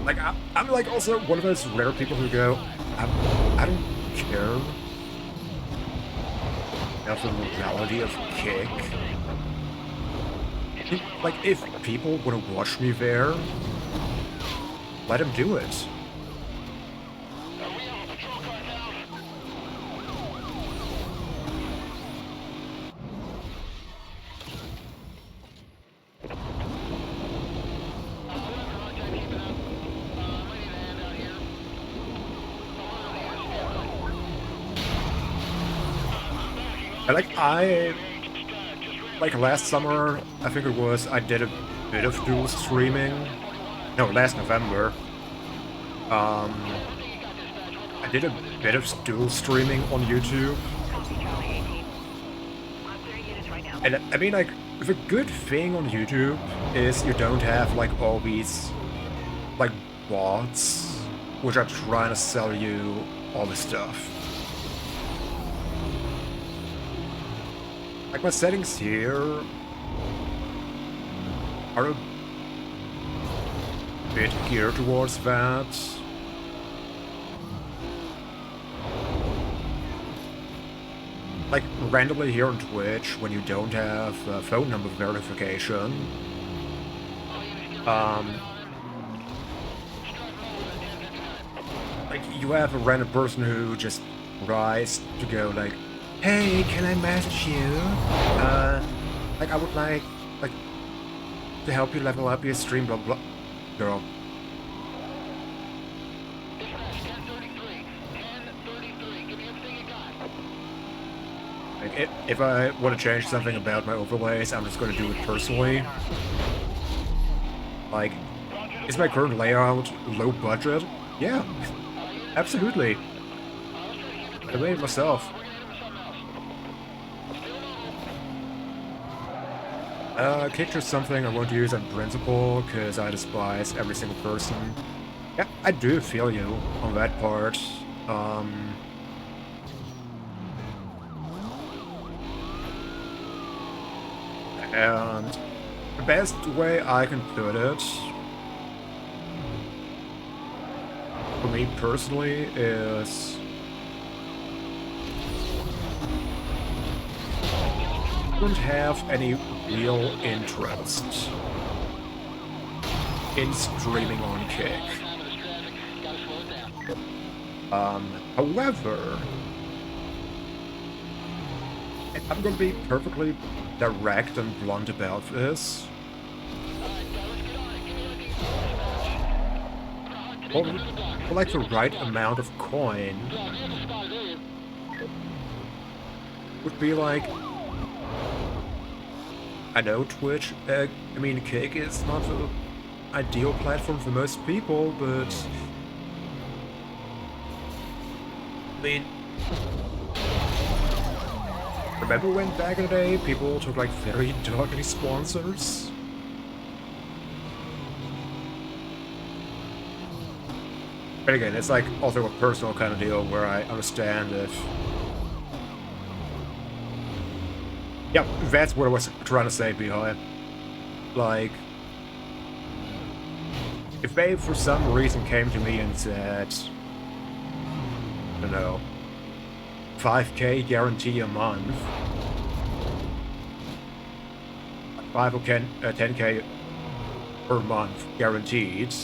Like, I'm like also one of those rare people who go, I don't care about the legality of Kick. Like, if people want to watch me there, let them do it. And like last summer, I think it was, I did a bit of dual streaming. No, last November. I did a bit of dual streaming on YouTube. Copy Charlie 18. I'm clearing units right now. And I mean, like, the good thing on YouTube is you don't have, like, all these, like, bots which are trying to sell you all this stuff. Like, my settings here are a bit geared towards that. Like, randomly here on Twitch, when you don't have phone number verification, like, you have a random person who just tries to go, like, hey, can I message you? Like, I would like, to help you level up your stream, blah, blah. Girl. Like, if I want to change something about my overlays, I'm just going to do it personally. Like, is my current layout low budget? Yeah, absolutely. I made it myself. Kick is something I won't use on principle, because I despise every single person. Yeah, I do feel you on that part. And the best way I can put it, for me personally, is I don't have any real interest in streaming on Kick. However, I'm gonna be perfectly direct and blunt about this. For like the right amount of coin would be like, I know Twitch, I mean Kick is not the ideal platform for most people, but I mean, Remember when back in the day people took like very dirty sponsors? But again, it's like also a personal kind of deal where I understand if... Yeah, that's what I was trying to say, Beehive. Like, if they for some reason came to me and said, I don't know, 5k guarantee a month, 5 or 10k per month guaranteed,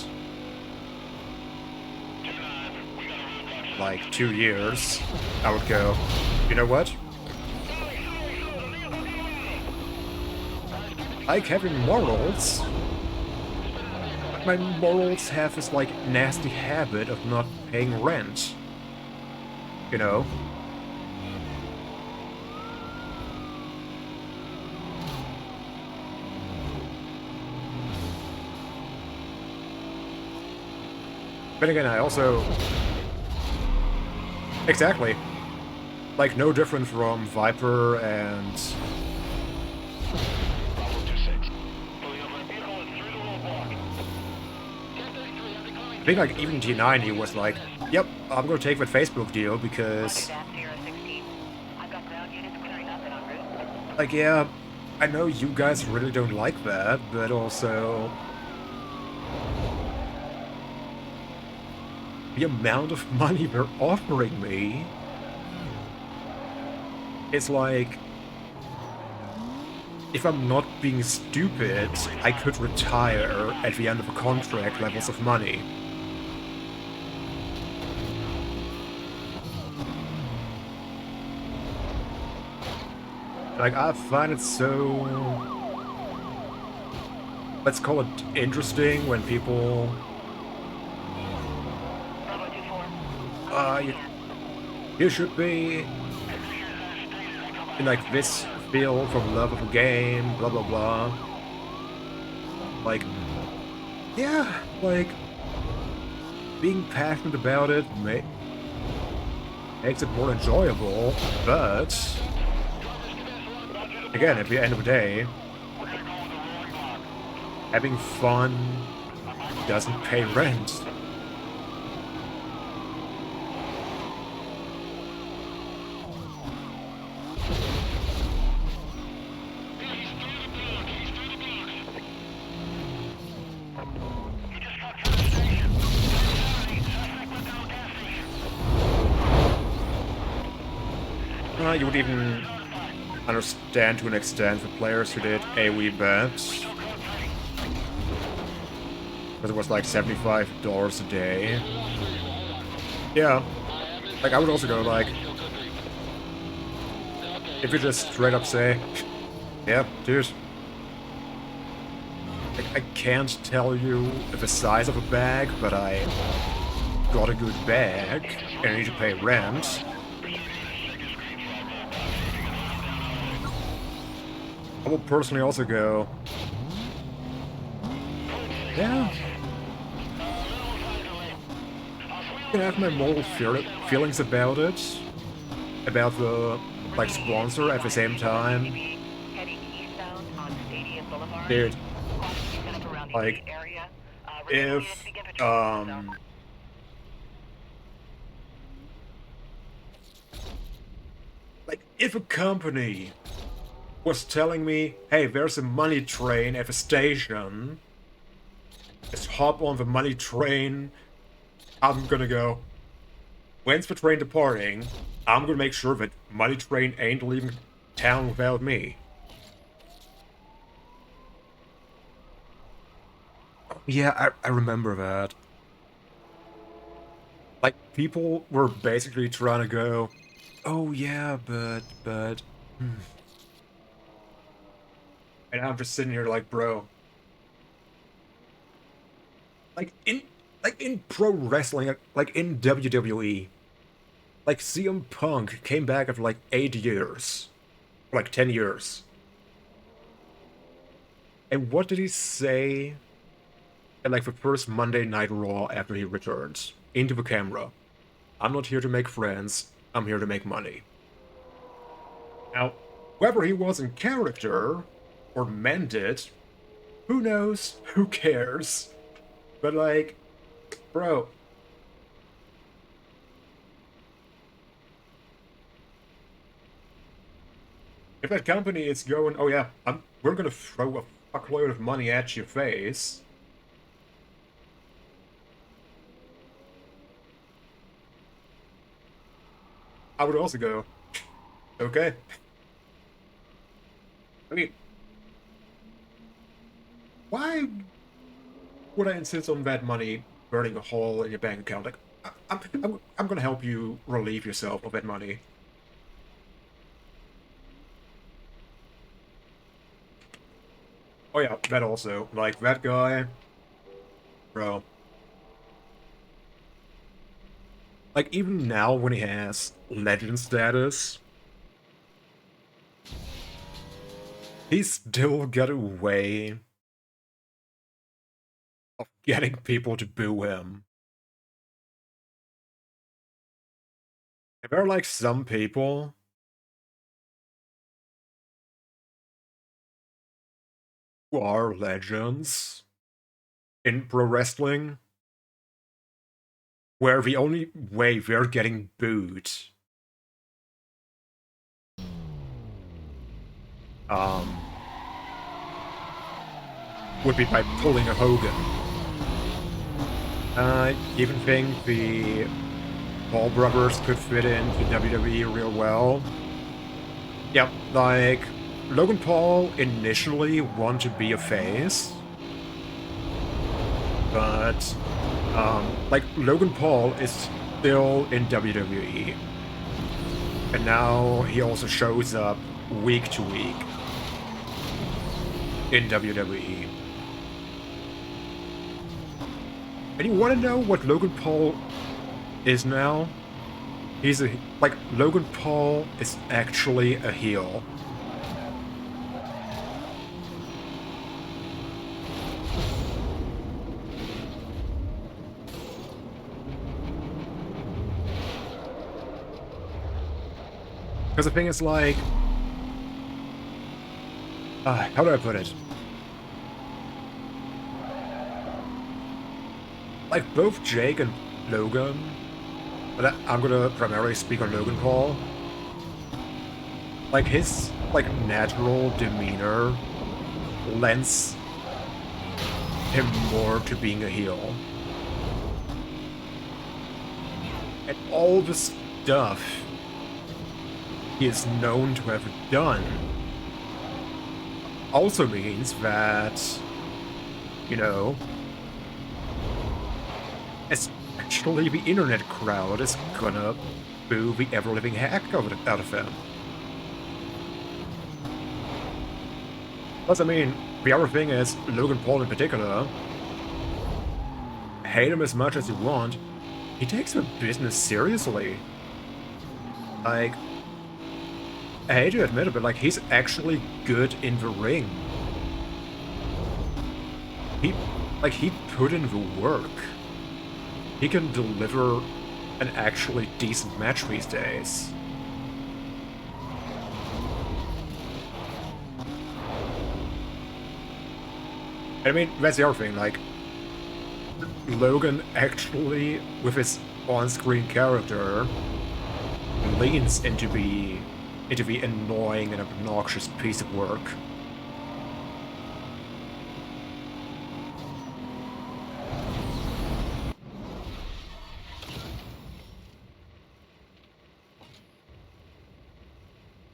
like 2 years, I would go, you know what? Like having morals, but my morals have this like nasty habit of not paying rent. You know? But again, I also... Exactly. Like, no different from Viper and... I think, like, even T90 was like, yep, I'm gonna take that Facebook deal because... Like, yeah, I know you guys really don't like that, but also... The amount of money they're offering me... It's like... If I'm not being stupid, I could retire at the end of a contract levels of money. Like, I find it so... Let's call it interesting when people... You should be... in, like, this feel from love of a game, blah blah blah. Like... Yeah, like... Being passionate about it makes it more enjoyable, but... Again, at the end of the day, having fun doesn't pay rent. You would even understand to an extent the players who did AoE bets. Because it was like $75 a day. Yeah. Like, I would also go like... If you just straight up say, yeah, dude. Like, I can't tell you the size of a bag, but I got a good bag, and I need to pay rent. I will personally also go, yeah, I can have my moral feelings about it, about the, like, sponsor at the same time. Dude, like, if, like, if a company was telling me, hey, there's a money train at the station, just hop on the money train, I'm gonna go, when's the train departing? I'm gonna make sure that money train ain't leaving town without me. Yeah, I remember that. Like, people were basically trying to go, oh yeah, but... And I'm just sitting here like, bro. Like in pro wrestling, like in WWE, like CM Punk came back after like 8 years, like 10 years. And what did he say at like the first Monday Night Raw after he returns? Into the camera. I'm not here to make friends, I'm here to make money. Now, whether he was in character or meant it, who knows? Who cares? But like, bro, if that company is going, oh yeah, we're gonna throw a fuckload of money at your face, I would also go, okay. I mean, why would I insist on that money burning a hole in your bank account? Like, I'm gonna help you relieve yourself of that money. Oh yeah, that also. Like, that guy, bro. Like, even now when he has legend status, he's still got a way of getting people to boo him. And there are like some people who are legends in pro wrestling where the only way they're getting booed um would be by pulling a Hogan. I even think the Paul brothers could fit into WWE real well. Yep, like Logan Paul initially wanted to be a face, but like Logan Paul is still in WWE, and now he also shows up week to week in WWE. And you want to know what Logan Paul is now? Logan Paul is actually a heel. Because the thing is like, how do I put it? Like both Jake and Logan, but I'm gonna primarily speak on Logan Paul. Like his natural demeanor lends him more to being a heel. And all the stuff he is known to have done also means that, you know, especially the internet crowd is gonna boo the ever-living heck out of him. Plus, I mean, the other thing is, Logan Paul in particular, hate him as much as you want, he takes the business seriously. Like, I hate to admit it, but like, he's actually good in the ring. He put in the work. He can deliver an actually decent match these days. I mean, that's the other thing, like, Logan actually, with his on-screen character, leans into the annoying and obnoxious piece of work.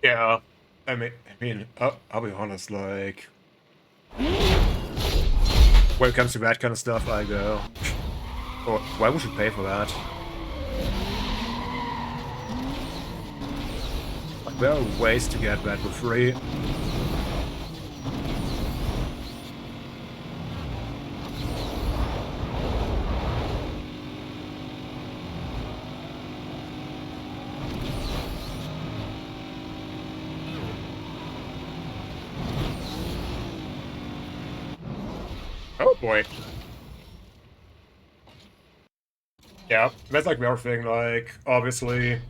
Yeah, I'll be honest, like, when it comes to that kind of stuff, I go, oh, why would you pay for that? Like, there are ways to get that for free. Oh boy. Yeah, that's like the other thing, like, obviously,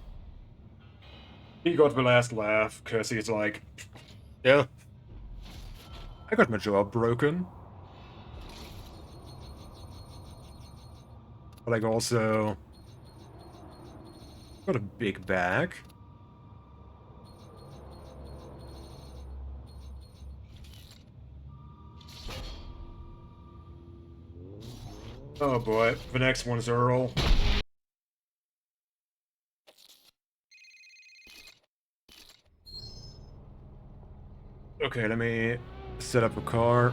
He got the last laugh, because he's like, yeah, I got my jaw broken. But like also got a big bag. Oh boy, the next one's Earl. Okay, let me set up a car.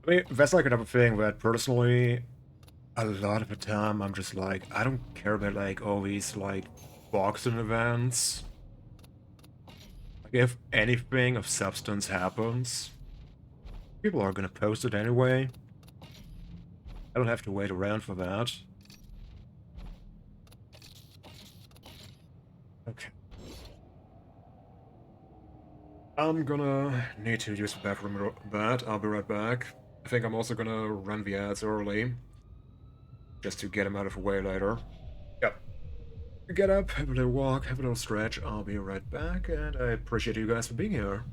I mean, that's like another thing that personally, a lot of the time, I'm just like, I don't care about like all these like boxing events. Like, if anything of substance happens, people are gonna post it anyway. I don't have to wait around for that. Okay. I'm gonna need to use the bathroom but I'll be right back. I think I'm also gonna run the ads early, just to get them out of the way later. Yep. Get up, have a little walk, have a little stretch, I'll be right back, and I appreciate you guys for being here.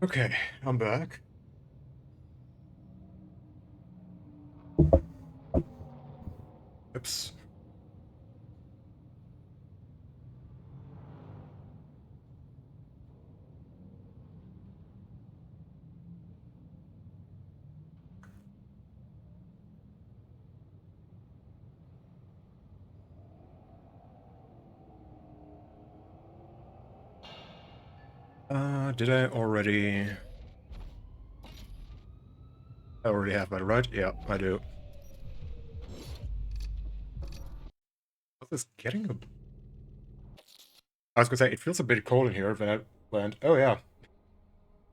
Okay, I'm back. Oops. Did I already... I already have that, right? Yeah, I do. What's this getting a... I was gonna say, it feels a bit cold in here, but I went, oh yeah,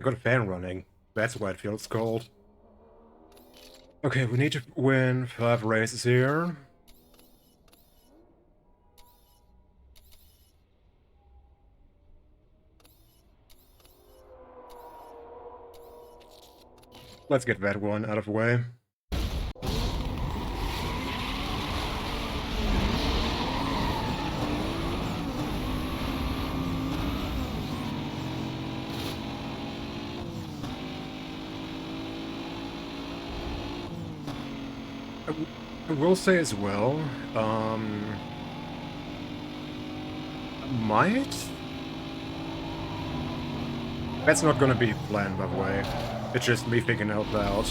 I got a fan running. That's why it feels cold. Okay, we need to win 5 races here. Let's get that one out of the way. I will say as well, might? That's not gonna be planned, by the way. It's just me thinking out loud.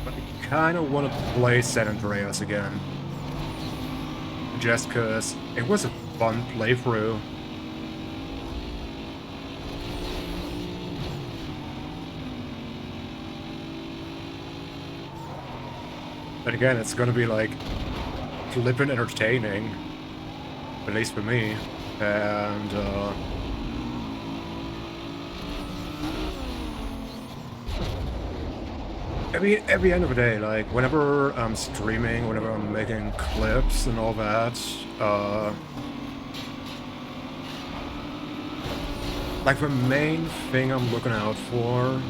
But I kinda wanna play San Andreas again. Just cause it was a fun playthrough. But again, it's gonna be like flippin' entertaining. At least for me. And I mean, at the end of the day, like, whenever I'm streaming, whenever I'm making clips and all that, like, the main thing I'm looking out for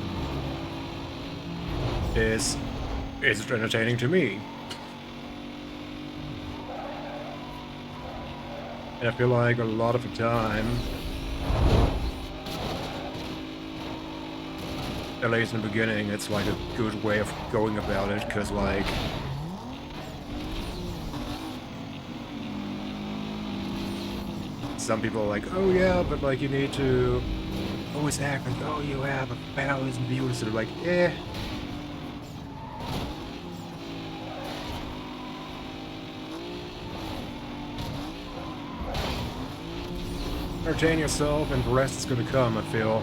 is it entertaining to me? And I feel like a lot of the time, at least in the beginning, it's like a good way of going about it, because, like, some people are like, oh yeah, but, like, you need to always act like, oh, you have 1,000 viewers, and they're like, eh. Entertain yourself, and the rest is gonna come, I feel.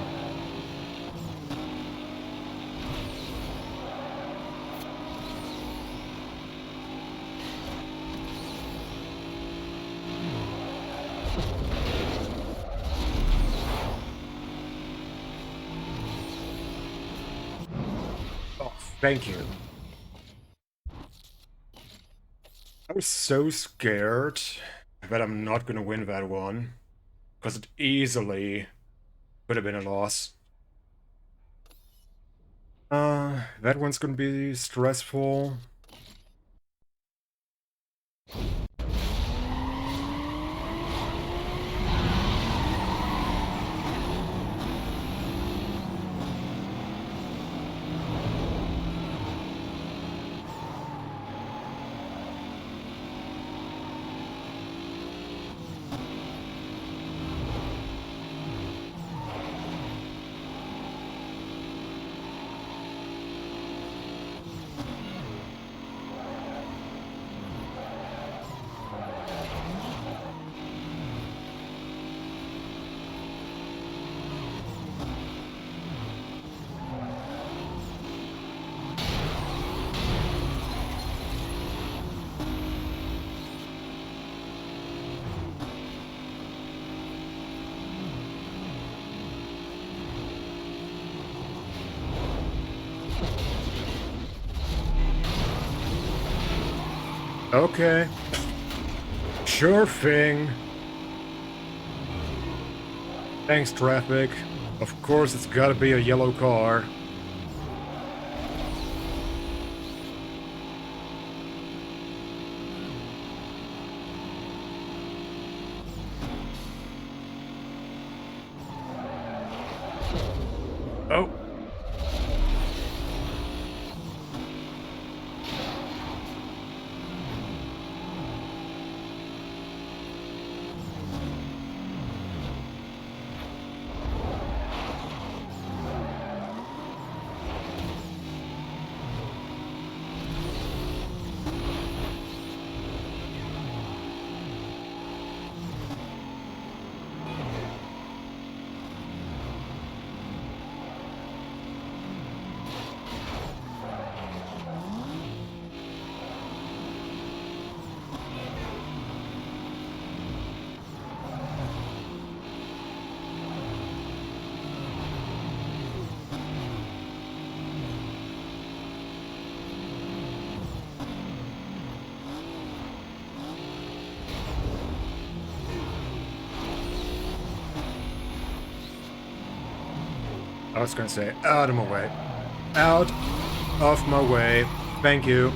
Oh, thank you. I was so scared that I'm not gonna win that one, because it easily could have been a loss. That one's gonna be stressful. Okay. Sure thing. Thanks, traffic. Of course it's gotta be a yellow car. Oh. I was gonna say, out of my way. Out of my way. Thank you.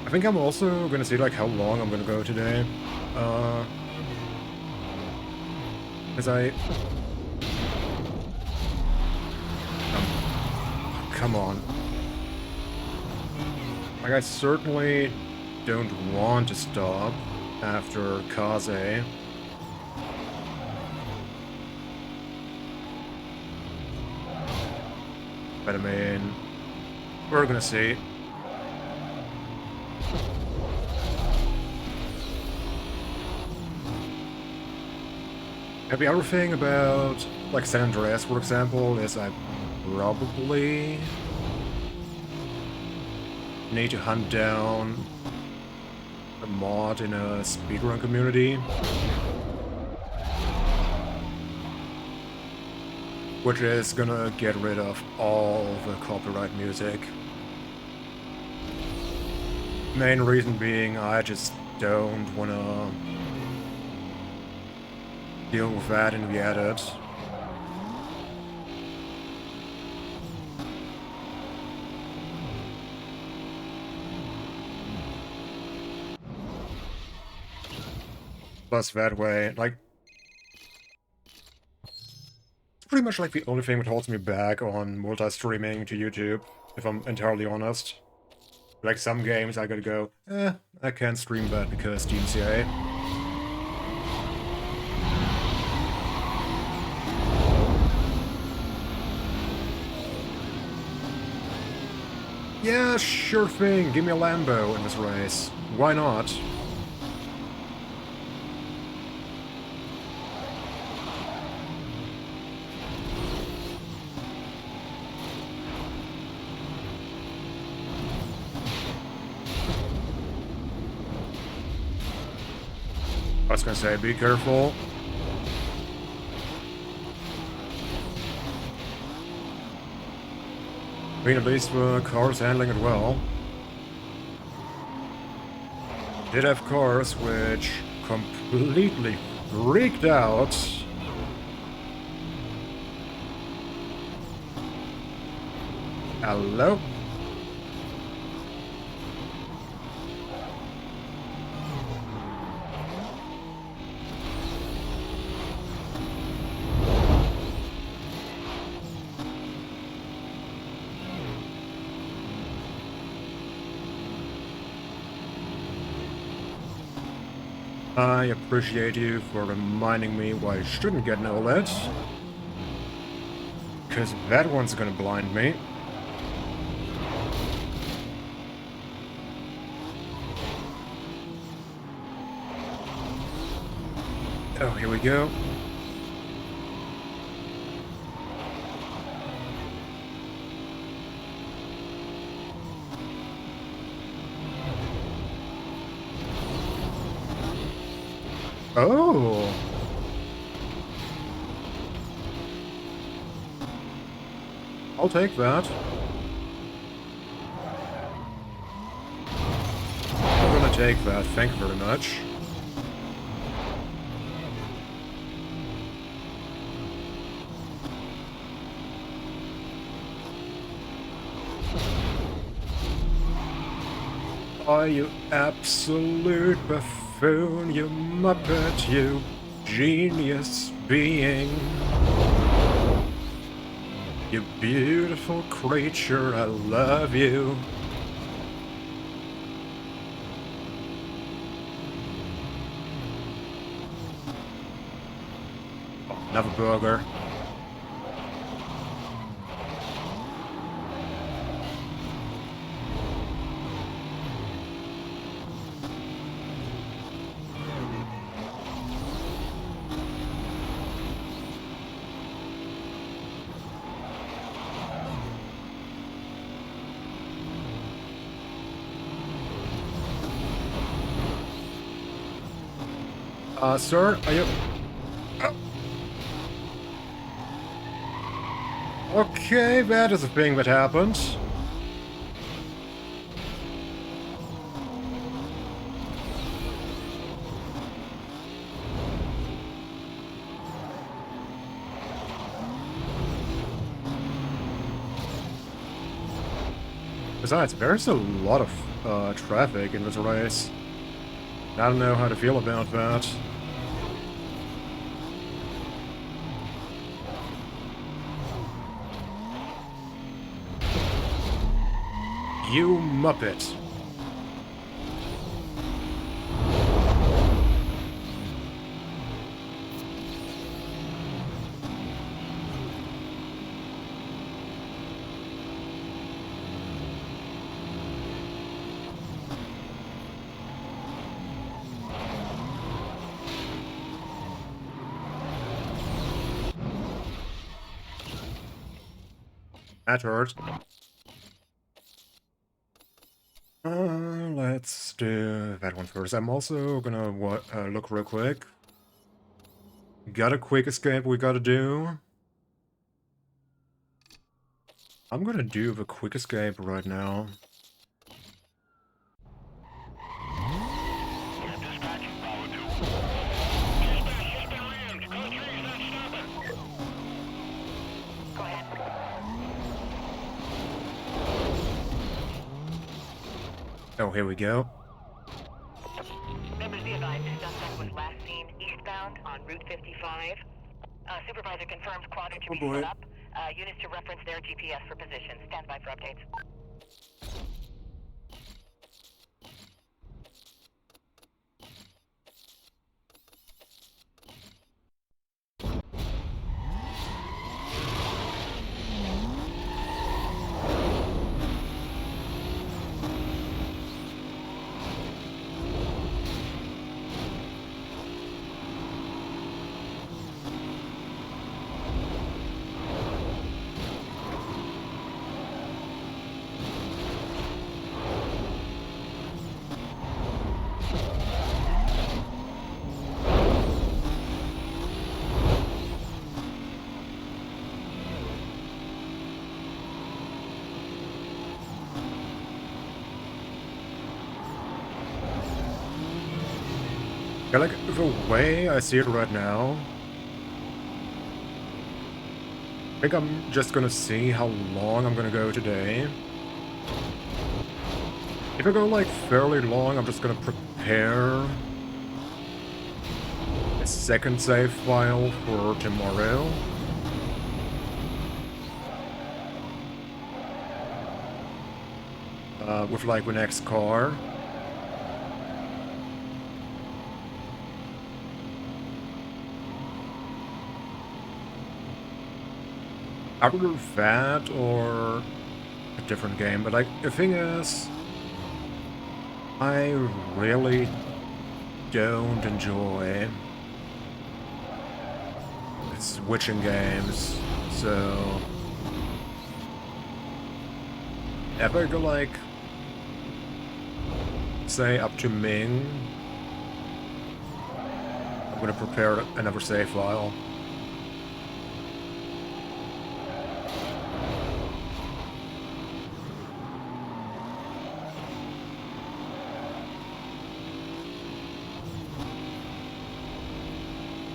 I think I'm also gonna see like how long I'm gonna go today. Cause come on. Like I certainly don't want to stop after Kaze. But I mean, we're gonna see. The other thing about, like, San Andreas, for example, is I probably need to hunt down a mod in a speedrun community. Which is gonna get rid of all the copyright music. Main reason being I just don't wanna deal with that in the edit. Plus that way, like, it's pretty much like the only thing that holds me back on multi-streaming to YouTube, if I'm entirely honest. Like some games I gotta go, I can't stream that because DMCA. Yeah, sure thing, give me a Lambo in this race. Why not? I was gonna say, be careful. I mean, at least the car's handling it well. Did have cars which completely freaked out. Hello? I appreciate you for reminding me why I shouldn't get an OLED. Because that one's gonna blind me. Oh, here we go. Oh! I'll take that. I'm gonna take that, thank you very much. Oh, you absolute buffoon, you muppet, you genius being. You beautiful creature, I love you. Oh, another burger. Sir, are you... Okay, that is a thing that happened. Besides, there's a lot of traffic in this race. I don't know how to feel about that. You muppet. That hurt. Let's do that one first. I'm also gonna look real quick. Got a quick escape we gotta do. I'm gonna do the quick escape right now. Dispatch, Bravo 2. Dispatch, just been rammed. Code 3 is not stopping. Go ahead. Oh, here we go. Members, be advised, suspect was last seen eastbound on Route 55. Supervisor confirms quadrant to Oh be boy. set up. Units to reference their GPS for position. Stand by for updates. Yeah, like, the way I see it right now, I think I'm just gonna see how long I'm gonna go today. If I go, like, fairly long, I'm just gonna prepare a second save file for tomorrow. With, like, the next car. Either that or a different game, but like the thing is, I really don't enjoy switching games, so if I go like, say up to Ming, I'm gonna prepare another save file.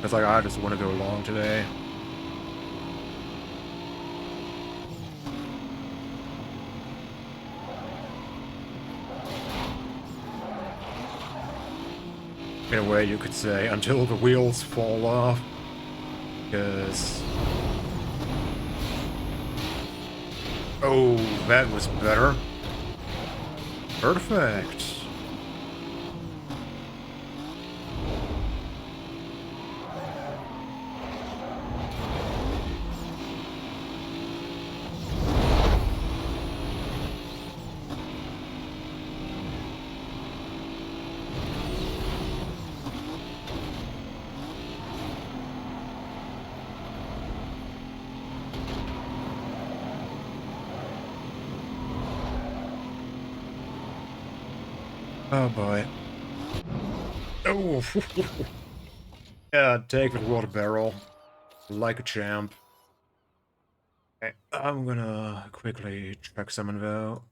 It's like, I just want to go long today. In a way, you could say, until the wheels fall off. Because... Oh, that was better. Perfect. Oh boy. Oh, yeah, take the water barrel. Like a champ. Okay, I'm gonna quickly check some info.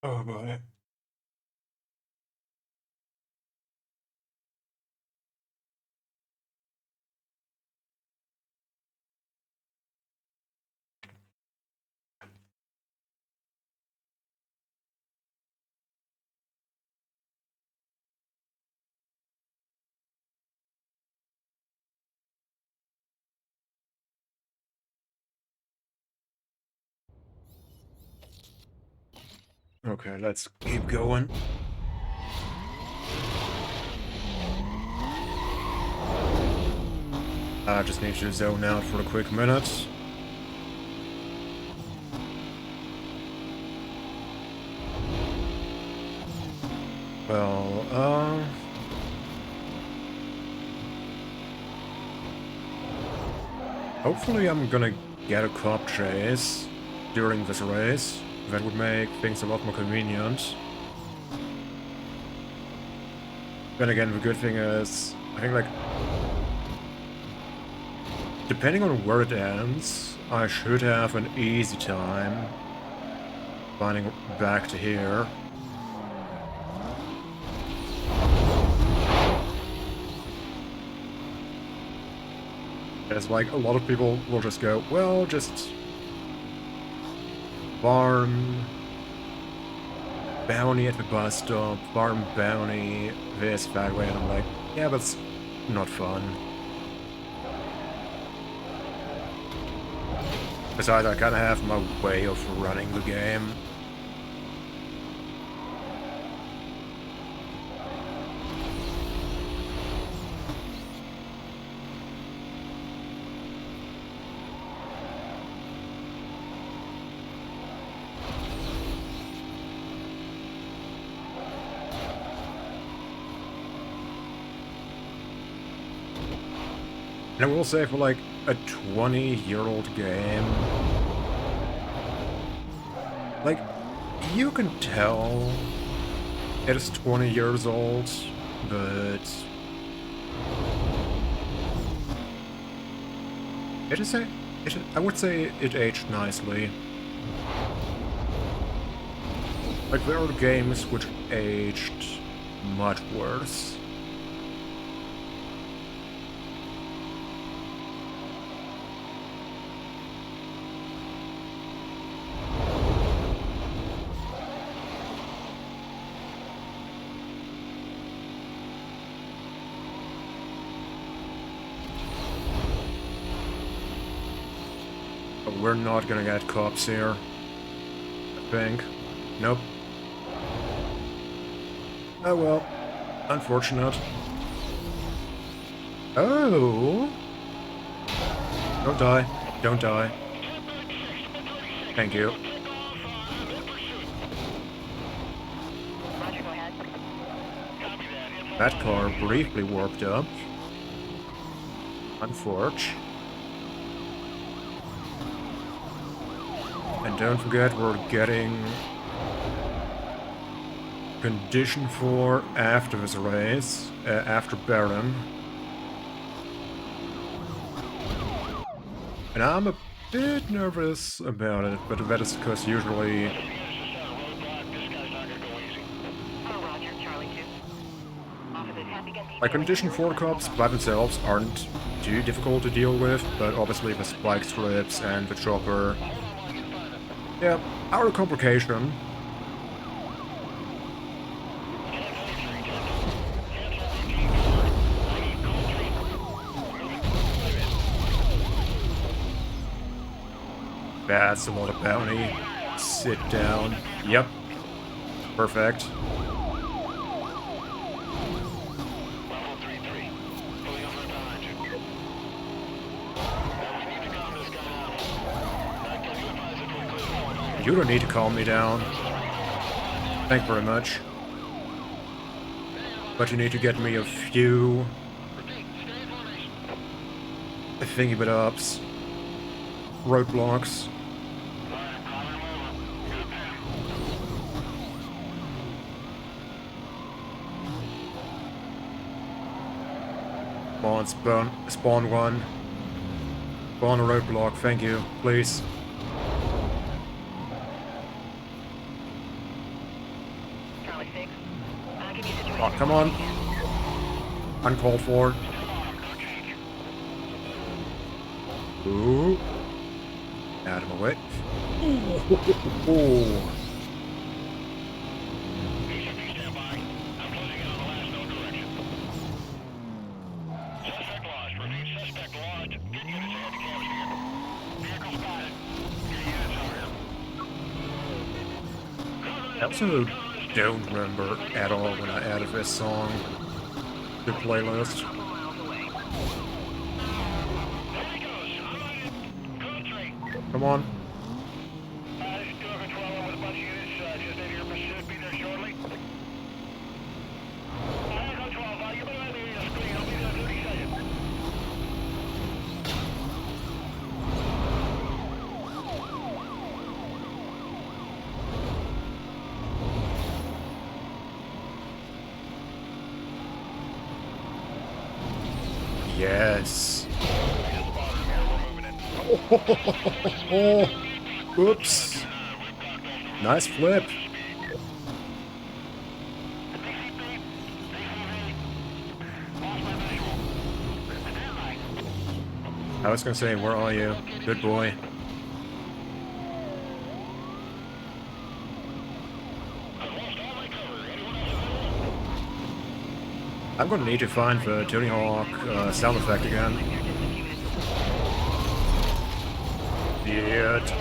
Oh boy. Okay, let's keep going. I just need to zone out for a quick minute. Well, hopefully I'm gonna get a cop chase during this race. That would make things a lot more convenient. Then again, the good thing is, I think, like, depending on where it ends, I should have an easy time finding back to here. It's like, a lot of people will just go, well, just farm bounty at the bus stop, farm bounty this, that way, and I'm like, yeah, that's not fun. Besides, I kinda have my way of running the game. And I will say, for like a 20-year-old game, like, you can tell it is 20 years old, but I would say it aged nicely. Like, there are games which aged much worse. we're not gonna get cops here. I think. Nope. Oh well. Unfortunate. Oh! Don't die. Don't die. Thank you. Roger, go ahead. That car briefly warped up. Unfortunate. And don't forget, we're getting condition 4 after this race, after Baron. And I'm a bit nervous about it, but that is because usually, Oh, Roger, Charlie 2. Officers have begun like, detailing condition 4 cops by themselves aren't too difficult to deal with, but obviously the spike strips and the chopper, yeah, are a complication. That's a lot of bounty. Sit down. Yep. Perfect. Level 3-3. Pulling over behind you. Now we need to calm this guy down. Can you advise if we're clear going over? You don't need to calm me down. Thank you very much. But you need to get me a few thingy-bit-ups. Roadblocks. Come on, spawn one. Spawn a roadblock, thank you, please. Charlie 6. Give you a situation. Oh, come on. Uncalled for. Ooh. Out of my way. Ooh. I also don't remember at all when I added this song to the playlist. Come on. Yes. Oh, oops. Nice flip. I was gonna say, where are you? Good boy. I'm gonna need to find the Tony Hawk sound effect again. Idiot.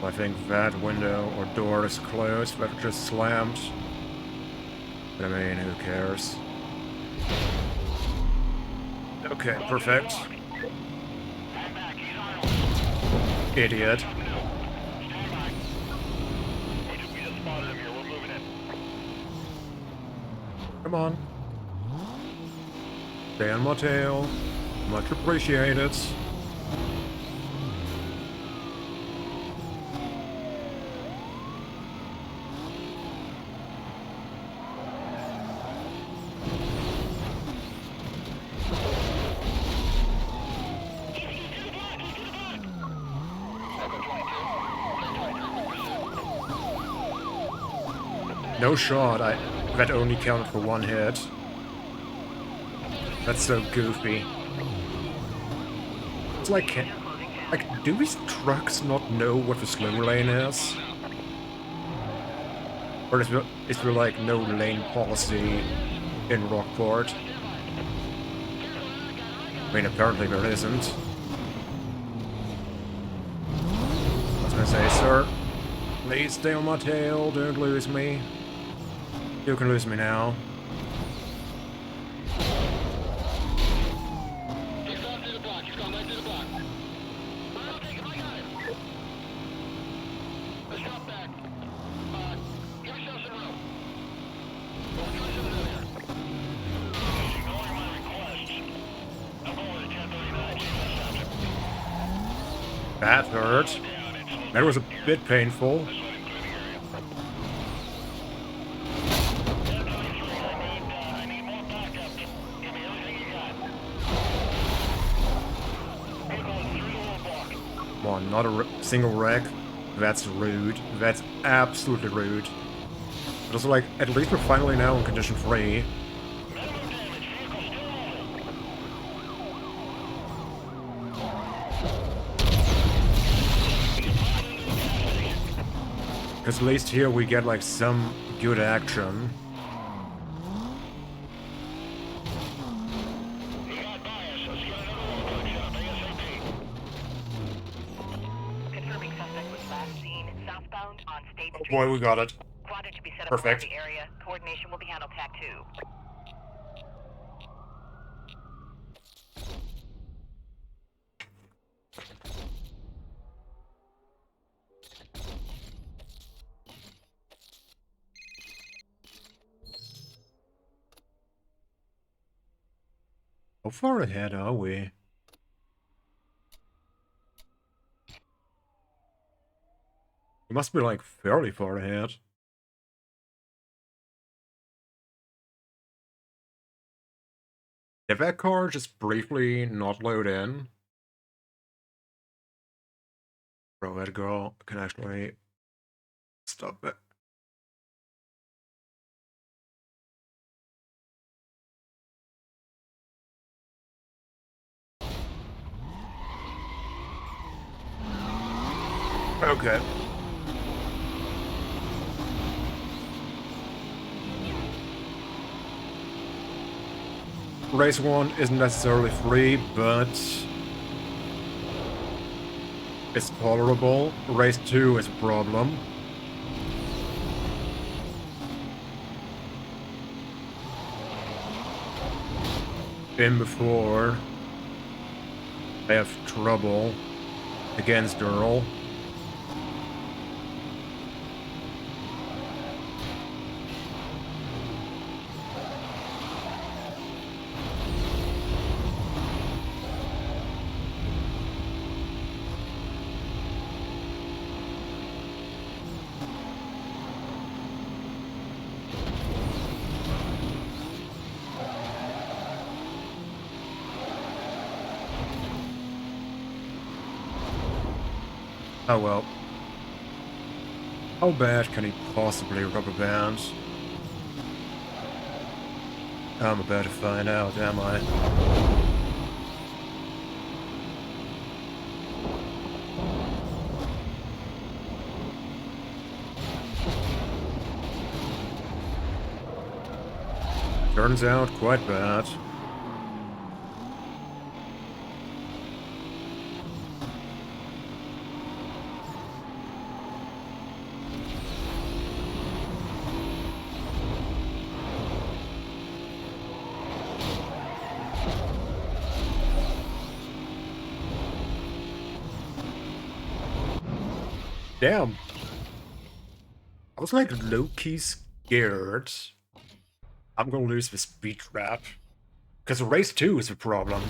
I think that window or door is closed, but it just slammed. But I mean, who cares? Okay, perfect. Idiot. Come on. Stay on my tail. Much appreciated. No shot, that only counted for one hit. That's so goofy. It's like, do these trucks not know what the slow lane is? Or is there like no lane policy in Rockport? I mean, apparently there isn't. I was gonna say, sir, please stay on my tail, don't lose me. You can lose me now. He's gone through the block. He's gone right through the block. I'll take it. I got it. Let's drop back. Give yourself some room. We'll try something out here. Ignoring my request. I'm over to 1039. That hurt. That was a bit painful. I need more backup. Give me everything you got. We're going through the little block. Come on, not a single wreck. That's rude. That's absolutely rude. But also, like, at least we're finally now in condition 3. Minimum damage. Vehicle still moving. Because at least here we get, like, some good action. He got bias. Let's get another roadblock set up ASAP. Confirming suspect was last seen southbound on State Oh Street. boy, we got it. Quadrant to be set up Perfect. around the area. Coordination will be handled TAC 2. How far ahead are we? We must be, like, fairly far ahead. Did that car just briefly not load in? Bro, that girl can actually stop it. Okay. Race 1 isn't necessarily free, but it's tolerable. Race 2 is a problem. Been before. I have trouble against Earl. Oh well. How bad can he possibly rubber band? I'm about to find out, am I? Turns out quite bad. Damn. I was like low-key scared I'm gonna lose this speed trap. Because race 2 is the problem.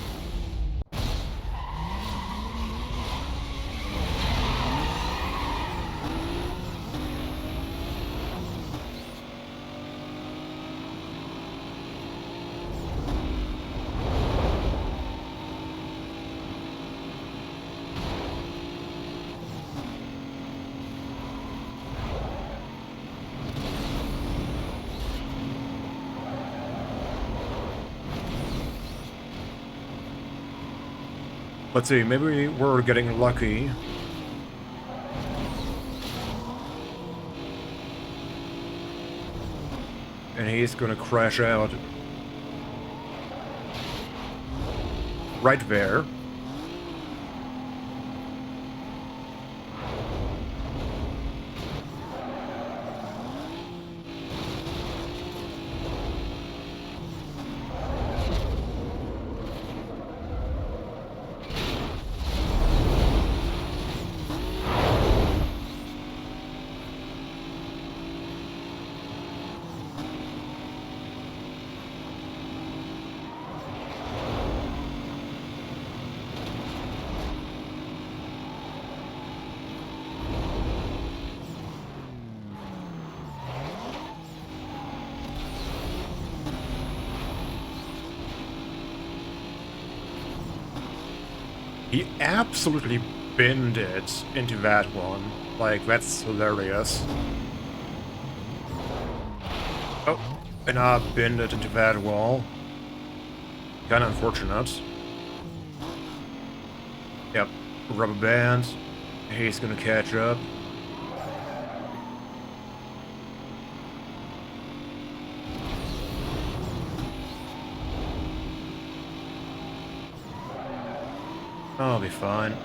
Let's see, maybe we're getting lucky. And he's gonna crash out right there. He absolutely binned it into that one. Like, that's hilarious. Oh, and I binned it into that wall. Kinda unfortunate. Yep, rubber band. He's gonna catch up. I'll be fine.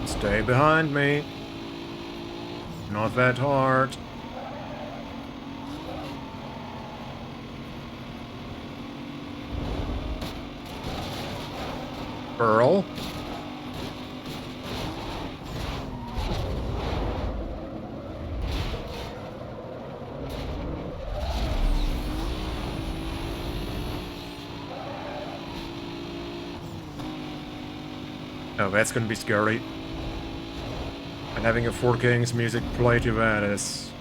Stay behind me. Not that hard. Earl. Oh, that's gonna be scary. And having a Four Kings music play to that is...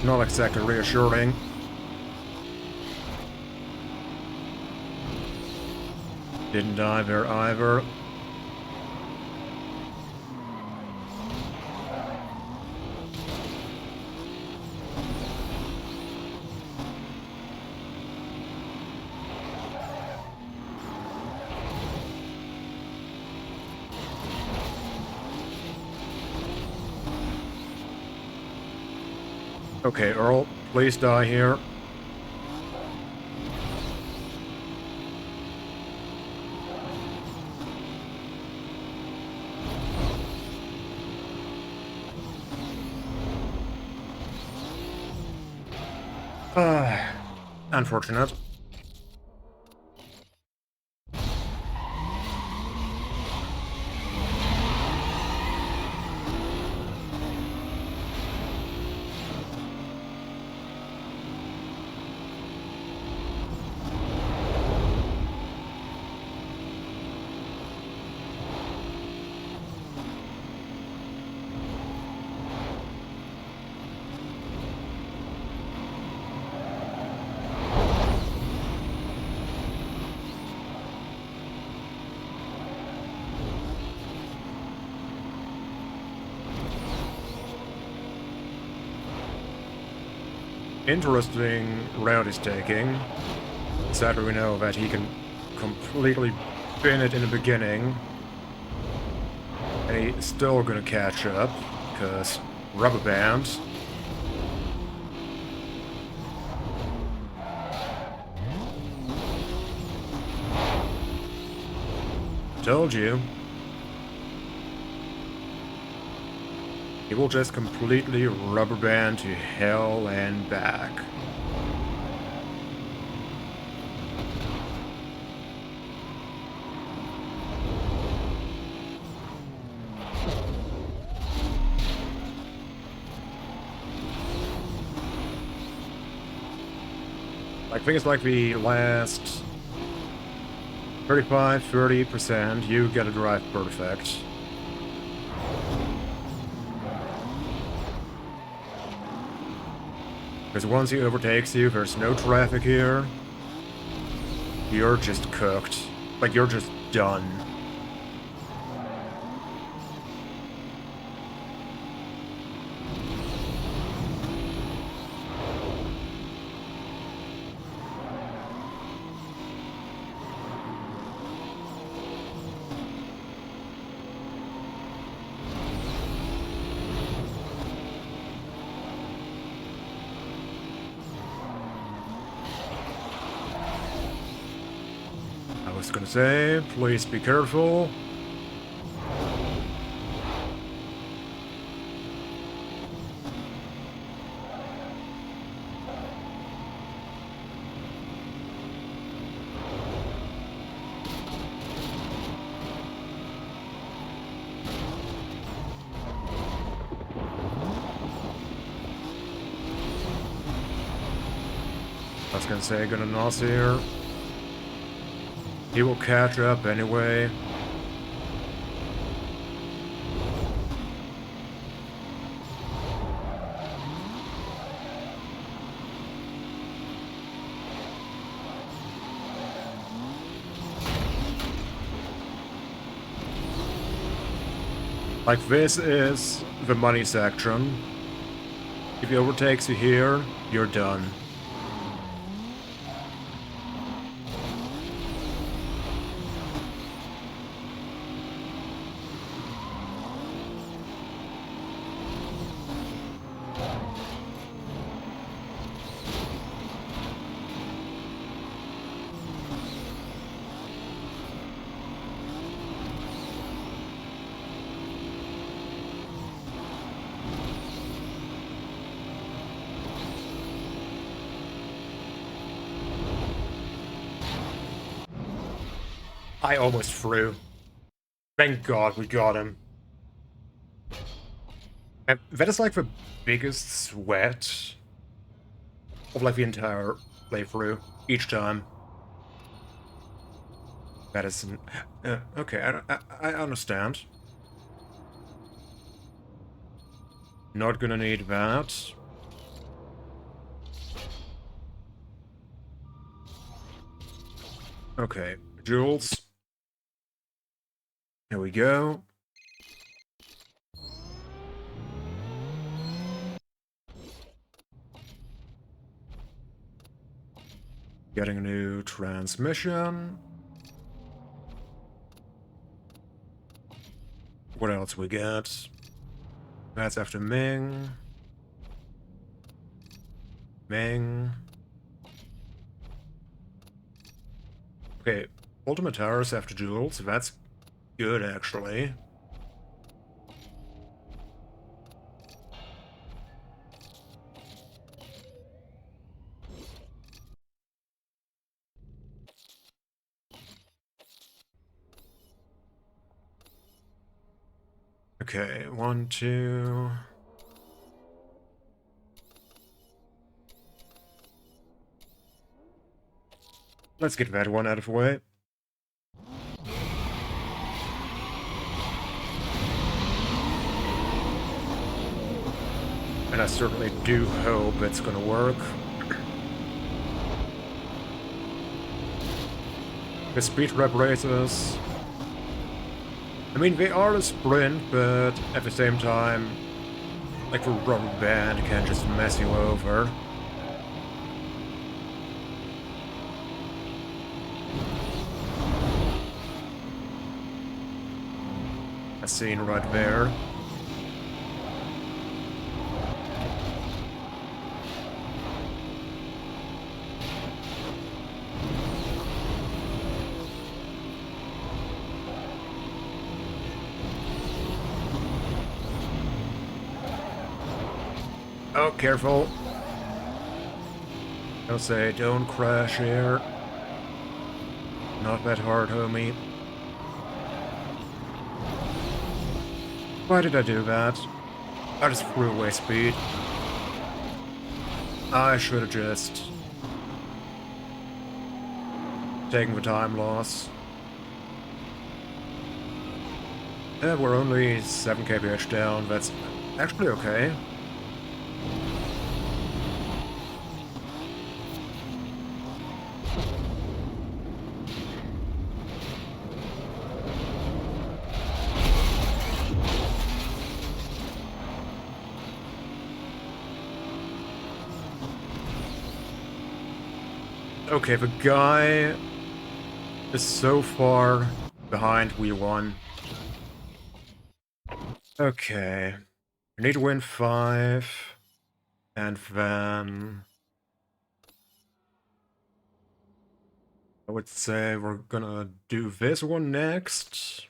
not exactly reassuring. Didn't die there either. Okay, Earl, please die here. Unfortunate. Interesting route he's taking. Sadly, we know that he can completely bin it in the beginning. And he's still gonna catch up, because rubber bands. Told you. He will just completely rubber band to hell and back. I think it's like the last 35, 30%, you get a drive perfect. Because once he overtakes you, there's no traffic here. You're just cooked. Like, you're just done. I was gonna say, please be careful. I was gonna say, gonna nos here. He will catch up anyway. Like, this is the money section. If he overtakes you here, you're done. I almost threw. Thank God we got him. And that is like the biggest sweat of like the entire playthrough, each time. That isn't... okay, I understand. Not gonna need that. Okay, Jules. Here we go. Getting a new transmission. What else we get? That's after Ming. Ming. Okay, Ultimate Towers after Jules. That's good, actually. Okay, 1, 2... Let's get that one out of the way. And I certainly do hope it's gonna work. The speed trap races... I mean, they are a sprint, but at the same time, like the rubber band can just mess you over. A scene right there. Oh, careful. Don't say, don't crash here. Not that hard, homie. Why did I do that? I just threw away speed. I should have just taken the time loss. We're only 7 kph down. That's actually okay. Okay, the guy is so far behind We1. Okay. We need to win 5. And then I would say we're gonna do this one next.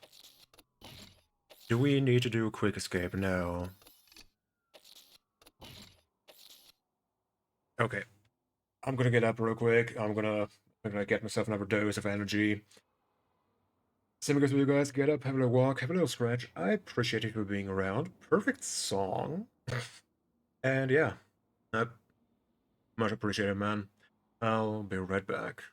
Do we need to do a quick escape? No. Okay. I'm gonna get up real quick. I'm gonna get myself another dose of energy. Same goes with you guys. Get up, have a little walk, have a little stretch. I appreciate you for being around. Perfect song. And yeah, much appreciated, man. I'll be right back.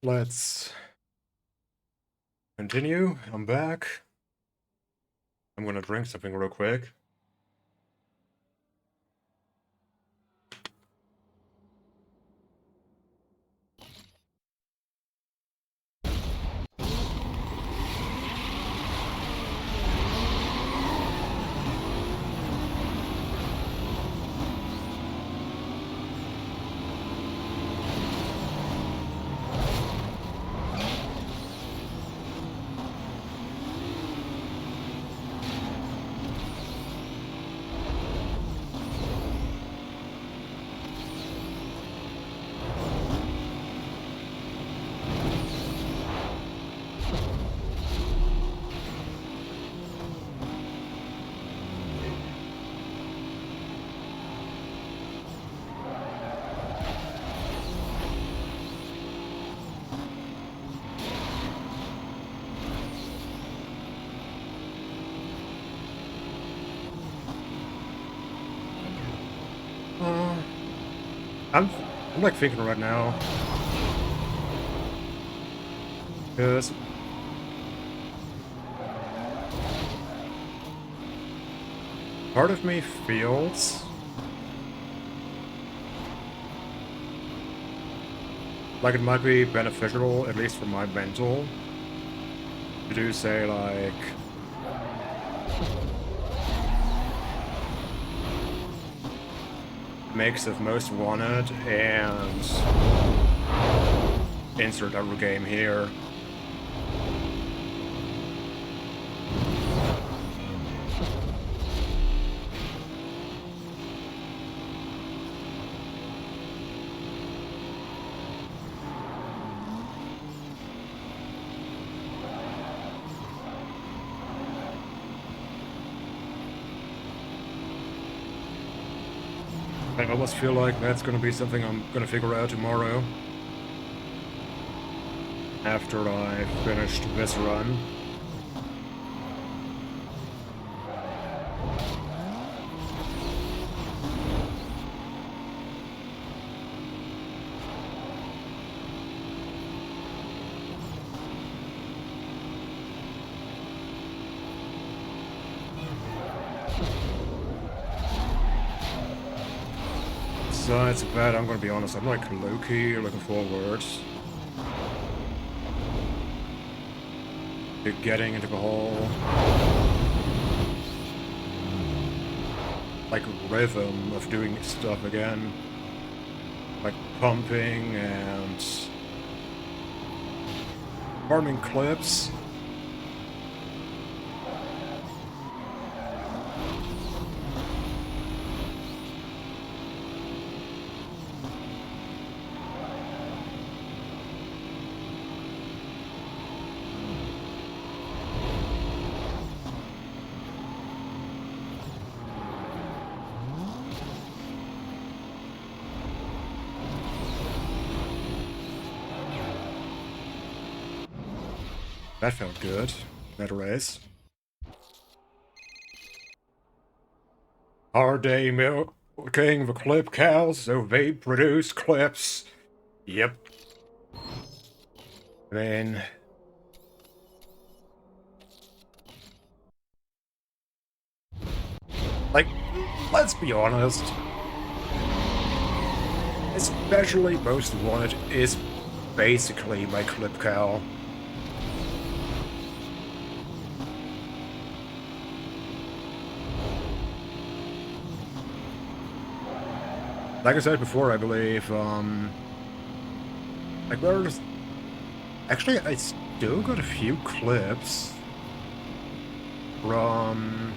Let's continue. I'm back. I'm gonna drink something real quick. I'm like thinking right now, because part of me feels like it might be beneficial, at least for my mental, to do, say, like, mix of most wanted and insert other game here. I almost feel like that's gonna be something I'm gonna figure out tomorrow, after I've finished this run. Besides that, I'm gonna be honest, I'm like low-key looking forward to getting into the whole like rhythm of doing stuff again. Like pumping and farming clips. That felt good, that race. Hard day milking the clip cows so they produce clips. Yep. I mean, like, let's be honest. Especially Most Wanted is basically my clip cow. Like I said before, I believe, like, there's... Actually, I still got a few clips from...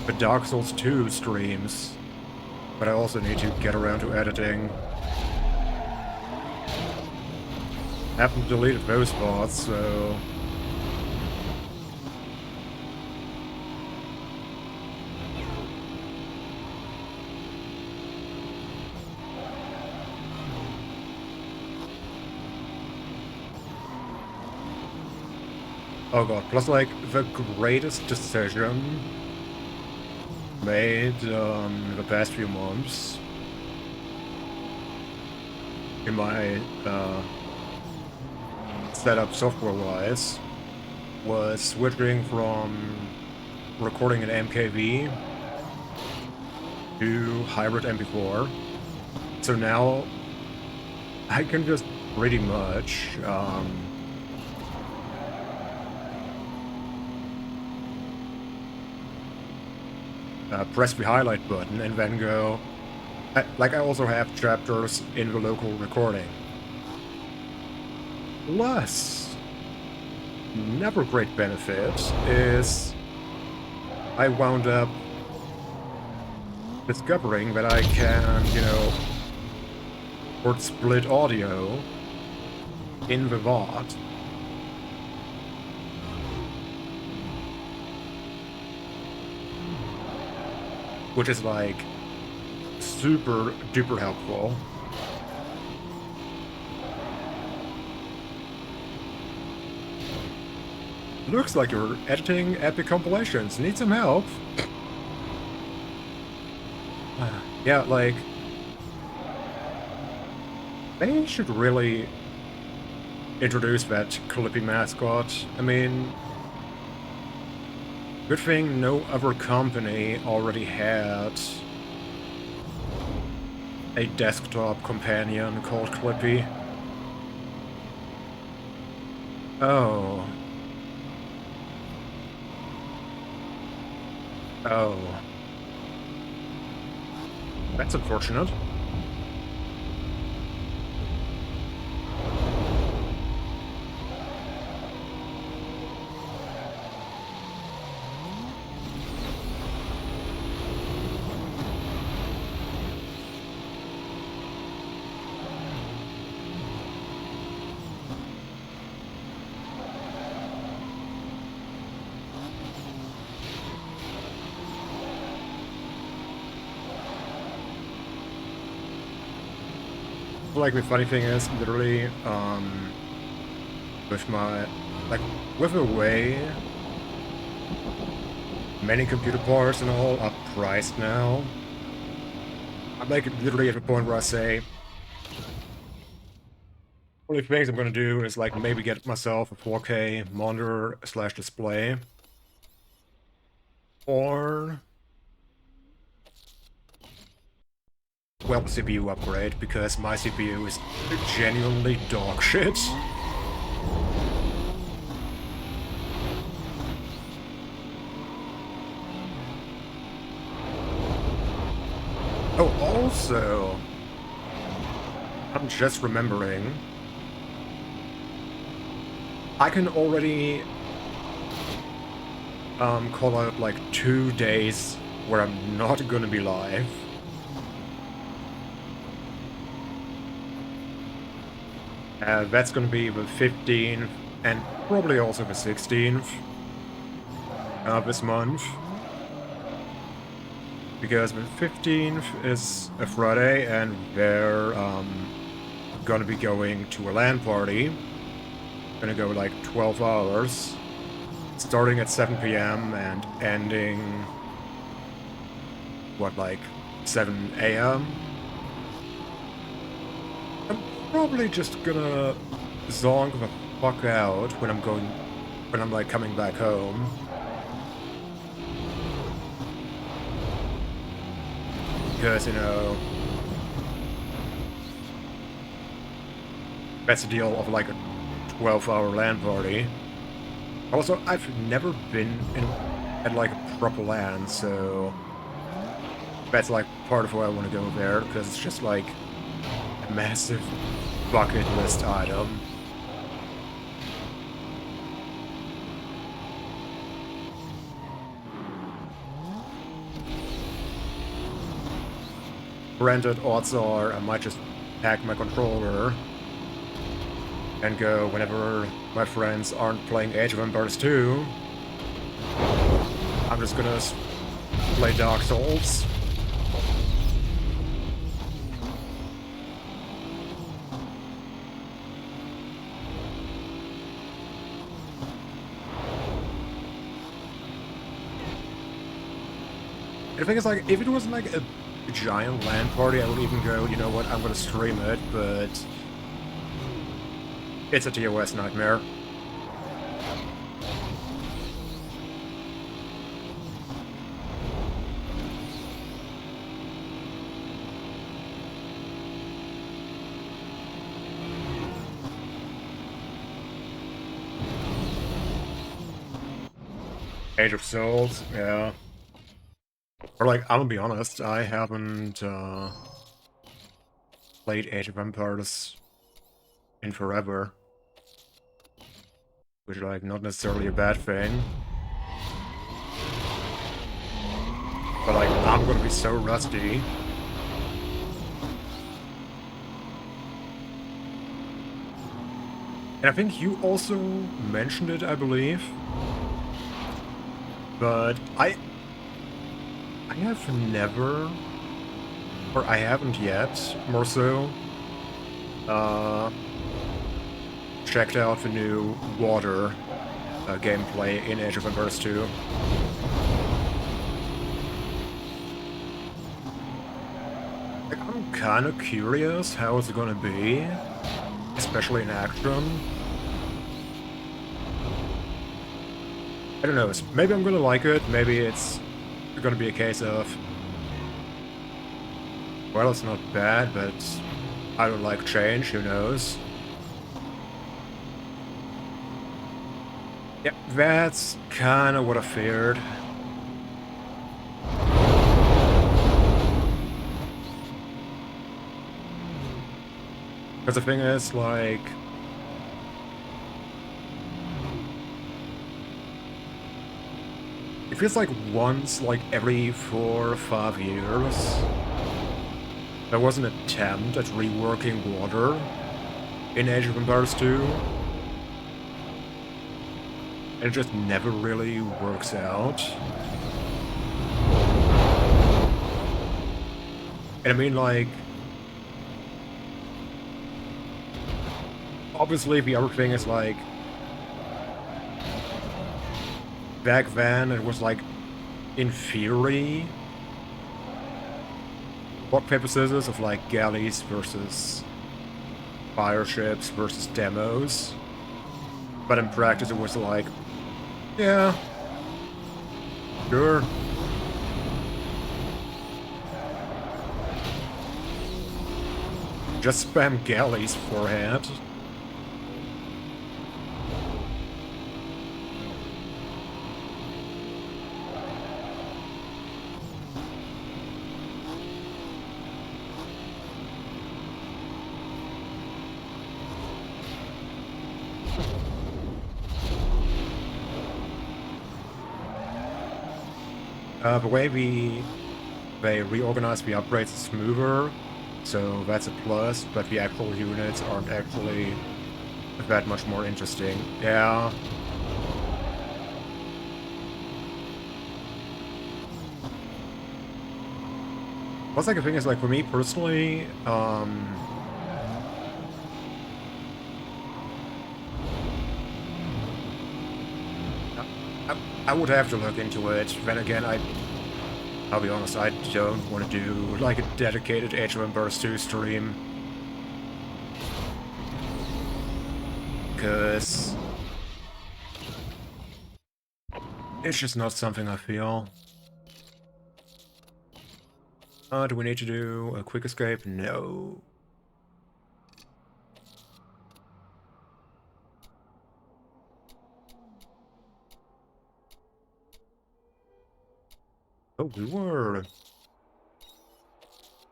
the Dark Souls 2 streams, but I also need to get around to editing. I haven't deleted those spots, so... Oh god, plus like, the greatest decision made the past few months in my setup software-wise was switching from recording in MKV to hybrid MP4. So now I can just pretty much press the highlight button and then go. Like I also have chapters in the local recording. Plus, another great benefit is I wound up discovering that I can, you know, record split audio in the VOD. Which is like super duper helpful. Looks like you're editing epic compilations. Need some help? Yeah, like... they should really introduce that Clippy mascot. I mean... good thing no other company already had a desktop companion called Clippy. Oh. Oh. That's unfortunate. Like, the funny thing is, literally, with my, like, with the way many computer parts and all are priced now, I'm, like, literally at the point where I say, only things I'm gonna do is, like, maybe get myself a 4K monitor / display, or, well, CPU upgrade, because my CPU is genuinely dog shit. Oh, also, I'm just remembering, I can already call out like 2 days where I'm not gonna be live. That's gonna be the 15th and probably also the 16th this month. Because the 15th is a Friday and they're gonna be going to a LAN party. Gonna go like 12 hours. Starting at 7 PM and ending, what, like 7 AM? I'm probably just gonna zonk the fuck out when I'm like coming back home. Because, you know, that's the deal of like a 12-hour LAN party. Also, I've never been at like a proper LAN, so that's like part of why I want to go there, because it's just like a massive bucket list item. Granted, odds are I might just hack my controller and go whenever my friends aren't playing Age of Empires 2. I'm just gonna play Dark Souls. The thing is, like, if it was like a giant LAN party, I would even go, you know what, I'm gonna stream it, but it's a TOS nightmare. Age of Souls, yeah. Or like, I'm gonna be honest, I haven't played Age of Empires in forever. Which is like not necessarily a bad thing. But like, I'm gonna be so rusty. And I think you also mentioned it, I believe. But I have never, or I haven't yet, more so, checked out the new water gameplay in Age of Empires 2. Like, I'm kind of curious how it's gonna be, especially in action. I don't know, maybe I'm gonna like it, maybe it's gonna be a case of, well, it's not bad, but I don't like change, who knows. Yeah, that's kind of what I feared. Because the thing is, like, it feels like once, like, every 4 or 5 years, there was an attempt at reworking water in Age of Empires 2. And it just never really works out. And I mean, like, obviously the other thing is, like, back then it was, like, in theory, rock, paper, scissors of, like, galleys versus fireships versus demos. But in practice it was like, yeah, sure. Just spam galleys beforehand. The way they reorganize the upgrades is smoother, so that's a plus, but the actual units aren't actually that much more interesting. Yeah. What's like the thing is, like, for me personally, I would have to look into it. Then again, I'll be honest, I don't want to do like a dedicated Age of Empires 2 stream. Because it's just not something I feel. Do we need to do a quick escape? No. Oh, we were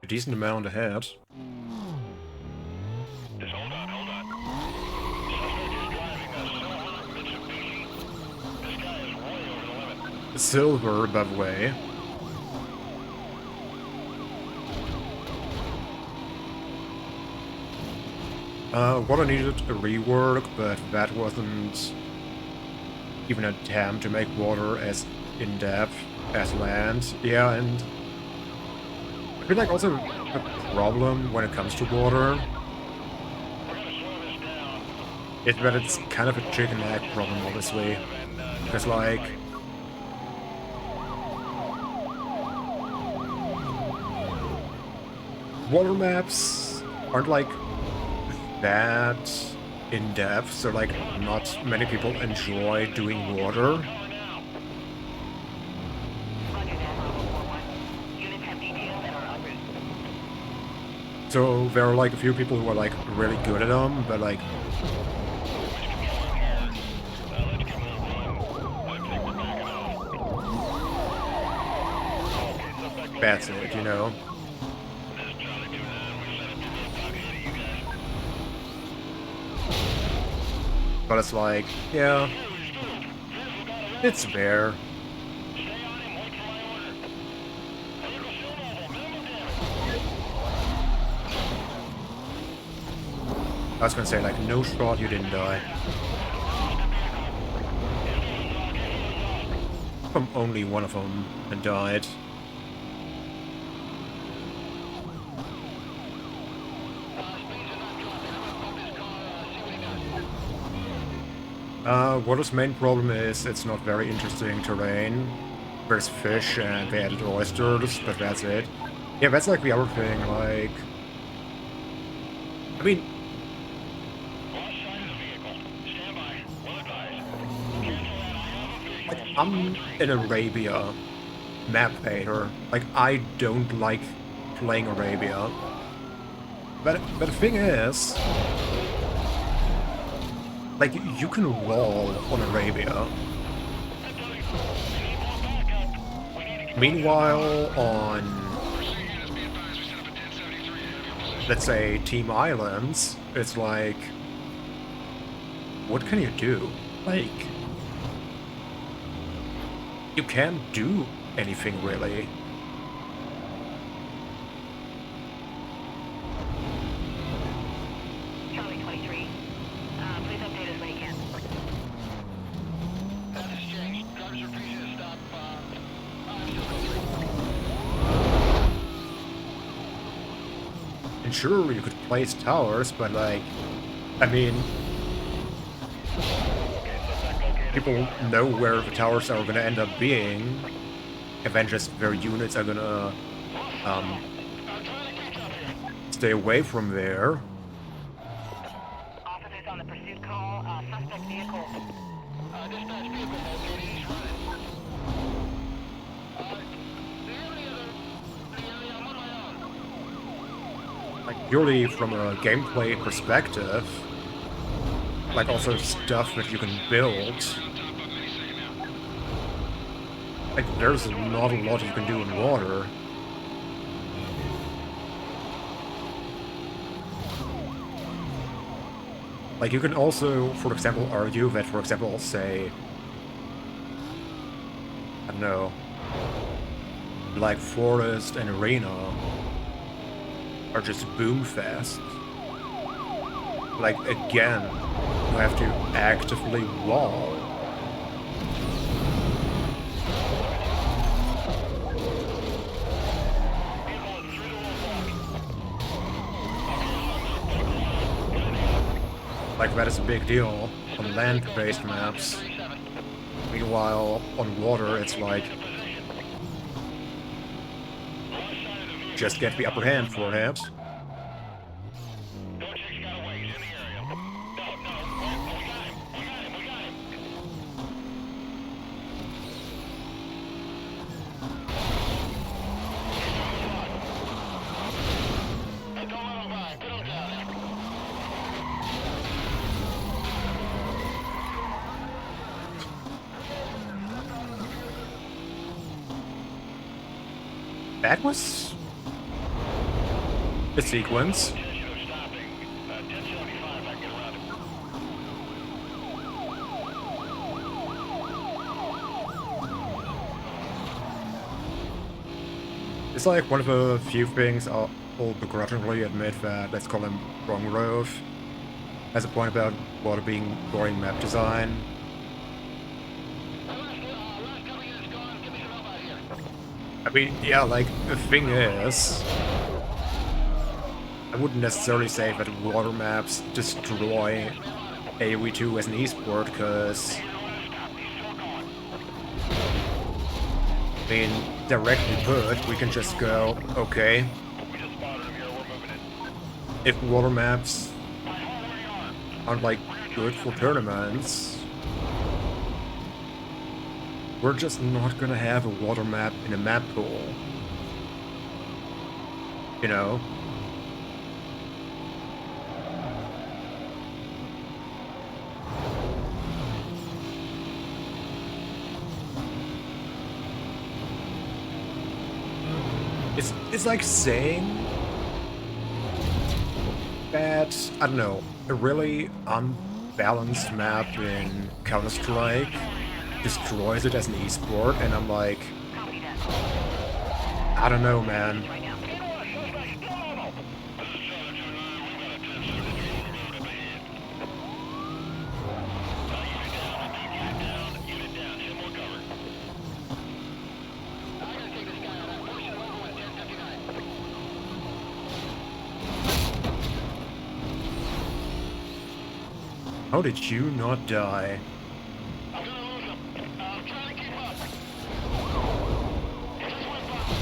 a decent amount ahead. Just hold on, hold on. Suspect is driving a silver Mitsubishi. This guy is way over the limit. Silver, by the way. What I needed a rework, but that wasn't even an attempt to make water as in-depth as land. Yeah, and I feel like also the problem when it comes to water is that it's kind of a chicken egg problem, honestly. Because, like, water maps aren't like that in depth, so like not many people enjoy doing water. Roger that, Bravo 4-1. Units have detailed and are en route. So there are like a few people who are like really good at them, but like that's it, you know? But it's like, yeah, it's there. I was gonna say, like, no shot you didn't die. From only one of them had died. Water's main problem is it's not very interesting terrain. There's fish and they added oysters, but that's it. Yeah, that's like the other thing, like... I mean... Like, I'm in Arabia map painter. Like, I don't like playing Arabia. But the thing is... Like, you can wall on Arabia. Meanwhile, on, let's say, Team Islands, it's like, what can you do? Like, you can't do anything, really. Charlie 23. Please update us when you can. Status changed. Drivers are free to stop. Still go through. And sure, you could place towers, but like, I mean, people know where the towers are gonna end up being, and then just their units are gonna, stay away from there. Officers on the pursuit call. Suspect vehicle. Dispatch vehicle located. He's running. The area, I'm on my own. Like, purely from a gameplay perspective, like also stuff that you can build. Like, there's not a lot you can do in water. Like, you can also, for example, argue that, for example, say, I don't know, like Forest and Arena are just boom-fast. Like, again, you have to actively wall. Like, that is a big deal on land-based maps. Meanwhile, on water, it's like, just get the upper hand for it. That was a sequence. It's like one of the few things I'll begrudgingly admit that, let's call him Wrong Rove, has a point about water being boring map design. I mean, yeah, like, the thing is, I wouldn't necessarily say that water maps destroy AoE2 as an esport, because, I mean, directly put, we can just go, okay, if water maps aren't like good for tournaments, we're just not gonna have a water map in a map pool. You know? It's like saying that, I don't know, a really unbalanced map in Counter-Strike destroys it as an esport, and I'm like, Copy that. I don't know, man. Right now. How did you not die? I'm gonna lose him. I'm trying to keep up. He just went by.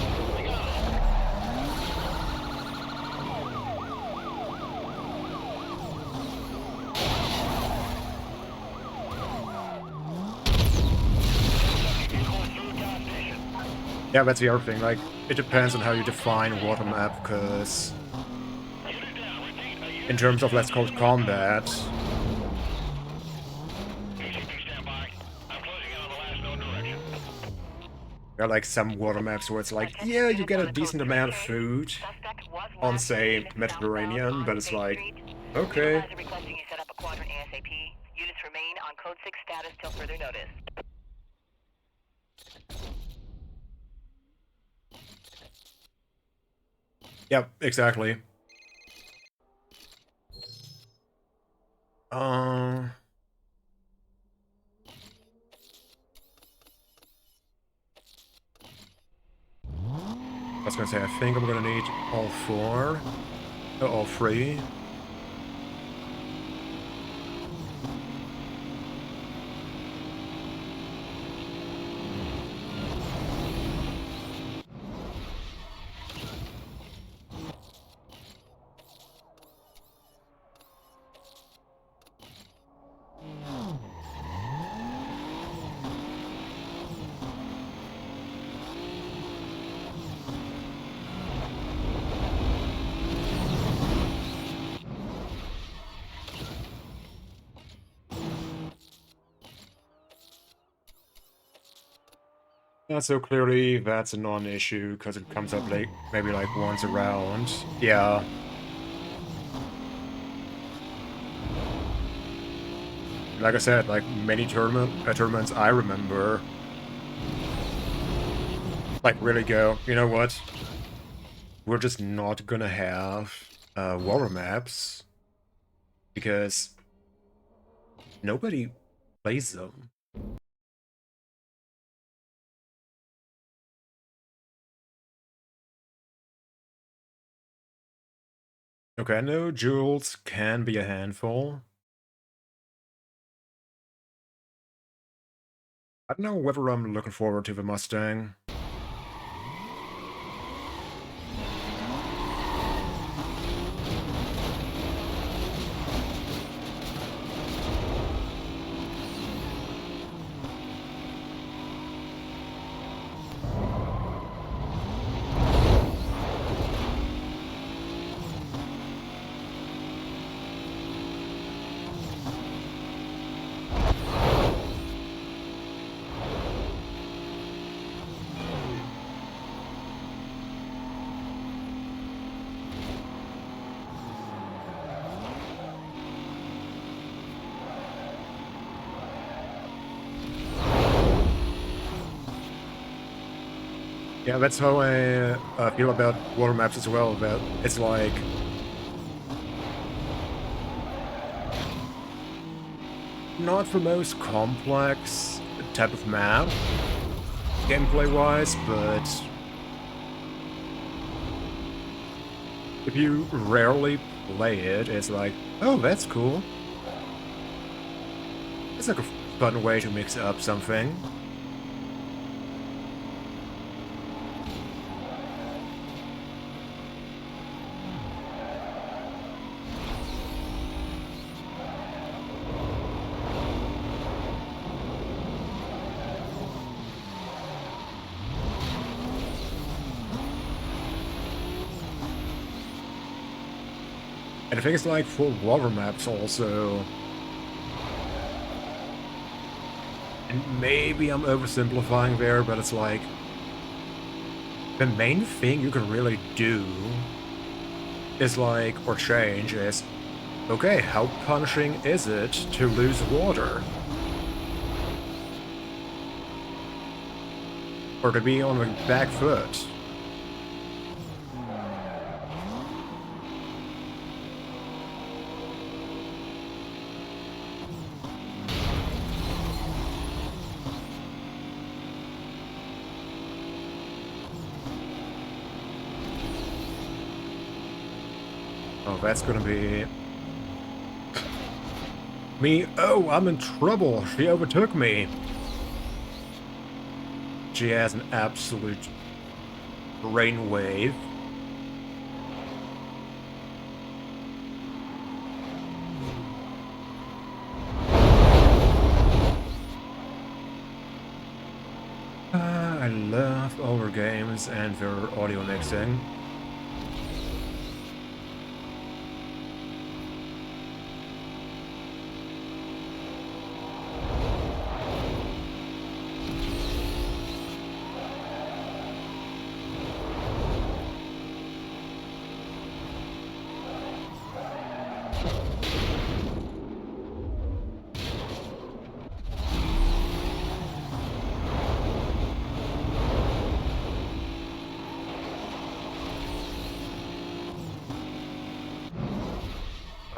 I got him. Yeah, that's the other thing, like, it depends on how you define water map, because in terms of, let's call it combat, Stand by. I'm closing in on the last known direction. there are like some water maps where it's like, yeah, you get a decent amount of food Suspect was on, last say, seen Mediterranean, southbound but on it's State like, Street. okay. Supervisor requesting you set up a quadrant ASAP. Units remain on Code 6 status till further notice. Yep, exactly. I was gonna say, I think I'm gonna need all four, all three. Yeah, so clearly that's a non-issue, because it comes up like, maybe like once around. Yeah. Like I said, like many tournaments I remember, like really go, you know what? We're just not gonna have water maps because nobody plays them. Okay, I know jewels can be a handful. I don't know whether I'm looking forward to the Mustang. Yeah, that's how I feel about water maps as well. That it's like not the most complex type of map, gameplay-wise, but if you rarely play it, it's like, oh, that's cool. It's like a fun way to mix up something. And I think it's like for water maps also. And maybe I'm oversimplifying there, but it's like the main thing you can really do is like, or change is, okay, how punishing is it to lose water? Or to be on the back foot? Oh, that's gonna be... me. Oh, I'm in trouble. She overtook me. She has an absolute brainwave. I love our games and their audio mixing.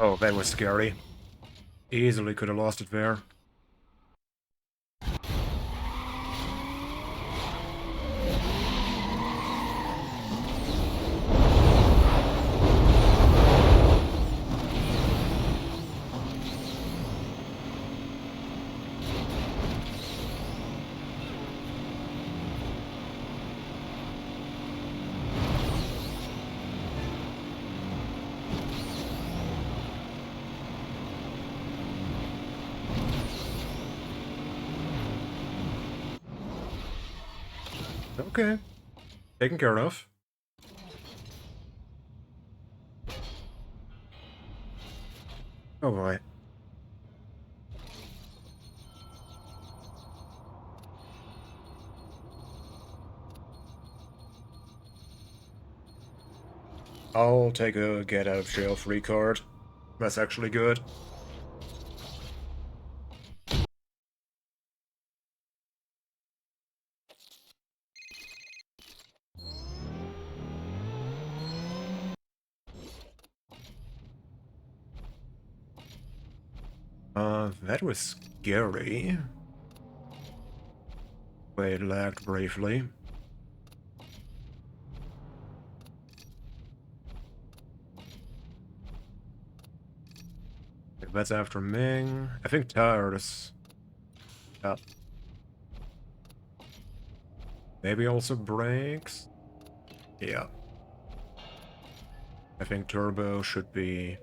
Oh, that was scary. Easily could have lost it there. Okay. Taken care of. Oh boy. I'll take a get out of jail free card. That's actually good. That was scary. Wait, lagged briefly. That's after Ming. I think Tired is... yeah. Maybe also brakes? Yeah. I think Turbo should be...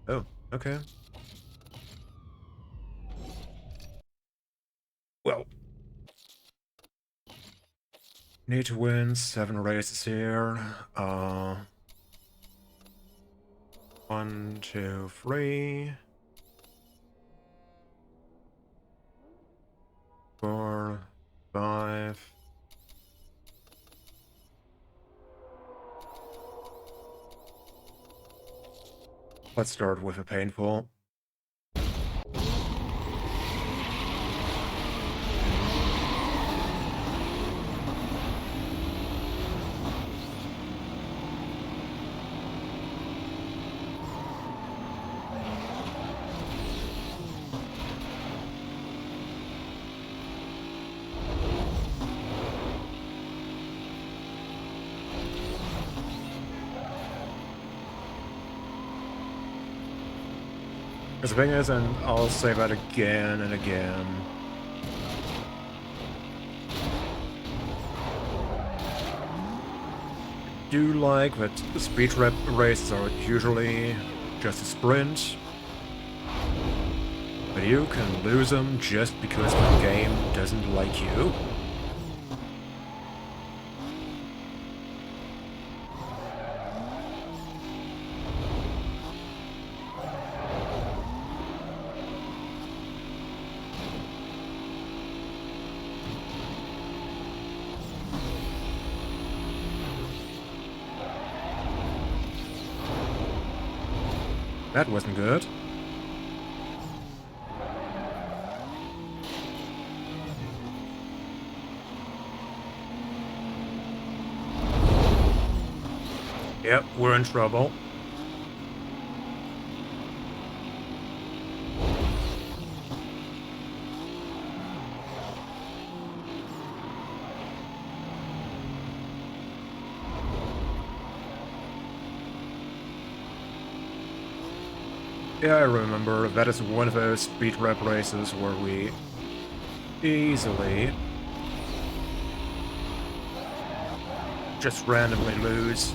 oh, okay. Well. Need to win 7 races here. 1, 2, 3. 4, 5. Let's start with a painful. Because the thing is, and I'll say that again and again, do like that the speed rep races are usually just a sprint, but you can lose them just because the game doesn't like you. That wasn't good. Yep, we're in trouble. Yeah, I remember. That is one of those speed trap races where we easily just randomly lose.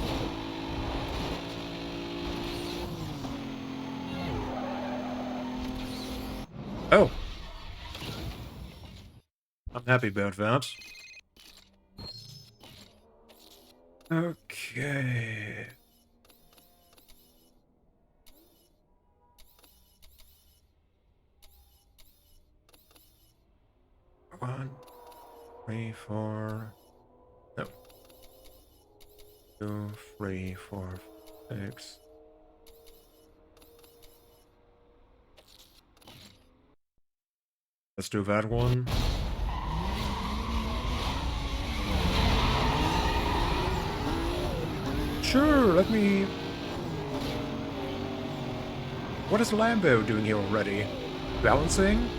Oh. I'm happy about that. Okay. One, 3, 4. No. 2, 3, 4, 6. Let's do that one. Sure, let me... What is Lambo doing here already? Balancing?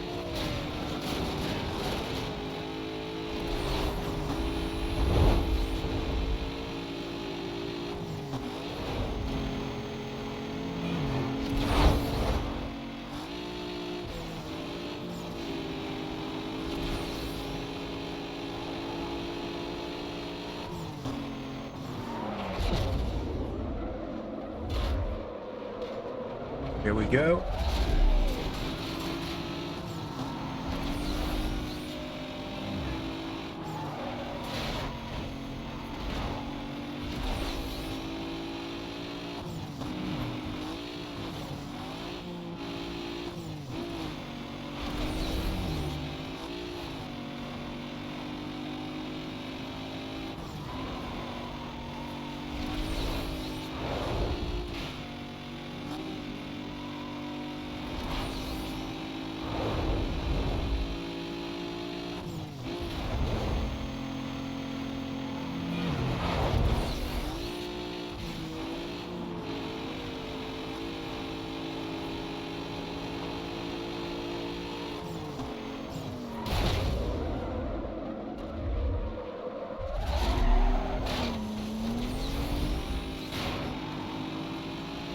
Here we go.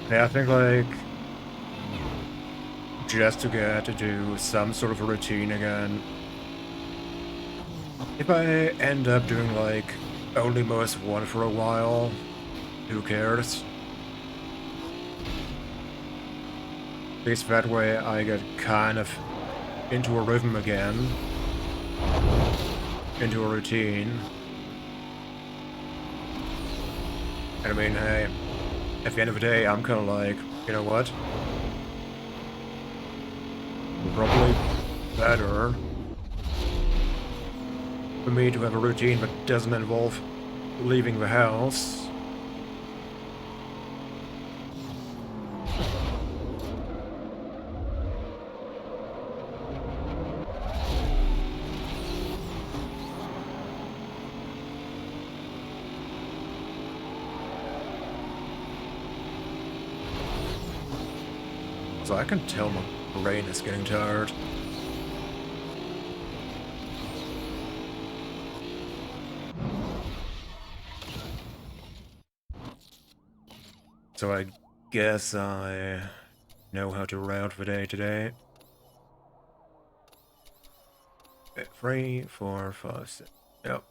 Yeah, I think, like, just to get to do some sort of a routine again. If I end up doing, like, only most one for a while, who cares? At least that way I get kind of into a rhythm again. Into a routine. And I mean, hey, at the end of the day, I'm kind of like, you know what? Probably better for me to have a routine that doesn't involve leaving the house. So I can tell my brain is getting tired. So I guess I know how to route the day today. 3, 4, 5, 6. Yep.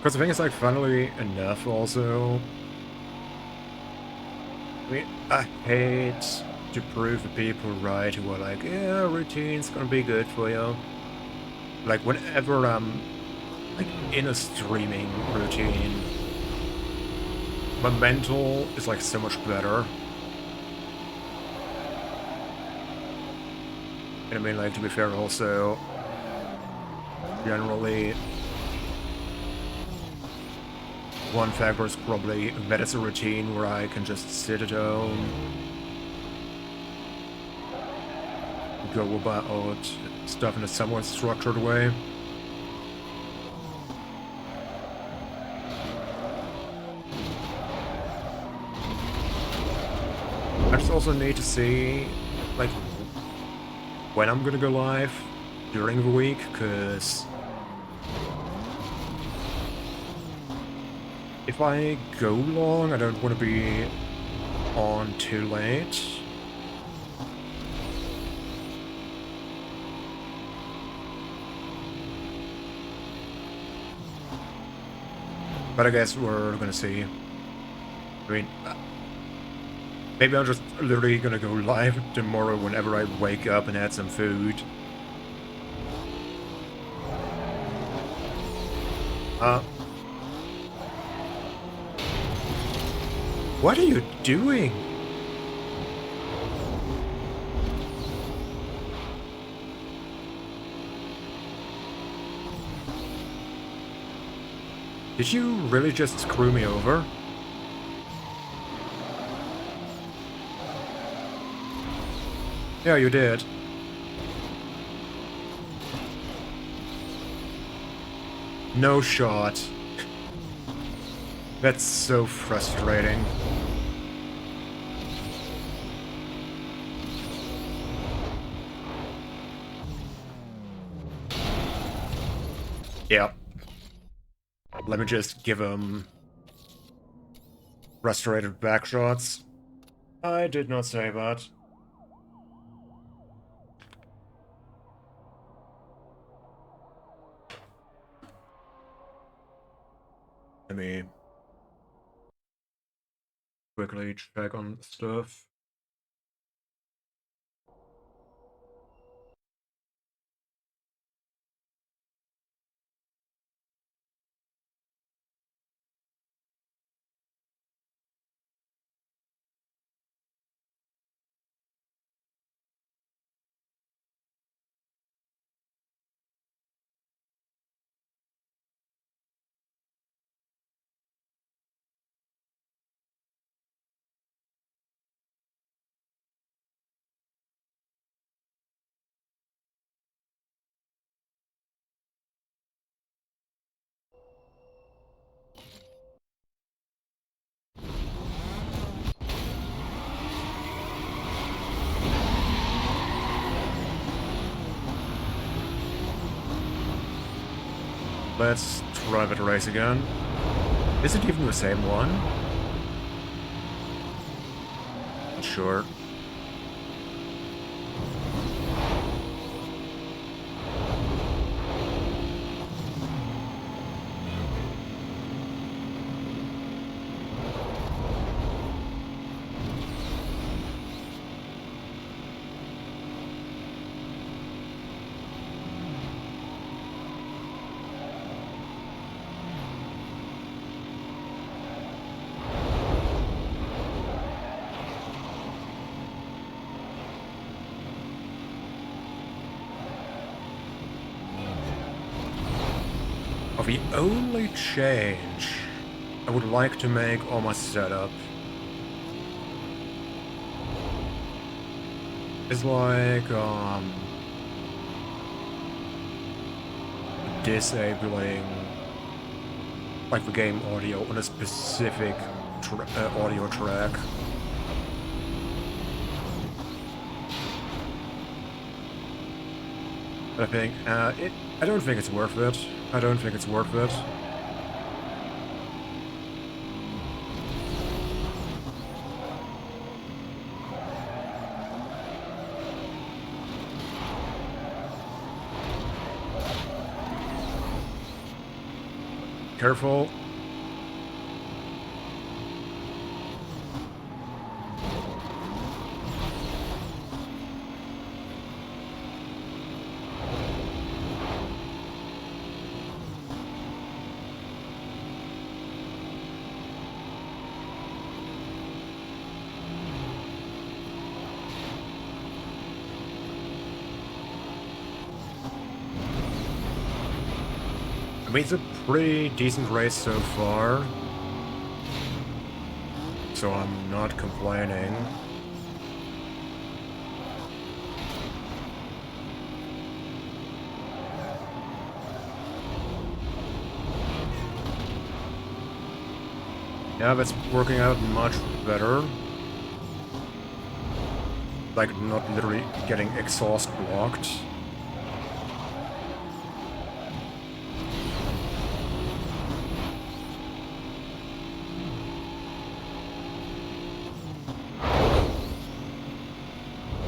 Because I think it's like funnily enough also. I mean, I hate to prove the people right who are like, yeah, routine's gonna be good for you. Like whenever I'm like in a streaming routine, my mental is like so much better. And I mean, like, to be fair, also, generally, one factor is probably that it's a routine where I can just sit at home, go about stuff in a somewhat structured way. I just also need to see, like, when I'm gonna go live during the week, because if I go long, I don't want to be on too late. But I guess we're gonna see. I mean, maybe I'm just literally gonna go live tomorrow whenever I wake up and add some food. What are you doing? Did you really just screw me over? Yeah, you did. No shot. That's so frustrating. Yeah. Let me just give him restorative backshots. I did not say that. Let me quickly check on stuff. Let's try that race again. Is it even the same one? Not sure. Oh, the only change I would like to make on my setup is like, disabling, like, the game audio on a specific audio track. I think, I don't think it's worth it. I don't think it's worth it. Careful. I mean, it's a pretty decent race so far, so I'm not complaining. Yeah, that's working out much better. Like, not literally getting exhaust blocked.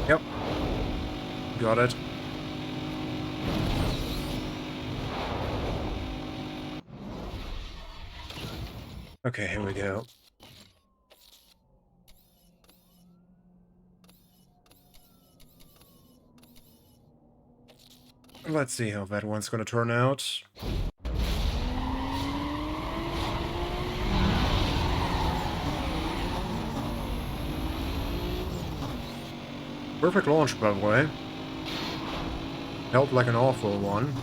Yep. Got it. Okay, here we go. Let's see how that one's gonna turn out. Perfect launch, by the way. Felt like an awful one.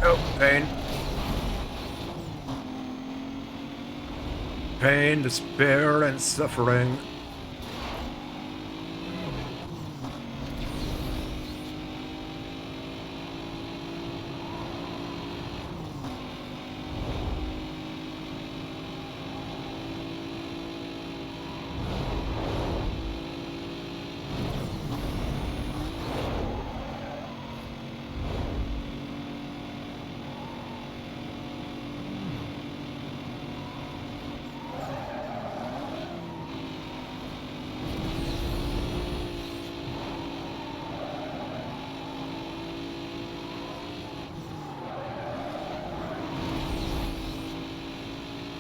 Oh, pain. Pain, despair, and suffering.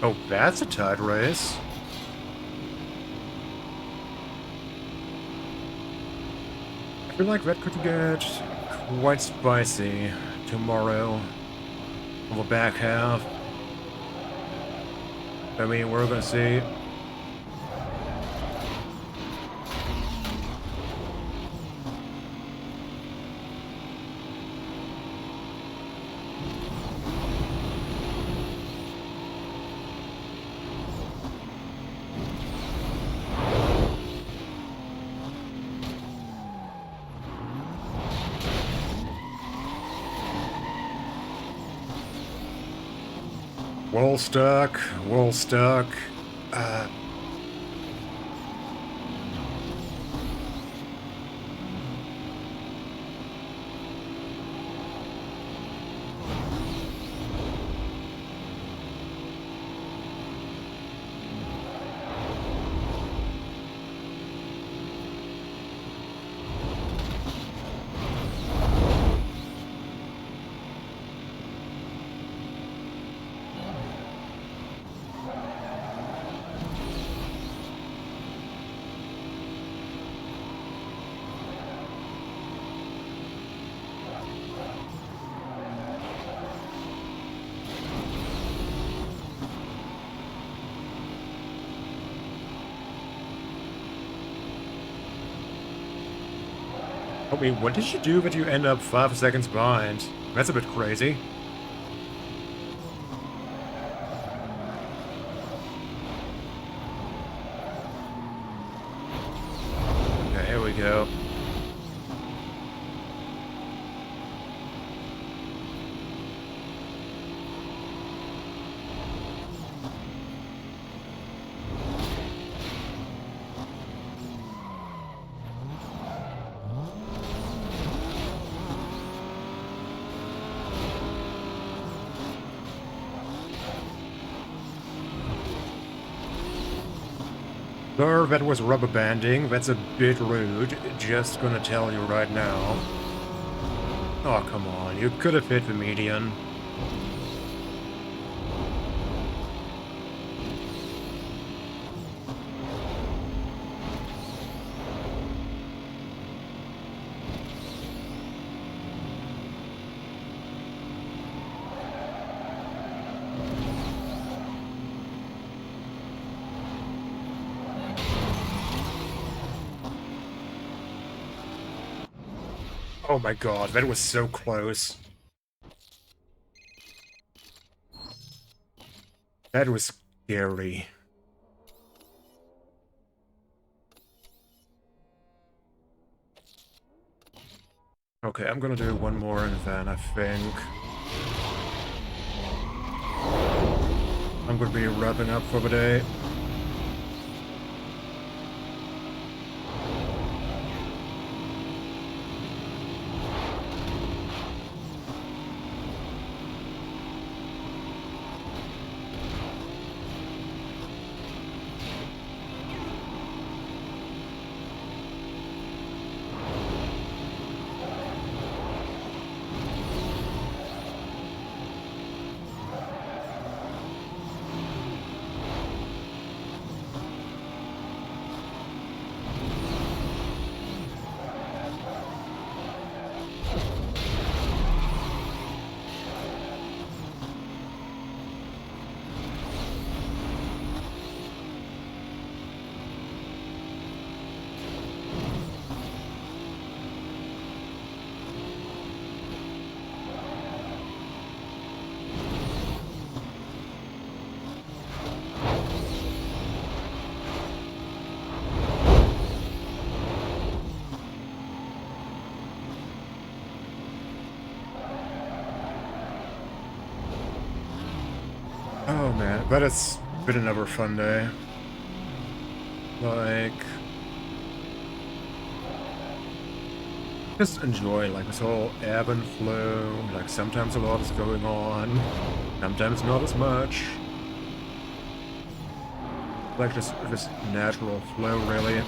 Oh, that's a tight race. I feel like that could get quite spicy tomorrow on the back half. I mean, we're gonna see. Wall stuck, wall stuck. I mean, what did you do that you end up 5 seconds behind? That's a bit crazy. Okay, here we go. Sir, that was rubber banding. That's a bit rude. Just gonna tell you right now. Oh, come on. You could have hit the median. Oh my god, that was so close. That was scary. Okay, I'm gonna do one more and then I think I'm gonna be wrapping up for the day. Oh man, but it's been another fun day. Like, just enjoy like this whole ebb and flow. Like sometimes a lot is going on, sometimes not as much. Like just this natural flow, really.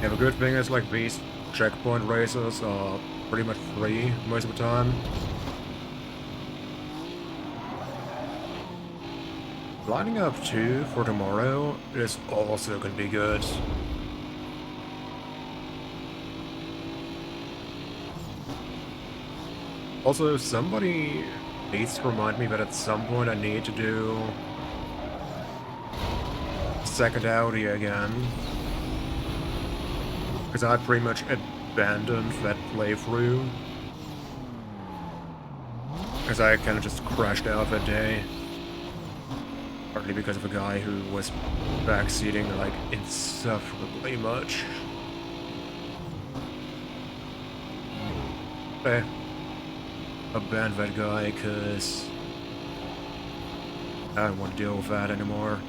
Yeah, the good thing is like these checkpoint races are pretty much free most of the time. Lining up too for tomorrow is also gonna be good. Also, somebody needs to remind me that at some point I need to do second Audi again. Because I pretty much abandoned that playthrough. Because I kind of just crashed out that day. Partly because of a guy who was backseating like insufferably much. Eh, abandon that guy because I don't want to deal with that anymore.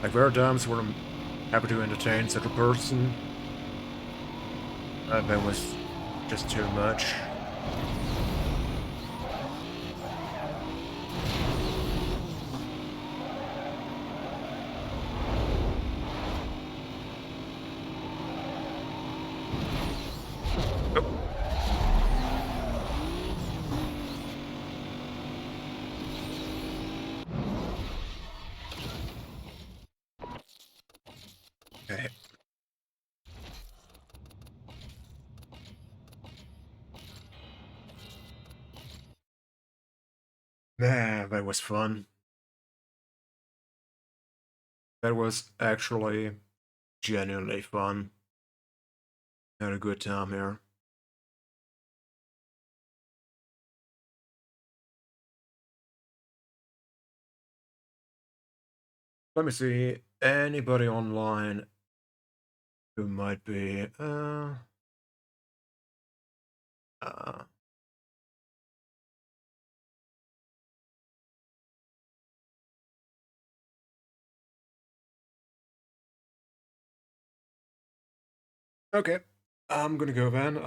Like there are times where I'm happy to entertain such a person. That was just too much. Oh, okay. Man, that was fun. That was actually genuinely fun. Had a good time here. Let me see. Anybody online who might be uh okay. I'm gonna go then.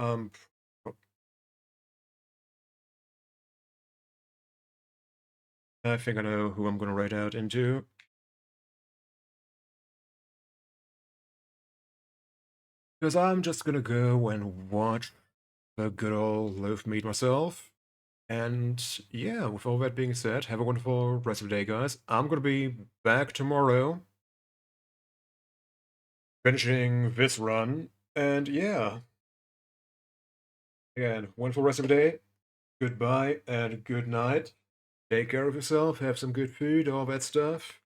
I think I know who I'm gonna write out into. Because I'm just gonna go and watch a good old loaf meat myself. And yeah, with all that being said, have a wonderful rest of the day, guys. I'm gonna be back tomorrow, finishing this run. And yeah, again, wonderful rest of the day. Goodbye and good night. Take care of yourself, have some good food, all that stuff.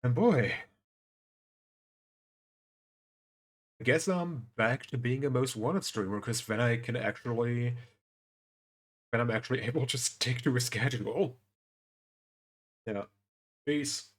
And boy, I guess I'm back to being a most wanted streamer, because then I'm actually able to stick to a schedule. Yeah. Peace.